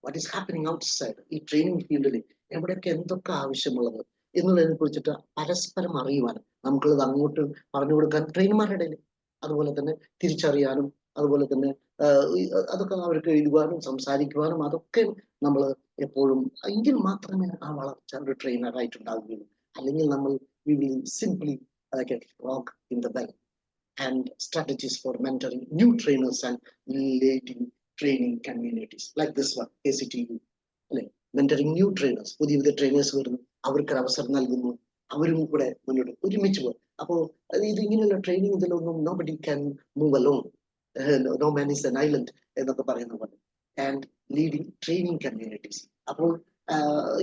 What is happening outside ഈ ട്രെയിനിങ് ഫീൽഡിൽ എവിടെയൊക്കെ എന്തൊക്കെ ആവശ്യമുള്ളത് എന്നുള്ളതിനെ കുറിച്ചിട്ട് പരസ്പരം അറിയുവാനും നമുക്കുള്ളത് അങ്ങോട്ട് പറഞ്ഞു കൊടുക്കാൻ ട്രെയിനർമാരുടെ ഇടയിൽ, അതുപോലെ തന്നെ തിരിച്ചറിയാനും, അതുപോലെ തന്നെ അതൊക്കെ അവർക്ക് എഴുതുവാനും സംസാരിക്കുവാനും അതൊക്കെ നമ്മൾ എപ്പോഴും എങ്കിൽ മാത്രമേ ആ വളർച്ച ഒരു ട്രെയിനറായിട്ടുണ്ടാവുകയുള്ളൂ. അല്ലെങ്കിൽ നമ്മൾ we will simply get rock in the well. And strategies for mentoring new trainers and leading training communities like this one, ACTU. Mentoring new trainers, പുതിയ ട്രെയിനേഴ്സ് വരുന്നു, അവർക്ക് അവസരം നൽകുന്നു, അവരും കൂടെ മുന്നോട്ട് ഒരുമിച്ച് പോകും. അപ്പോൾ ഇതിങ്ങനെയുള്ള ട്രെയിനിങ് ഇതിലൊന്നും nobody can move alone. No man is an island എന്നൊക്കെ പറയുന്ന പോലെ. And leading training communities. അപ്പോൾ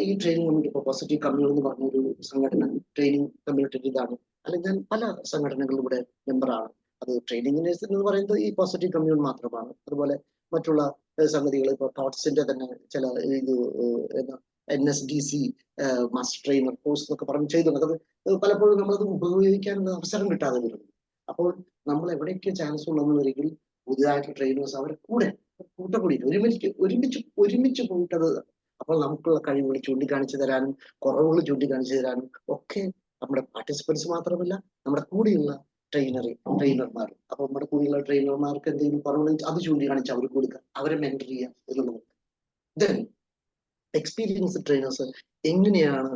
ഈ ട്രെയിനിങ് കമ്മ്യൂണിറ്റി, ഇപ്പോൾ പോസിറ്റീവ് കമ്മ്യൂണിറ്റി എന്ന് പറഞ്ഞൊരു സംഘടന ട്രെയിനിങ് കമ്മ്യൂണിറ്റി ഇതാണ്. അല്ലെങ്കിൽ ഞാൻ പല സംഘടനകളിലൂടെ മെമ്പറാണ്. അത് ട്രെയിനിങ്ങിന് എന്ന് പറയുന്നത് ഈ പോസിറ്റീവ് കമ്മ്യൂണിറ്റി മാത്രമാണ്. അതുപോലെ മറ്റുള്ള സംഗതികൾ, ഇപ്പോൾ തോട്ട്സിന്റെ തന്നെ ചില ഇത് NSDC മാസ്റ്റർ ട്രെയിനർ കോഴ്സ് എന്നൊക്കെ പറഞ്ഞ് ചെയ്തിട്ടുണ്ട്. അത് പലപ്പോഴും നമ്മളത് ഉപയോഗിക്കാനുള്ള അവസരം കിട്ടാതെ വരുന്നു. അപ്പോൾ നമ്മൾ എവിടെയൊക്കെ ചാൻസ് ഉള്ളതെന്ന് വരികിൽ പുതിയതായിട്ട് ട്രെയിനേഴ്സ് അവരെ കൂട്ടക്കൂടി ഒരുമിച്ച് പോയിട്ടത്, അപ്പോൾ നമുക്കുള്ള കഴിവുകൾ ചൂണ്ടിക്കാണിച്ചു തരാനും കുറവുകൾ ചൂണ്ടിക്കാണിച്ചു തരാനും ഒക്കെ നമ്മുടെ പാർട്ടിസിപ്പൻസ് മാത്രമല്ല നമ്മുടെ കൂടെയുള്ള ട്രെയിനർമാർ. അപ്പൊ നമ്മുടെ കൂടെയുള്ള ട്രെയിനർമാർക്ക് എന്തെങ്കിലും കുറവുകൾ അത് ചൂണ്ടിക്കാണിച്ച് അവർക്ക് കൊടുക്കുക, അവരെ മെന്റർ ചെയ്യുക എന്നുള്ളത്. ദെൻ എക്സ്പീരിയൻസ്ഡ് ട്രെയിനേഴ്സ് എങ്ങനെയാണ്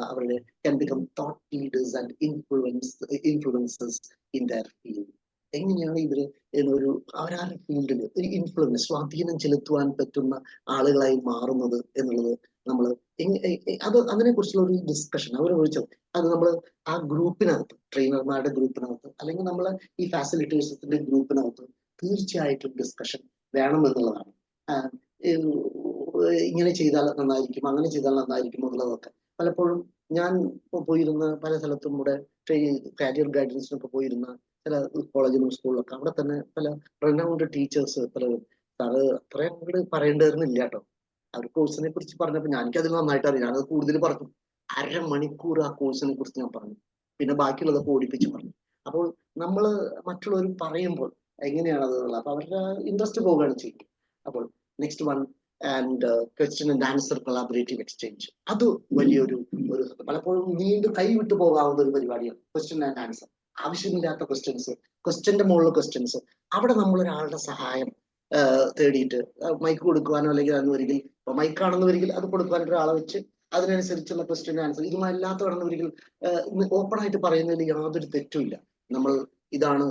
അവരുടെ can become thought leaders and influencers in their field. എങ്ങനെയാണ് ഇവര് അവരുടെ ഫീൽഡിൽ ഒരു ഇൻഫ്ലുവൻസ്, സ്വാധീനം ചെലുത്തുവാൻ പറ്റുന്ന ആളുകളായി മാറുന്നത് എന്നുള്ളത് നമ്മൾ അതിനെ കുറിച്ചുള്ള ഒരു ഡിസ്കഷൻ അവർ വിളിച്ചത്. അത് നമ്മൾ ആ ഗ്രൂപ്പിനകത്ത്, ട്രെയിനർമാരുടെ ഗ്രൂപ്പിനകത്ത് അല്ലെങ്കിൽ നമ്മൾ ഈ ഫാസിലിറ്റേഴ്സിന്റെ ഗ്രൂപ്പിനകത്ത് തീർച്ചയായിട്ടും ഡിസ്കഷൻ വേണം എന്നുള്ളതാണ്. ഇങ്ങനെ ചെയ്താൽ നന്നായിരിക്കും, അങ്ങനെ ചെയ്താൽ നന്നായിരിക്കും എന്നുള്ളതൊക്കെ പലപ്പോഴും ഞാൻ പോയിരുന്ന പല സ്ഥലത്തും കൂടെ കരിയർ ഗൈഡൻസിനൊക്കെ പോയിരുന്ന ചില കോളേജിലും സ്കൂളിലൊക്കെ അവിടെ തന്നെ പല റെനൗണ്ട് ടീച്ചേഴ്സ് പലരും സാറ് അത്രയും അങ്ങോട്ട് പറയേണ്ടതെന്നില്ല കേട്ടോ. അവർ കോഴ്സിനെ കുറിച്ച് പറഞ്ഞപ്പോൾ എനിക്കതിൽ നന്നായിട്ട് അറിയാം. ഞാനത് കൂടുതൽ പറഞ്ഞു. 1/2 മണിക്കൂർ ആ കോഴ്സിനെ കുറിച്ച് ഞാൻ പറഞ്ഞു, പിന്നെ ബാക്കിയുള്ളതൊക്കെ ഓടിപ്പിച്ച് പറഞ്ഞു. അപ്പോൾ നമ്മൾ മറ്റുള്ളവർ പറയുമ്പോൾ എങ്ങനെയാണത് ഉള്ളത്, അപ്പൊ അവരുടെ ഇൻട്രസ്റ്റ് പോവുകയാണ് ചെയ്യും. അപ്പോൾ next one and question and answer collaborative exchange. അത് വലിയൊരു പലപ്പോഴും നീണ്ടു കൈവിട്ടു പോകാവുന്ന ഒരു പരിപാടിയാണ് ക്വസ്റ്റ്യൻ ആൻഡ് ആൻസർ. ആവശ്യമില്ലാത്ത ക്വസ്റ്റ്യന്റെ മുകളിൽ ക്വസ്റ്റ്യൻസ്, അവിടെ നമ്മൾ ഒരാളുടെ സഹായം തേടിയിട്ട് മൈക്ക് കൊടുക്കുവാനോ അല്ലെങ്കിൽ അതൊന്നുവരികിൽ മൈക്കാണെന്ന് വരികിൽ അത് കൊടുക്കുവാനായിട്ട് ഒരാളെ വെച്ച് അതിനനുസരിച്ചുള്ള ക്വസ്റ്റ്യൻ ആൻസർ, ഇതുമല്ലാത്തവരെന്ന് വരികിൽ ഓപ്പൺ ആയിട്ട് പറയുന്നതിൽ യാതൊരു തെറ്റുമില്ല. നമ്മൾ ഇതാണ്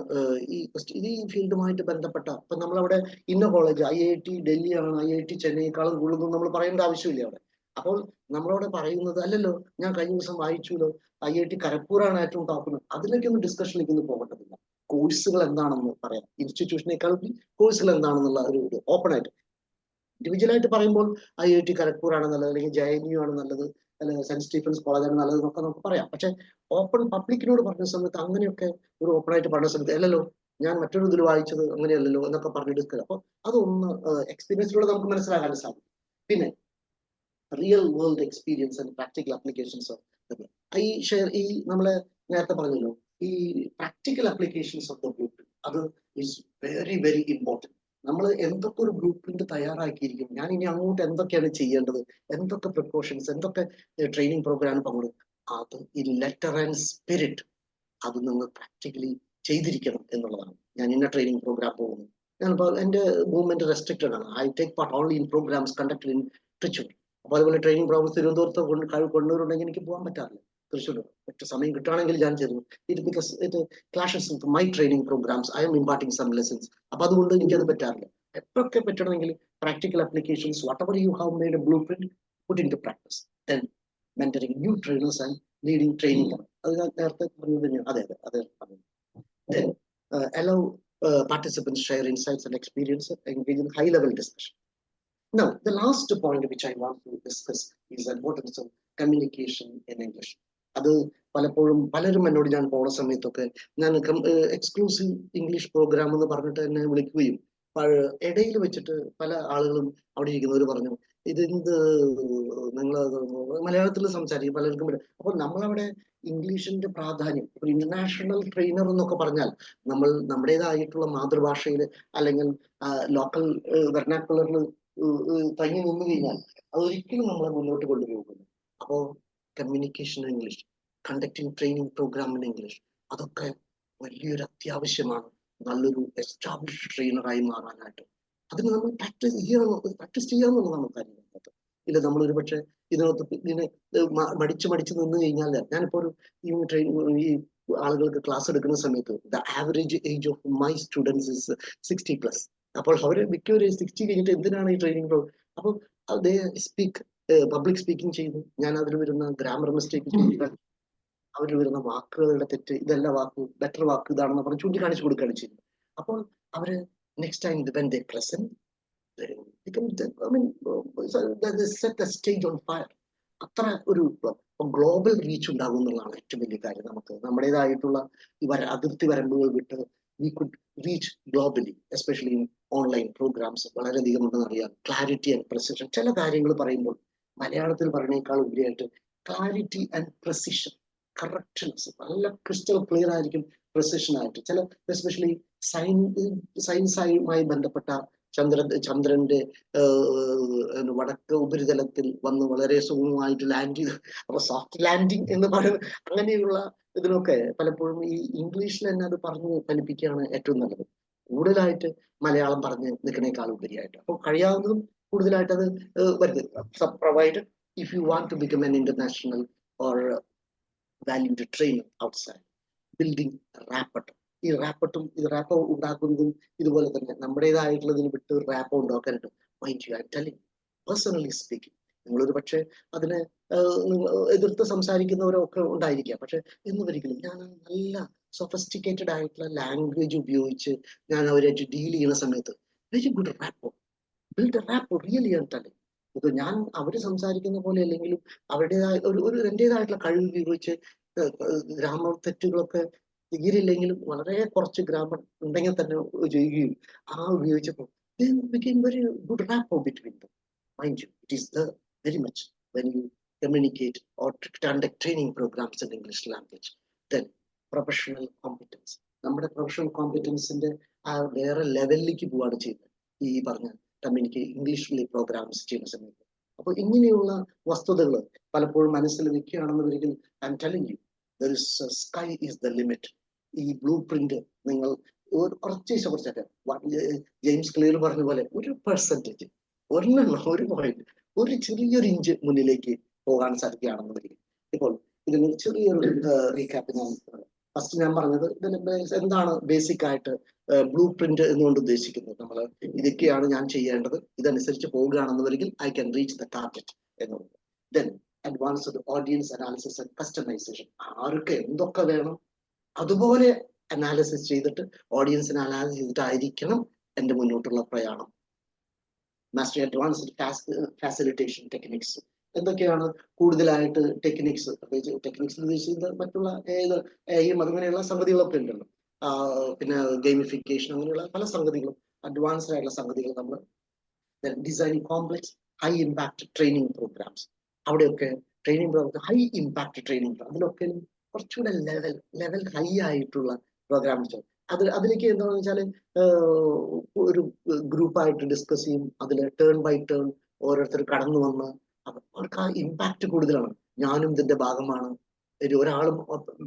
ഈ ഫീൽഡുമായിട്ട് ബന്ധപ്പെട്ട, ഇപ്പൊ നമ്മളവിടെ ഇന്ന കോളേജ് IIT ഡൽഹിയാണ്, IIT ചെന്നൈക്കാളും കൂടുതൽ നമ്മൾ പറയേണ്ട ആവശ്യമില്ല അവിടെ. അപ്പോൾ നമ്മളവിടെ പറയുന്നത് അല്ലല്ലോ, ഞാൻ കഴിഞ്ഞ ദിവസം വായിച്ചുല്ലോ IIT ഖരഗ്പൂറാണ് ഏറ്റവും ടോപ്പ്. അതിലേക്കൊന്നും ഡിസ്കഷനിലേക്ക് ഒന്നും പോകേണ്ടതില്ല. കോഴ്സുകൾ എന്താണെന്ന് പറയാം, ഇൻസ്റ്റിറ്റ്യൂഷനേക്കാളും കോഴ്സുകൾ എന്താണെന്നുള്ള ഒരു ഓപ്പൺ ആയിട്ട് ഇൻഡിവിജ്വലായിട്ട് പറയുമ്പോൾ IIT ഖരഗ്പൂർ ആണ് നല്ലത്, അല്ലെങ്കിൽ JNU ആണ് നല്ലത്, അല്ലെങ്കിൽ സെന്റ് സ്റ്റീഫൻസ് കോളേജാണ് നല്ലത് എന്നൊക്കെ നമുക്ക് പറയാം. പക്ഷെ ഓപ്പൺ പബ്ലിക്കിനോട് പറഞ്ഞ സമയത്ത് അങ്ങനെയൊക്കെ ഒരു ഓപ്പൺ ആയിട്ട് പറഞ്ഞ സമയത്ത് അല്ലല്ലോ ഞാൻ മറ്റൊരു ഇതിൽ വായിച്ചത് അങ്ങനെയല്ലല്ലോ എന്നൊക്കെ പറഞ്ഞ് ഡിസ്കസ്. അപ്പോൾ അതൊന്ന് എക്സ്പീരിയൻസിലൂടെ നമുക്ക് മനസ്സിലാക്കാൻ സാധിക്കും. പിന്നെ real world experience and practical applications ഈ നമ്മളെ നേരത്തെ പറഞ്ഞല്ലോ, ഈ practical applications of the blue, അത് ഈസ് വെരി വെരി ഇമ്പോർട്ടൻറ്റ്. നമ്മൾ എന്തൊക്കെ ഒരു ബ്ലൂ പ്രിന്റ് തയ്യാറാക്കിയിരിക്കും, ഞാൻ ഇനി അങ്ങോട്ട് എന്തൊക്കെയാണ് ചെയ്യേണ്ടത്, എന്തൊക്കെ പ്രിക്കോഷൻസ്, എന്തൊക്കെ ട്രെയിനിങ് പ്രോഗ്രാം പങ്കെടുക്കും, അത് ഈ ലെറ്റർ ആൻഡ് സ്പിരിറ്റ് അത് നിങ്ങൾ പ്രാക്ടിക്കലി ചെയ്തിരിക്കണം എന്നുള്ളതാണ്. ഞാൻ ഇന്ന ട്രെയിനിങ് പ്രോഗ്രാം പോകുന്നു, ഞാനിപ്പോൾ എൻ്റെ മൂവ്മെന്റ് റെസ്ട്രിക്റ്റഡ് ആണ്. I take part only in programs conducted in Thrissur. അപ്പോൾ അതുപോലെ ട്രെയിനിങ് പ്രോഗ്രാം തിരുവനന്തപുരത്ത് കൊണ്ടുവരുന്നുണ്ടെങ്കിൽ എനിക്ക് പോകാൻ പറ്റാറില്ല. തൃശ്ശൂർ ഒറ്റ സമയം കിട്ടുകയാണെങ്കിൽ ഞാൻ ചെയ്തു. Because it clashes with my training programs. I am imparting some lessons. അപ്പൊ അതുകൊണ്ട് എനിക്കത് പറ്റാറില്ല. എപ്പോഴൊക്കെ പറ്റണമെങ്കിൽ practical applications, whatever you have made a blueprint, put into practice. Then mentoring new trainers and leading training. അത് ഞാൻ നേരത്തെ പറഞ്ഞത് തന്നെയാണ്. അതെ പറഞ്ഞു. Then allow participants share insights and experience, engage in high level discussion. Now, the last point which I want to discuss is the importance of communication in English. അത് പലപ്പോഴും പലരും എന്നോട് ഞാൻ പോണ സമയത്തൊക്കെ ഞാൻ എക്സ്ക്ലൂസീവ് ഇംഗ്ലീഷ് പ്രോഗ്രാം എന്ന് പറഞ്ഞിട്ട് എന്നെ വിളിക്കുകയും ഇടയിൽ വെച്ചിട്ട് പല ആളുകളും അവിടെ ഇരിക്കുന്നവർ പറഞ്ഞു, ഇതെന്ത് നിങ്ങൾ മലയാളത്തിൽ സംസാരിക്കും പലർക്കും. അപ്പോൾ നമ്മളവിടെ ഇംഗ്ലീഷിന്റെ പ്രാധാന്യം, ഒരു ഇന്റർനാഷണൽ ട്രെയിനർ എന്നൊക്കെ പറഞ്ഞാൽ നമ്മൾ നമ്മുടേതായിട്ടുള്ള മാതൃഭാഷയിൽ അല്ലെങ്കിൽ ലോക്കൽ വെർനാക്കുലറിൽ തങ്ങി നിന്ന് കഴിഞ്ഞാൽ അതൊരിക്കലും നമ്മളെ മുന്നോട്ട് കൊണ്ടുപോകുന്നു. അപ്പോൾ communication in English, conducting training program in English, അതൊക്കെ വലിയൊരു അത്യാവശ്യമാണ് നല്ലൊരു എസ്റ്റാബ്ലിഷ് ട്രെയിനറായി മാറാനായിട്ട്. അതിന് നമ്മൾ പ്രാക്ടീസ് ചെയ്യാമെന്നുള്ളത് നമുക്കറിയാം. ഇല്ല നമ്മളൊരു പക്ഷെ ഇതിനകത്ത് ഇങ്ങനെ മടിച്ച് നിന്ന് കഴിഞ്ഞാൽ ഞാനിപ്പോ ഒരു ഈ ആളുകൾക്ക് ക്ലാസ് എടുക്കുന്ന സമയത്ത് the average age of my students is 60+. അപ്പോൾ അവര് മിക്കവരും 60 കഴിഞ്ഞിട്ട് എന്തിനാണ് ഈ ട്രെയിനിങ്? അപ്പോൾ ദേ സ്പീക്ക് പബ്ലിക് സ്പീക്കിംഗ് ചെയ്യുന്നു. ഞാൻ അതിൽ വരുന്ന ഗ്രാമർ മിസ്റ്റേക്ക് ചെയ്യുക, അവരിൽ വരുന്ന വാക്കുകളുടെ തെറ്റ്, ഇതെല്ലാം ബെറ്റർ വാക്ക് ഇതാണെന്ന് പറഞ്ഞ് ചൂണ്ടിക്കാണിച്ചു കൊടുക്കുകയാണ് ചെയ്യുന്നത്. അപ്പോൾ അവര് next time when they present set the stage on fire. അത്ര ഒരു ഗ്ലോബൽ റീച്ച് ഉണ്ടാകും എന്നുള്ളതാണ് ഏറ്റവും വലിയ കാര്യം. നമുക്ക് നമ്മുടേതായിട്ടുള്ള അതിർത്തി വരമ്പുകൾ വിട്ട് we could reach globally, especially in online programs വളരെയധികം ഉണ്ടെന്ന് അറിയാം. ക്ലാരിറ്റി ആൻഡ് പ്രസിഷൻ, ചില കാര്യങ്ങൾ പറയുമ്പോൾ മലയാളത്തിൽ പറയുന്നേക്കാൾ ഉപരിയായിട്ട് ക്ലാരിറ്റി ആൻഡ് പ്രസിഷൻ, കറക്ഷൻസ് നല്ല ക്രിസ്റ്റൽ ക്ലിയർ ആയിരിക്കും. പ്രസിഷൻ ആയിട്ട് ചില എസ്പെഷ്യലി സയൻസുമായി ബന്ധപ്പെട്ട ചന്ദ്രന്റെ വടക്ക് ഉപരിതലത്തിൽ വന്ന് വളരെ സുഗമമായിട്ട് ലാൻഡ് ചെയ്ത്, അപ്പൊ സോഫ്റ്റ് ലാൻഡിങ് എന്ന് പറയുന്നത് അങ്ങനെയുള്ള ഇതിനൊക്കെ പലപ്പോഴും ഈ ഇംഗ്ലീഷിൽ തന്നെ അത് പറഞ്ഞ് ഫലിപ്പിക്കുകയാണ് ഏറ്റവും നല്ലത്, കൂടുതലായിട്ട് മലയാളം പറഞ്ഞ് നിൽക്കുന്നേക്കാൾ ഉപരിയായിട്ട്. അപ്പോൾ കഴിയാവുന്നതും കൂടുതലായിട്ട് അത് വരുന്നത്. Provided if you want to become an international or valued trainer outside, building rapport. ഈ റാപ്പ് ഉണ്ടാക്കുന്നതും ഇതുപോലെ തന്നെ നമ്മുടേതായിട്ടുള്ളതിന് വിട്ട് റാപ്പ് ഉണ്ടാക്കാനായിട്ട് mind you are telling personally speaking. നിങ്ങളൊരു പക്ഷെ അതിനെ എതിർത്ത് സംസാരിക്കുന്നവരൊക്കെ ഉണ്ടായിരിക്കാം. പക്ഷെ എന്നൊരിക്കലും ഞാൻ നല്ല സൊഫിസ്റ്റിക്കേറ്റഡ് ആയിട്ടുള്ള ലാംഗ്വേജ് ഉപയോഗിച്ച് ഞാൻ അവരായിട്ട് ഡീൽ ചെയ്യുന്ന സമയത്ത് very good rapport, build rapport really R telling. ഇത് ഞാൻ അവര് സംസാരിക്കുന്ന പോലെ അല്ലെങ്കിലും അവരുടേതായ ഒരു എന്റേതായിട്ടുള്ള കഴിവ് ഉപയോഗിച്ച് ഗ്രാമർ തെറ്റുകളൊക്കെ തീരില്ലെങ്കിലും വളരെ കുറച്ച് ഗ്രാമർ ഉണ്ടെങ്കിൽ തന്നെ ചെയ്യുകയും ഉപയോഗിച്ചപ്പോൾ very good rapport between them. Mind you, it is there very much when you communicate or conduct training programs in English language. Then professional competence, നമ്മുടെ പ്രൊഫഷണൽ കോമ്പറ്റൻസിന്റെ ആ വേറെ ലെവലിലേക്ക് പോവാണ് ചെയ്യുന്നത് ഈ പറഞ്ഞ ഇംഗ്ലീഷിലെ പ്രോഗ്രാംസ് ചെയ്യുന്ന സമയത്ത്. അപ്പൊ ഇങ്ങനെയുള്ള വസ്തുതകൾ പലപ്പോഴും മനസ്സിൽ വെക്കുകയാണെന്നുണ്ടെങ്കിൽ I am telling you there is sky is the limit. ഈ ബ്ലൂ പ്രിന്റ് നിങ്ങൾ കുറച്ചൊക്കെ ജെയിംസ് ക്ലിയർ പറഞ്ഞ പോലെ ഒരു പെർസെന്റേജ്, ഒരു പോയിന്റ്, ഒരു ചെറിയൊരു ഇഞ്ച് മുന്നിലേക്ക് പോകാൻ സാധിക്കുകയാണെന്നുണ്ടെങ്കിൽ. ഇപ്പോൾ ഇതിന് ചെറിയൊരു റീക്യാപ്പ് ഞാൻ ഫസ്റ്റ് ഞാൻ പറഞ്ഞത് ഇതിന് എന്താണ് ബേസിക് ആയിട്ട് ബ്ലൂ പ്രിന്റ് എന്നുകൊണ്ട് ഉദ്ദേശിക്കുന്നത്. നമ്മൾ ഇതൊക്കെയാണ് ഞാൻ ചെയ്യേണ്ടത്, ഇതനുസരിച്ച് പോവുകയാണെന്നുവരെങ്കിൽ I can reach the target എന്നുള്ളത്. Then advanced audience analysis and customisation, ആർക്ക് എന്തൊക്കെ വേണം അതുപോലെ അനാലിസിസ് ചെയ്തിട്ട് ഓഡിയൻസിനെ അനാലിസിസ് ചെയ്തിട്ടായിരിക്കണം എൻ്റെ മുന്നോട്ടുള്ള പ്രയാണം. മാസ്റ്റർ അഡ്വാൻസ്ഡ് ഫാസിലിറ്റേഷൻ ടെക്നിക്സ്, എന്തൊക്കെയാണ് കൂടുതലായിട്ട് ടെക്നിക്സ് ഉദ്ദേശിക്കുന്നത് മറ്റുള്ള അങ്ങനെയുള്ള സംഗതികളൊക്കെ ഉണ്ടല്ലോ. പിന്നെ ഗെയിമിഫിക്കേഷൻ, അങ്ങനെയുള്ള പല സംഗതികളും അഡ്വാൻസ്ഡ് ആയിട്ടുള്ള സംഗതികൾ നമ്മൾ designing complex high impact training programs, അവിടെയൊക്കെ training program high impact training, അതിലൊക്കെ കുറച്ചുകൂടെ ലെവൽ ഹൈ ആയിട്ടുള്ള പ്രോഗ്രാംസ്. അതിലേക്ക് എന്താണെന്ന് വെച്ചാൽ ഒരു ഗ്രൂപ്പായിട്ട് ഡിസ്കസ് ചെയ്യും, അതിൽ ടേൺ ബൈ ടേൺ ഓരോരുത്തർ കടന്നു വന്ന് അവർക്ക് ആ ഇമ്പാക്ട് കൂടുതലാണ്. ഞാനും ഇതിന്റെ ഭാഗമാണ്, ഒരാളും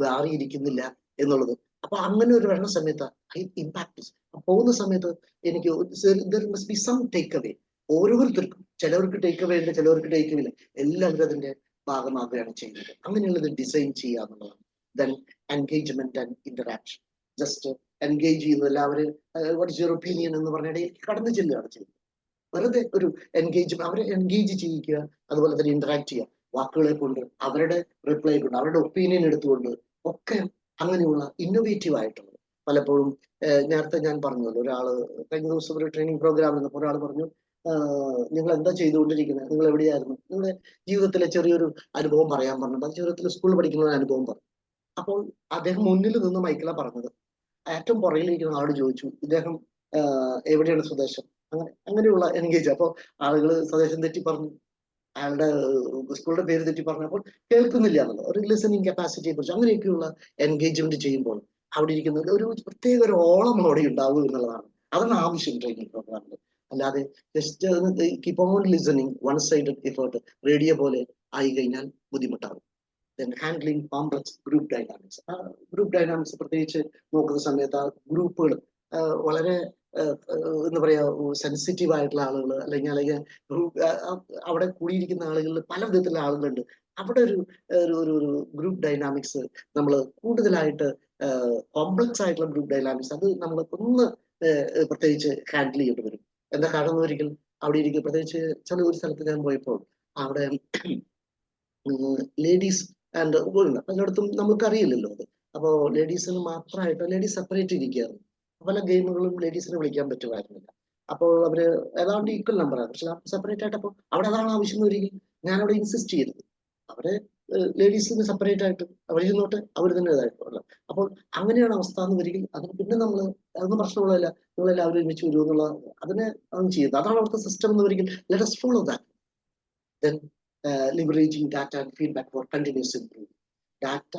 മാറിയിരിക്കുന്നില്ല എന്നുള്ളത്. അപ്പൊ അങ്ങനെ ഒരു വരുന്ന സമയത്ത് ഹൈ ഇമ്പാക്ട് പോകുന്ന സമയത്ത് എനിക്ക് must be some takeaway. ഓരോരുത്തർക്കും ചിലവർക്ക് ടേക്ക് അവേ ഉണ്ട്, ചിലവർക്ക് ടേക്ക് അവേ ഇല്ല, എല്ലാവരും അതിന്റെ ഭാഗമാകുകയാണ് ചെയ്യുന്നത്. അങ്ങനെയുള്ളത് ഡിസൈൻ ചെയ്യുക എന്നുള്ളതാണ്. Then engagement and interaction, just engage ചെയ്യുന്നു എല്ലാവരും വാട്ട് ഇസ് യുവർ ഒപ്പീനിയൻ എന്ന് പറഞ്ഞിടയിൽ കടന്നു ചെല്ലുകയാണ് ചെയ്യുന്നത്. വെറുതെ ഒരു അവരെ എൻഗേജ് ചെയ്യിക്കുക, അതുപോലെ തന്നെ ഇന്ററാക്ട് ചെയ്യുക, വാക്കുകളെ കൊണ്ട് അവരുടെ റിപ്ലൈ കൊണ്ട് അവരുടെ ഒപ്പീനിയൻ എടുത്തുകൊണ്ട് ഒക്കെ അങ്ങനെയുള്ള ഇന്നോവേറ്റീവ് ആയിട്ടുള്ളത്. പലപ്പോഴും നേരത്തെ ഞാൻ പറഞ്ഞല്ലോ, ഒരാള് കഴിഞ്ഞ ദിവസം ഒരു ട്രെയിനിങ് പ്രോഗ്രാം ഇരുന്നപ്പോൾ ഒരാൾ പറഞ്ഞു, നിങ്ങൾ എന്താ ചെയ്തുകൊണ്ടിരിക്കുന്നത്, നിങ്ങൾ എവിടെയായിരുന്നു, നിങ്ങളുടെ ജീവിതത്തിലെ ചെറിയൊരു അനുഭവം പറയാൻ പറഞ്ഞത്. അത് ജീവിതത്തിൽ സ്കൂളിൽ പഠിക്കുന്ന അനുഭവം പറഞ്ഞു. അപ്പോൾ അദ്ദേഹം മുന്നിൽ നിന്ന് മൈക്കിലാ പറഞ്ഞത്. ഏറ്റവും പുറകിലിരിക്കുന്ന ആളോട് ചോദിച്ചു, ഇദ്ദേഹം എവിടെയാണ് സ്വദേശം, അങ്ങനെയുള്ള എൻഗേജ്. അപ്പോൾ ആളുകൾ സ്വദേശം തെറ്റി പറഞ്ഞു, അയാളുടെ സ്കൂളിന്റെ പേര് തെറ്റി പറഞ്ഞപ്പോൾ കേൾക്കുന്നില്ല എന്നുള്ളത്, ഒരു ലിസണിങ് കപ്പാസിറ്റിയെ കുറിച്ച് അങ്ങനെയൊക്കെയുള്ള എൻഗേജ്മെന്റ് ചെയ്യുമ്പോൾ അവിടെ ഇരിക്കുന്നത് ഒരു പ്രത്യേക ഒരു ഓളം അവിടെ ഉണ്ടാവും എന്നുള്ളതാണ്. അതാണ് ആവശ്യം ട്രെയിനിങ് പ്രോഗ്രാമിൽ. അല്ലാതെ just keep on listening, one sided effort radio പോലെ ആയി കഴിഞ്ഞാൽ ബുദ്ധിമുട്ടാകും. Then handling complex group dynamics. Group dynamics പ്രത്യേകിച്ച് നോക്കുന്ന സമയത്ത് ആ ഗ്രൂപ്പുകൾ വളരെ എന്താ പറയാ സെൻസിറ്റീവ് ആയിട്ടുള്ള ആളുകൾ അല്ലെങ്കിൽ അവിടെ കൂടിയിരിക്കുന്ന ആളുകളിൽ പല വിധത്തിലുള്ള ആളുകളുണ്ട്. അവിടെ ഒരു ഗ്രൂപ്പ് ഡൈനാമിക്സ് നമ്മൾ കൂടുതലായിട്ട് കോംപ്ലക്സ് ആയിട്ടുള്ള ഗ്രൂപ്പ് ഡൈനാമിക്സ് അത് നമ്മൾ ഒന്ന് പ്രത്യേകിച്ച് ഹാൻഡിൽ ചെയ്യേണ്ടി വരും. എന്താ കാരണം ഒരിക്കൽ അവിടെ ഇരിക്കും, പ്രത്യേകിച്ച് ചില ഒരു സ്ഥലത്ത് ഞാൻ പോയപ്പോൾ അവിടെ ലേഡീസ് ആൻഡ് പലയിടത്തും നമുക്കറിയില്ലല്ലോ അത്. അപ്പോൾ ലേഡീസിന് മാത്രമായിട്ട് ലേഡീസ് സെപ്പറേറ്റ് ഇരിക്കുകയായിരുന്നു. പല ഗെയിമുകളും ലേഡീസിനെ വിളിക്കാൻ പറ്റുമായിരുന്നില്ല. അപ്പോൾ അവര് ഏതാണ്ട് ഈക്വൽ നമ്പറാണ്, പക്ഷെ സെപ്പറേറ്റ് ആയിട്ട് അപ്പോൾ അവിടെ അതാണ് ആവശ്യം ഒരിക്കൽ ഞാനവിടെ ഇൻസിസ്റ്റ് ചെയ്തത്. അവരെ ലേഡീസിന് സെപ്പറേറ്റ് ആയിട്ട് അവരിരുന്നോട്ട് അവർ തന്നെ ഇതായിട്ടുള്ള. അപ്പോൾ അങ്ങനെയാണ് അവസ്ഥ എന്ന് വരികിൽ അതിന് പിന്നെ നമ്മൾ അതൊന്നും പ്രശ്നമുള്ളതല്ല, നമ്മളെല്ലാവരും ഒരുമിച്ച് വരും എന്നുള്ള അതിനെ അതൊന്നും ചെയ്യുന്നത്. അതാണ് അവിടുത്തെ സിസ്റ്റം എന്ന് വരികിൽ let us follow that. Then leveraging data and feedback for continuous improvement. Data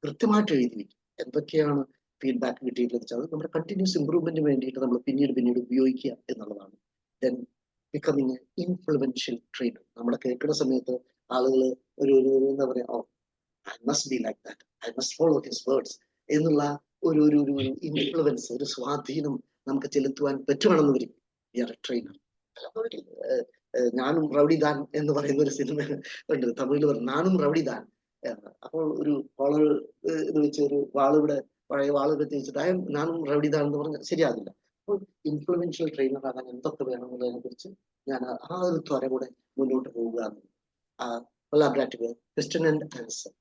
കൃത്യമായിട്ട് എഴുതി എന്തൊക്കെയാണ് ഫീഡ്ബാക്ക് കിട്ടിയിട്ടുള്ളത് വെച്ചാൽ നമ്മുടെ കണ്ടിന്യൂസ് ഇംപ്രൂവ്മെന്റിന് വേണ്ടിയിട്ട് നമ്മൾ പിന്നീട് ഉപയോഗിക്കുക എന്നുള്ളതാണ്. Then becoming influential trainer. നമ്മളെ കേൾക്കുന്ന സമയത്ത് ആളുകൾ ഒരു എന്താ പറയാ, I must be like that, I must follow his words എന്നുള്ള ഒരു ഇൻഫ്ലുവൻസ്, ഒരു സ്വാധീനം നമുക്ക് ചെലുത്തുവാൻ പറ്റുവാണെന്ന് വരും വി ആർ എ ട്രെയിനർ. ഞാനും റൗഡിദാൻ എന്ന് പറയുന്ന ഒരു സിനിമ ഉണ്ട് തമിഴിൽ പറഞ്ഞു, നാനും റൗഡിദാൻ. അപ്പോൾ ഒരു കോളർ ഇത് വെച്ച് ഒരു വാളിവിടെ പഴയ വാളൊക്കെ തേച്ചിട്ട് നാനും റൗഡിദാൻ എന്ന് പറഞ്ഞാൽ ശരിയാകില്ല. അപ്പോൾ ഇൻഫ്ലുവൻഷ്യൽ ട്രെയിനർ ആകാൻ എന്തൊക്കെ വേണമെന്നുള്ളതിനെ കുറിച്ച് ഞാൻ ആ ഒരു ത്വര കൂടെ മുന്നോട്ട് പോവുക. Collaborative question and answer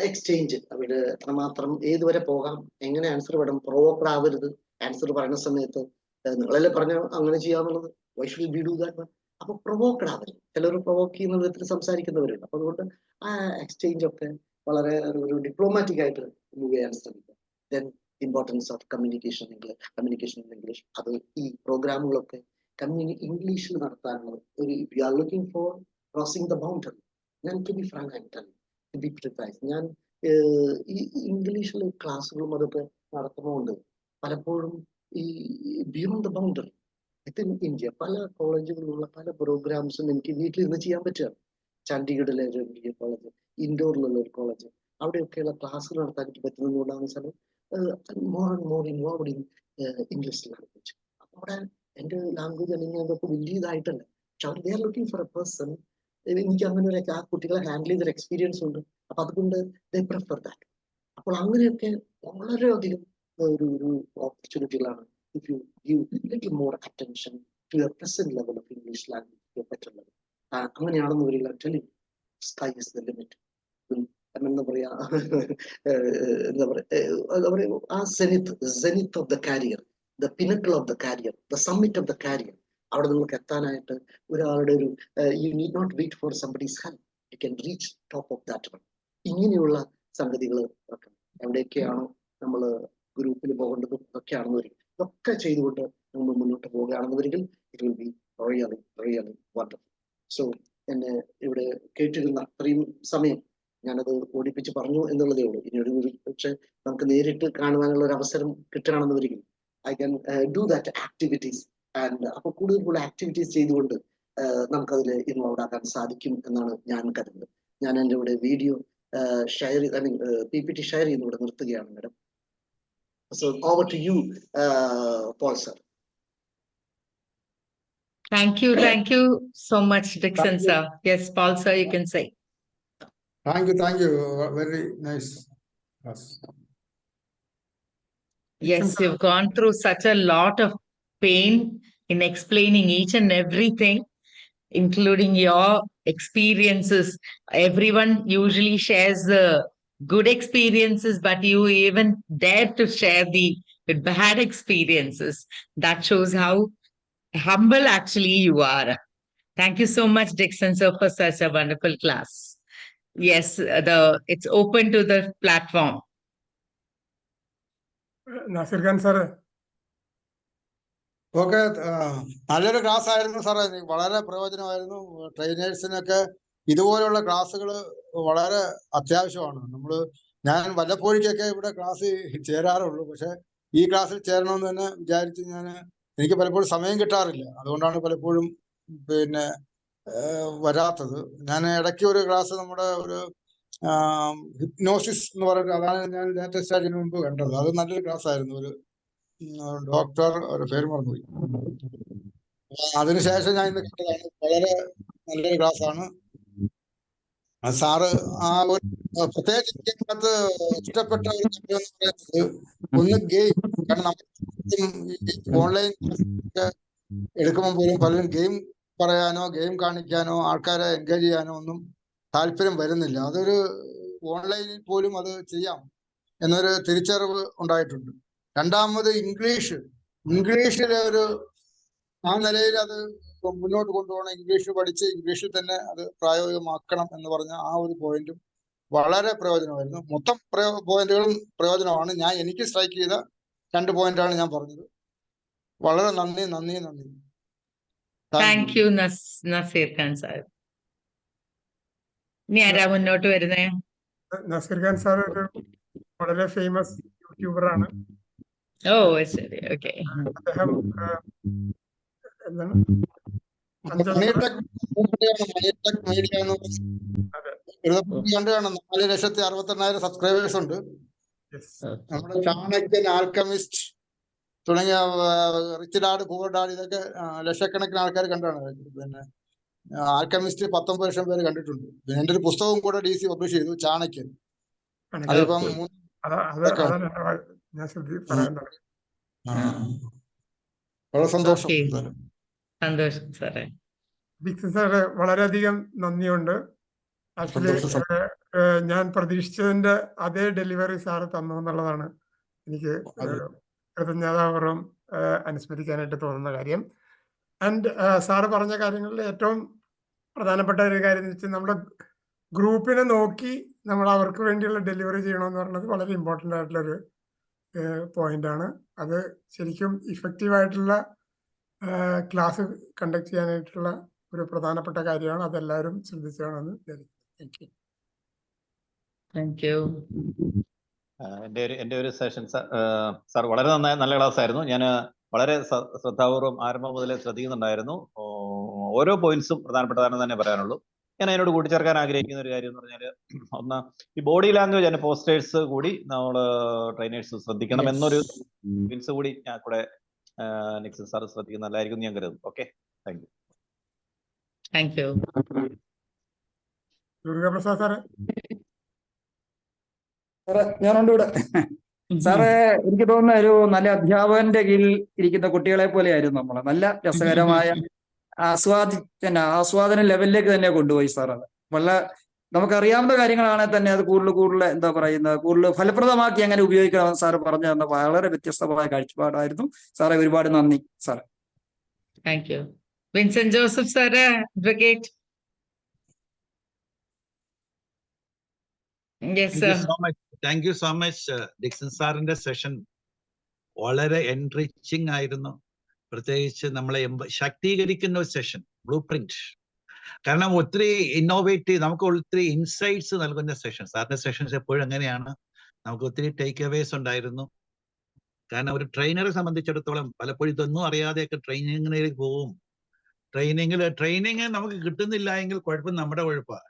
exchange, അവിടെ മാത്രം ഏതുവരെ പോകാം, എങ്ങനെ ആൻസർ വേണം, പ്രൊവോക്കഡ് ആവരുത്. ആൻസർ പറയുന്ന സമയത്ത് നിങ്ങളല്ലേ പറഞ്ഞ അങ്ങനെ ചെയ്യാന്നുള്ളത്, why should be do that. അപ്പൊ പ്രൊവോക്കഡ് ആവരുത്. ചിലർ പ്രൊവോക്ക് ചെയ്യുന്ന വിധത്തിൽ സംസാരിക്കുന്നവരുണ്ട്. അപ്പൊ അതുകൊണ്ട് ആ എക്സ്ചേഞ്ച് ഒക്കെ വളരെ ഒരു ഡിപ്ലോമാറ്റിക് ആയിട്ട് മൂവ് ചെയ്യാൻ ശ്രമിക്കുക. Then importance of communication in English. അത് ഈ പ്രോഗ്രാമുകളൊക്കെ ഇംഗ്ലീഷിൽ നടത്താനുള്ള ഒരു you are looking for crossing the boundary. ഞാൻ to be frank and tell to be precise, ഞാൻ ഈ ഇംഗ്ലീഷിലെ ക്ലാസ്സുകളും അതൊക്കെ നടത്തുന്നതുകൊണ്ട് പലപ്പോഴും ഈ beyond the boundary within India പല കോളേജുകളിലുള്ള പല പ്രോഗ്രാംസും എനിക്ക് വീട്ടിലിരുന്ന് ചെയ്യാൻ പറ്റുകയാണ്. ചണ്ഡീഗഡിലെ ഒരു MBA കോളേജ്, ഇൻഡോറിലുള്ള ഒരു കോളേജ്, അവിടെയൊക്കെയുള്ള ക്ലാസ്സുകൾ നടത്താൻ എനിക്ക് പറ്റുന്നതുകൊണ്ടാണ് വെച്ചാൽ more and more involve in English language. അപ്പൊ അവിടെ എൻ്റെ ലാംഗ്വേജ് അല്ലെങ്കിൽ അതൊക്കെ വലിയതായിട്ടല്ല, പക്ഷെ അവർ they are looking for a person. എനിക്ക് അങ്ങനെ ഒരു ആ കുട്ടികളെ ഹാൻഡിൽ ചെയ്തൊരു എക്സ്പീരിയൻസ് ഉണ്ട്. അപ്പൊ അതുകൊണ്ട് ദേ പ്രിഫർ ദാറ്റ്. അപ്പോൾ അങ്ങനെയൊക്കെ വളരെയധികം ഒരു ഓപ്പർച്യൂണിറ്റികളാണ് if you give little more attention to your present level of English language, better level. അങ്ങനെയാണെന്ന് വരില്ല, telling sky is the limit. എന്താ പറയാ ആ zenith of the career, the pinnacle of the career, the summit of the career, അവിടെ നിങ്ങൾക്ക് എത്താനായിട്ട് ഒരാളുടെ ഒരു you need not wait for somebody's help, you can reach top of that one. ഇങ്ങനെയുള്ള സംഗതികൾ ഒക്കെ എവിടെയൊക്കെയാണോ നമ്മൾ ഗ്രൂപ്പിൽ പോകേണ്ടതും ഒക്കെയാണെന്ന് വരും. ഇതൊക്കെ ചെയ്തുകൊണ്ട് നമ്മൾ മുന്നോട്ട് പോവുകയാണെന്ന് വരികിൽ it will be really wonderful. So എന്നെ ഇവിടെ കേട്ടിരുന്ന അത്രയും സമയം ഞാനത് ഓടിപ്പിച്ച് പറഞ്ഞു എന്നുള്ളതേ ഉള്ളൂ. ഇനി ഒരു പക്ഷെ നമുക്ക് നേരിട്ട് കാണുവാനുള്ള ഒരു അവസരം കിട്ടുകയാണെന്ന് വരികിൽ I can do that activities. And അപ്പൊ കൂടുതൽ ആക്ടിവിറ്റീസ് ചെയ്തുകൊണ്ട് നമുക്കതിൽ ഇൻവോൾവ് ആക്കാൻ സാധിക്കും എന്നാണ് ഞാൻ കരുതുന്നത്. ഞാൻ എൻ്റെ ഇവിടെ വീഡിയോ ഷെയർ PPT ഷെയർ ചെയ്യുന്നിവിടെ നിർത്തുകയാണ് madam. So over to you, Paul sir. Thank you so much, Dixon sir. Yes, Paul sir, you can say. Thank you. Very nice. Yes, you've gone through such a lot of pain in explaining each and everything, including your experiences. Everyone usually shares the good experiences, but you even dare to share the bad experiences. That shows how humble actually you are. Thank you so much, Dixon sir, for such a wonderful class. Yes, it's open to the platform. Nasir Khan sir. Okay, നല്ലൊരു class ആയിരുന്നു സാറേ, വളരെ പ്രയോജനമായിരുന്നു. ട്രെയിനേഴ്സിനൊക്കെ ഇതുപോലുള്ള ക്ലാസ്സുകൾ വളരെ അത്യാവശ്യമാണ്. ഞാൻ വല്ലപ്പോഴേക്കൊക്കെ ഇവിടെ ക്ലാസ്സിൽ ചേരാറുള്ളൂ, പക്ഷെ ഈ ക്ലാസ്സിൽ ചേരണമെന്ന് തന്നെ വിചാരിച്ച് എനിക്ക് പലപ്പോഴും സമയം കിട്ടാറില്ല. അതുകൊണ്ടാണ് പലപ്പോഴും വരാത്തത്. ഞാൻ ഇടയ്ക്ക് ഒരു ക്ലാസ് നമ്മുടെ ഒരു ഹിപ്നോസിസ് എന്ന് പറയുന്നത്, അതാണ് ഞാൻ ലേറ്റസ്റ്റ് ആയതിനു മുമ്പ് കണ്ടത്. അത് നല്ലൊരു ക്ലാസ് ആയിരുന്നു. ഡോക്ടർ ഒരു പേര് മറന്നുപോയി. അതിനുശേഷം ഞാൻ ഇന്ന് കണ്ടതാണ്. വളരെ നല്ലൊരു ക്ലാസ് ആണ്. സാറ് ആ ഒരു പ്രത്യേകിച്ച് എനിക്കതിനകത്ത് ഇഷ്ടപ്പെട്ട ഒരു കാര്യം എന്ന് പറയുന്നത് ഒന്ന് ഗെയിം. കാരണം നമ്മൾ ഓൺലൈൻ എടുക്കുമ്പോൾ പോലും പലരും ഗെയിം പറയാനോ ഗെയിം കാണിക്കാനോ ആൾക്കാരെ എൻഗേജ് ചെയ്യാനോ ഒന്നും താല്പര്യം വരുന്നില്ല. അതൊരു ഓൺലൈനിൽ പോലും അത് ചെയ്യാം എന്നൊരു തിരിച്ചറിവ് ഉണ്ടായിട്ടുണ്ട്. രണ്ടാമത് ഇംഗ്ലീഷിലെ ഒരു ആ നിലയിൽ അത് മുന്നോട്ട് കൊണ്ടുപോകണം. ഇംഗ്ലീഷ് പഠിച്ച് ഇംഗ്ലീഷിൽ തന്നെ അത് പ്രായോഗികമാക്കണം എന്ന് പറഞ്ഞ ആ ഒരു പോയിന്റും വളരെ പ്രയോജനമായിരുന്നു. മൊത്തം പോയിന്റുകളും പ്രയോജനമാണ്. എനിക്ക് സ്ട്രൈക്ക് ചെയ്ത 2 പോയിന്റാണ് ഞാൻ പറഞ്ഞത്. വളരെ നന്ദി. Thank you Naseer Khan sir. ഇനി ആരാ മുന്നോട്ട് വരുന്നേ? നസീർ ഖാൻ സാർ ഒരു വളരെ ഫേമസ് യൂട്യൂബറാണ്. ഓ ശരി, ഓക്കെ. അദ്ദേഹം എന്താണ് കണ്ടാണ് 4,68,000 സബ്സ്ക്രൈബേഴ്സ് ഉണ്ട്. നമ്മുടെ ചാണക്യൻ, ആൽക്കമിസ്റ്റ് തുടങ്ങിയ റിച്ച് ഡാഡ്, പൂവർ ഡാഡ് ഇതൊക്കെ ലക്ഷക്കണക്കിന് ആൾക്കാർ കണ്ടാണ്. പിന്നെ ആൽക്കമിസ്റ്റ് 19 ലക്ഷം പേര് കണ്ടിട്ടുണ്ട്. പിന്നെ എൻ്റെ ഒരു പുസ്തകവും കൂടെ DC പബ്ലിഷ് ചെയ്തു, ചാണക്യൻ. അതിപ്പം വളരെ സന്തോഷം. സന്തോഷം സാറേ. ഡിക്സൺ സാറ് വളരെയധികം നന്ദിയുണ്ട്. ആക്ച്വലി ഞാൻ പ്രതീക്ഷിച്ചതിന്റെ അതേ ഡെലിവറി സാറ് തന്നു എന്നുള്ളതാണ് എനിക്ക് കൃതജ്ഞതാപൂർവ്വം അനുസ്മരിക്കാനായിട്ട് തോന്നുന്ന കാര്യം. ആൻഡ് സാറ് പറഞ്ഞ കാര്യങ്ങളിൽ ഏറ്റവും പ്രധാനപ്പെട്ട ഒരു കാര്യം എന്ന് വെച്ചാൽ നമ്മുടെ ഗ്രൂപ്പിനെ നോക്കി നമ്മൾ അവർക്ക് വേണ്ടിയുള്ള ഡെലിവറി ചെയ്യണമെന്ന് പറയുന്നത് വളരെ ഇമ്പോർട്ടൻ്റ് ആയിട്ടുള്ളൊരു പോയിന്റാണ്. അത് ശരിക്കും ഇഫക്റ്റീവായിട്ടുള്ള ക്ലാസ് കണ്ടക്ട് ചെയ്യാനായിട്ടുള്ള ഒരു പ്രധാനപ്പെട്ട കാര്യമാണ്. അതെല്ലാവരും ശ്രദ്ധിച്ചാണെന്ന് വിചാരിക്കുന്നു. Thank you. എൻ്റെ ഒരു സെഷൻ സാർ വളരെ നല്ല ക്ലാസ് ആയിരുന്നു. ഞാൻ വളരെ ശ്രദ്ധാപൂർവ്വം ആരംഭം മുതലേ ശ്രദ്ധിക്കുന്നുണ്ടായിരുന്നു. ഓരോ പോയിന്റ്സും പ്രധാനപ്പെട്ടതാണെന്ന് തന്നെ പറയാനുള്ളൂ. ഞാൻ അതിനോട് കൂട്ടിച്ചേർക്കാൻ ആഗ്രഹിക്കുന്ന ഒരു കാര്യം എന്ന് പറഞ്ഞാൽ, ഒന്ന് ഈ ബോഡി ലാംഗ്വേജ് ആൻഡ് പോസ്റ്റേഴ്സ് കൂടി നമ്മൾ ട്രെയിനേഴ്സ് ശ്രദ്ധിക്കണം എന്നൊരു പോയിന്റ്സ് കൂടി ഞാൻ കൂടെ ഡിക്സൺ സാർ ശ്രദ്ധിക്കുന്ന നല്ലതായിരിക്കും ഞാൻ കരുതുന്നു. Okay, thank you. Thank U. Durgaprasad സാറേ. ഞാനുണ്ട് ഇവിടെ. സാറേ, എനിക്ക് തോന്നുന്ന ഒരു നല്ല അധ്യാപകന്റെ കീഴിൽ ഇരിക്കുന്ന കുട്ടികളെ പോലെ ആയിരുന്നു നമ്മള്. നല്ല രസകരമായ ആസ്വാദന ലെവലിലേക്ക് തന്നെ കൊണ്ടുപോയി സാർ. അത് വളരെ നമുക്കറിയാവുന്ന കാര്യങ്ങളാണെങ്കിൽ തന്നെ അത് കൂടുതൽ എന്താ പറയുന്നത്, കൂടുതൽ ഫലപ്രദമാക്കി അങ്ങനെ ഉപയോഗിക്കണമെന്ന് സാറ് പറഞ്ഞു തന്ന വളരെ വ്യത്യസ്തമായ കാഴ്ചപ്പാടായിരുന്നു സാറേ. ഒരുപാട് നന്ദി സാറേ. Thank you. Vincent Joseph sir, advocate. Thank you so much. Dixon സാറിന്റെ സെഷൻ വളരെ എൻറിച്ചിങ് ആയിരുന്നു. പ്രത്യേകിച്ച് നമ്മളെ ശാക്തീകരിക്കുന്ന ഒരു സെഷൻ, ബ്ലൂ പ്രിന്റ്. കാരണം ഒത്തിരി ഇന്നോവേറ്റീവ്, നമുക്ക് ഒത്തിരി ഇൻസൈറ്റ്സ് നൽകുന്ന സെഷൻ. സാറിന്റെ സെഷൻസ് എപ്പോഴും അങ്ങനെയാണ്. നമുക്ക് ഒത്തിരി ടേക്ക് അവേസ് ഉണ്ടായിരുന്നു. കാരണം ഒരു ട്രെയിനറെ സംബന്ധിച്ചിടത്തോളം പലപ്പോഴും ഇതൊന്നും അറിയാതെയൊക്കെ ട്രെയിനിങ്ങിലേക്ക് പോവും. ട്രെയിനിങ് നമുക്ക് കിട്ടുന്നില്ല എങ്കിൽ കുഴപ്പം നമ്മുടെ കുഴപ്പമാണ്.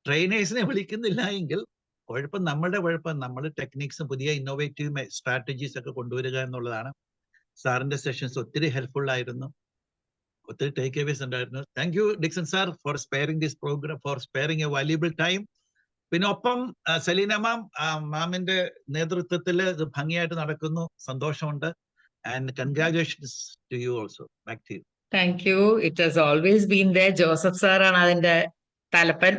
ട്രെയിനേഴ്സിനെ വിളിക്കുന്നില്ല എങ്കിൽ കുഴപ്പം നമ്മുടെ കുഴപ്പം. നമ്മൾ ടെക്നിക്സും പുതിയ ഇന്നോവേറ്റീവ് സ്ട്രാറ്റജീസ് ഒക്കെ കൊണ്ടുവരിക എന്നുള്ളതാണ്. സാറിന്റെ സെഷൻസ് ഒത്തിരി ഹെൽപ്ഫുൾ ആയിരുന്നു. ഒത്തിരി ടേക്ക് അവേസ് ഉണ്ടായിരുന്നു. Thank you Dixon sir for sparing this program, for sparing a valuable time. പിന്നെ ഒപ്പം സെലീന മാമിന്റെ നേതൃത്വത്തിൽ ഇത് ഭംഗിയായിട്ട് നടക്കുന്നു. സന്തോഷമുണ്ട്. And congratulations to you also. Back to you. Thank you. It has always been there. Joseph സാറാണ് അതിന്റെ തലപ്പൻ.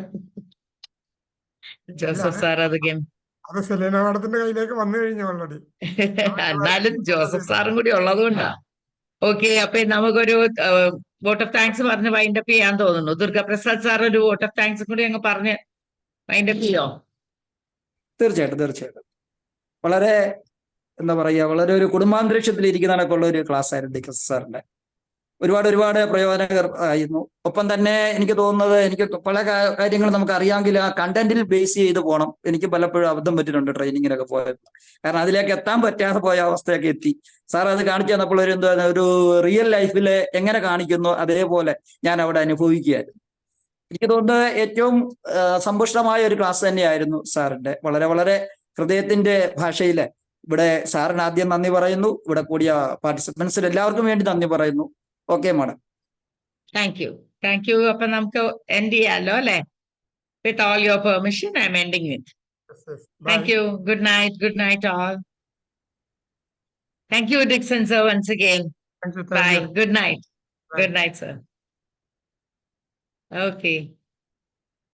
ജോസഫ് സാർ അത് സെലീന മാഡത്തിന്റെ കയ്യിലേക്ക് വന്നു കഴിഞ്ഞു ഓൾറെഡി. എന്നാലും ജോസഫ് സാറും കൂടി ഉള്ളതുകൊണ്ടാ. ഓക്കെ, അപ്പൊ നമുക്കൊരു വോട്ട് ഓഫ് താങ്ക്സ് പറഞ്ഞ് വൈൻഡപ്പ് ചെയ്യാൻ തോന്നുന്നു. ദുർഗാപ്രസാദ് സാർ ഒരു വോട്ട് ഓഫ് താങ്ക്സ് കൂടി അങ്ങ് പറഞ്ഞ് വൈൻഡപ്പ് ചെയ്യോ? തീർച്ചയായിട്ടും. വളരെ എന്താ പറയുക, വളരെ ഒരു കുടുംബാന്തരീക്ഷത്തിൽ ഇരിക്കുന്ന കണക്കുള്ള ഒരു ക്ലാസ് ആയിരുന്നു ഡിക്സൺ സാറിന്റെ. ഒരുപാട് പ്രയോജനകരമായിരുന്നു. ഒപ്പം തന്നെ എനിക്ക് തോന്നുന്നത്, എനിക്ക് പല കാര്യങ്ങളും നമുക്ക് അറിയാമെങ്കിൽ ആ കണ്ടന്റിൽ ബേസ് ചെയ്ത് പോകണം. എനിക്ക് പലപ്പോഴും അബദ്ധം പറ്റിയിട്ടുണ്ട് ട്രെയിനിങ്ങിനൊക്കെ പോയത്. കാരണം അതിലേക്ക് എത്താൻ പറ്റാതെ പോയ അവസ്ഥയൊക്കെ എത്തി. സാർ അത് കാണിച്ചു തന്നപ്പോൾ ഒരു റിയൽ ലൈഫിൽ എങ്ങനെ കാണിക്കുന്നു അതേപോലെ ഞാൻ അവിടെ അനുഭവിക്കുകയായിരുന്നു. എനിക്ക് തോന്നുന്നത് ഏറ്റവും സമ്പുഷ്ടമായ ഒരു ക്ലാസ് തന്നെയായിരുന്നു സാറിന്റെ. വളരെ ഹൃദയത്തിന്റെ ഭാഷയില് ഇവിടെ സാറിന് ആദ്യം നന്ദി പറയുന്നു. ഇവിടെ കൂടിയ പാർട്ടിസിപ്പൻസിന് എല്ലാവർക്കും വേണ്ടി നന്ദി പറയുന്നു. Okay madam. Thank you. അപ്പൊ നമുക്ക് എൻഡ് ചെയ്യാലോ അല്ലെ? With all your permission I M ending with. Yes, yes. Thank Bye. you. Good night all. Thank you, Dixon sir, once again. Thank you. Bye. you. Good night. Bye. Good night, sir. Okay.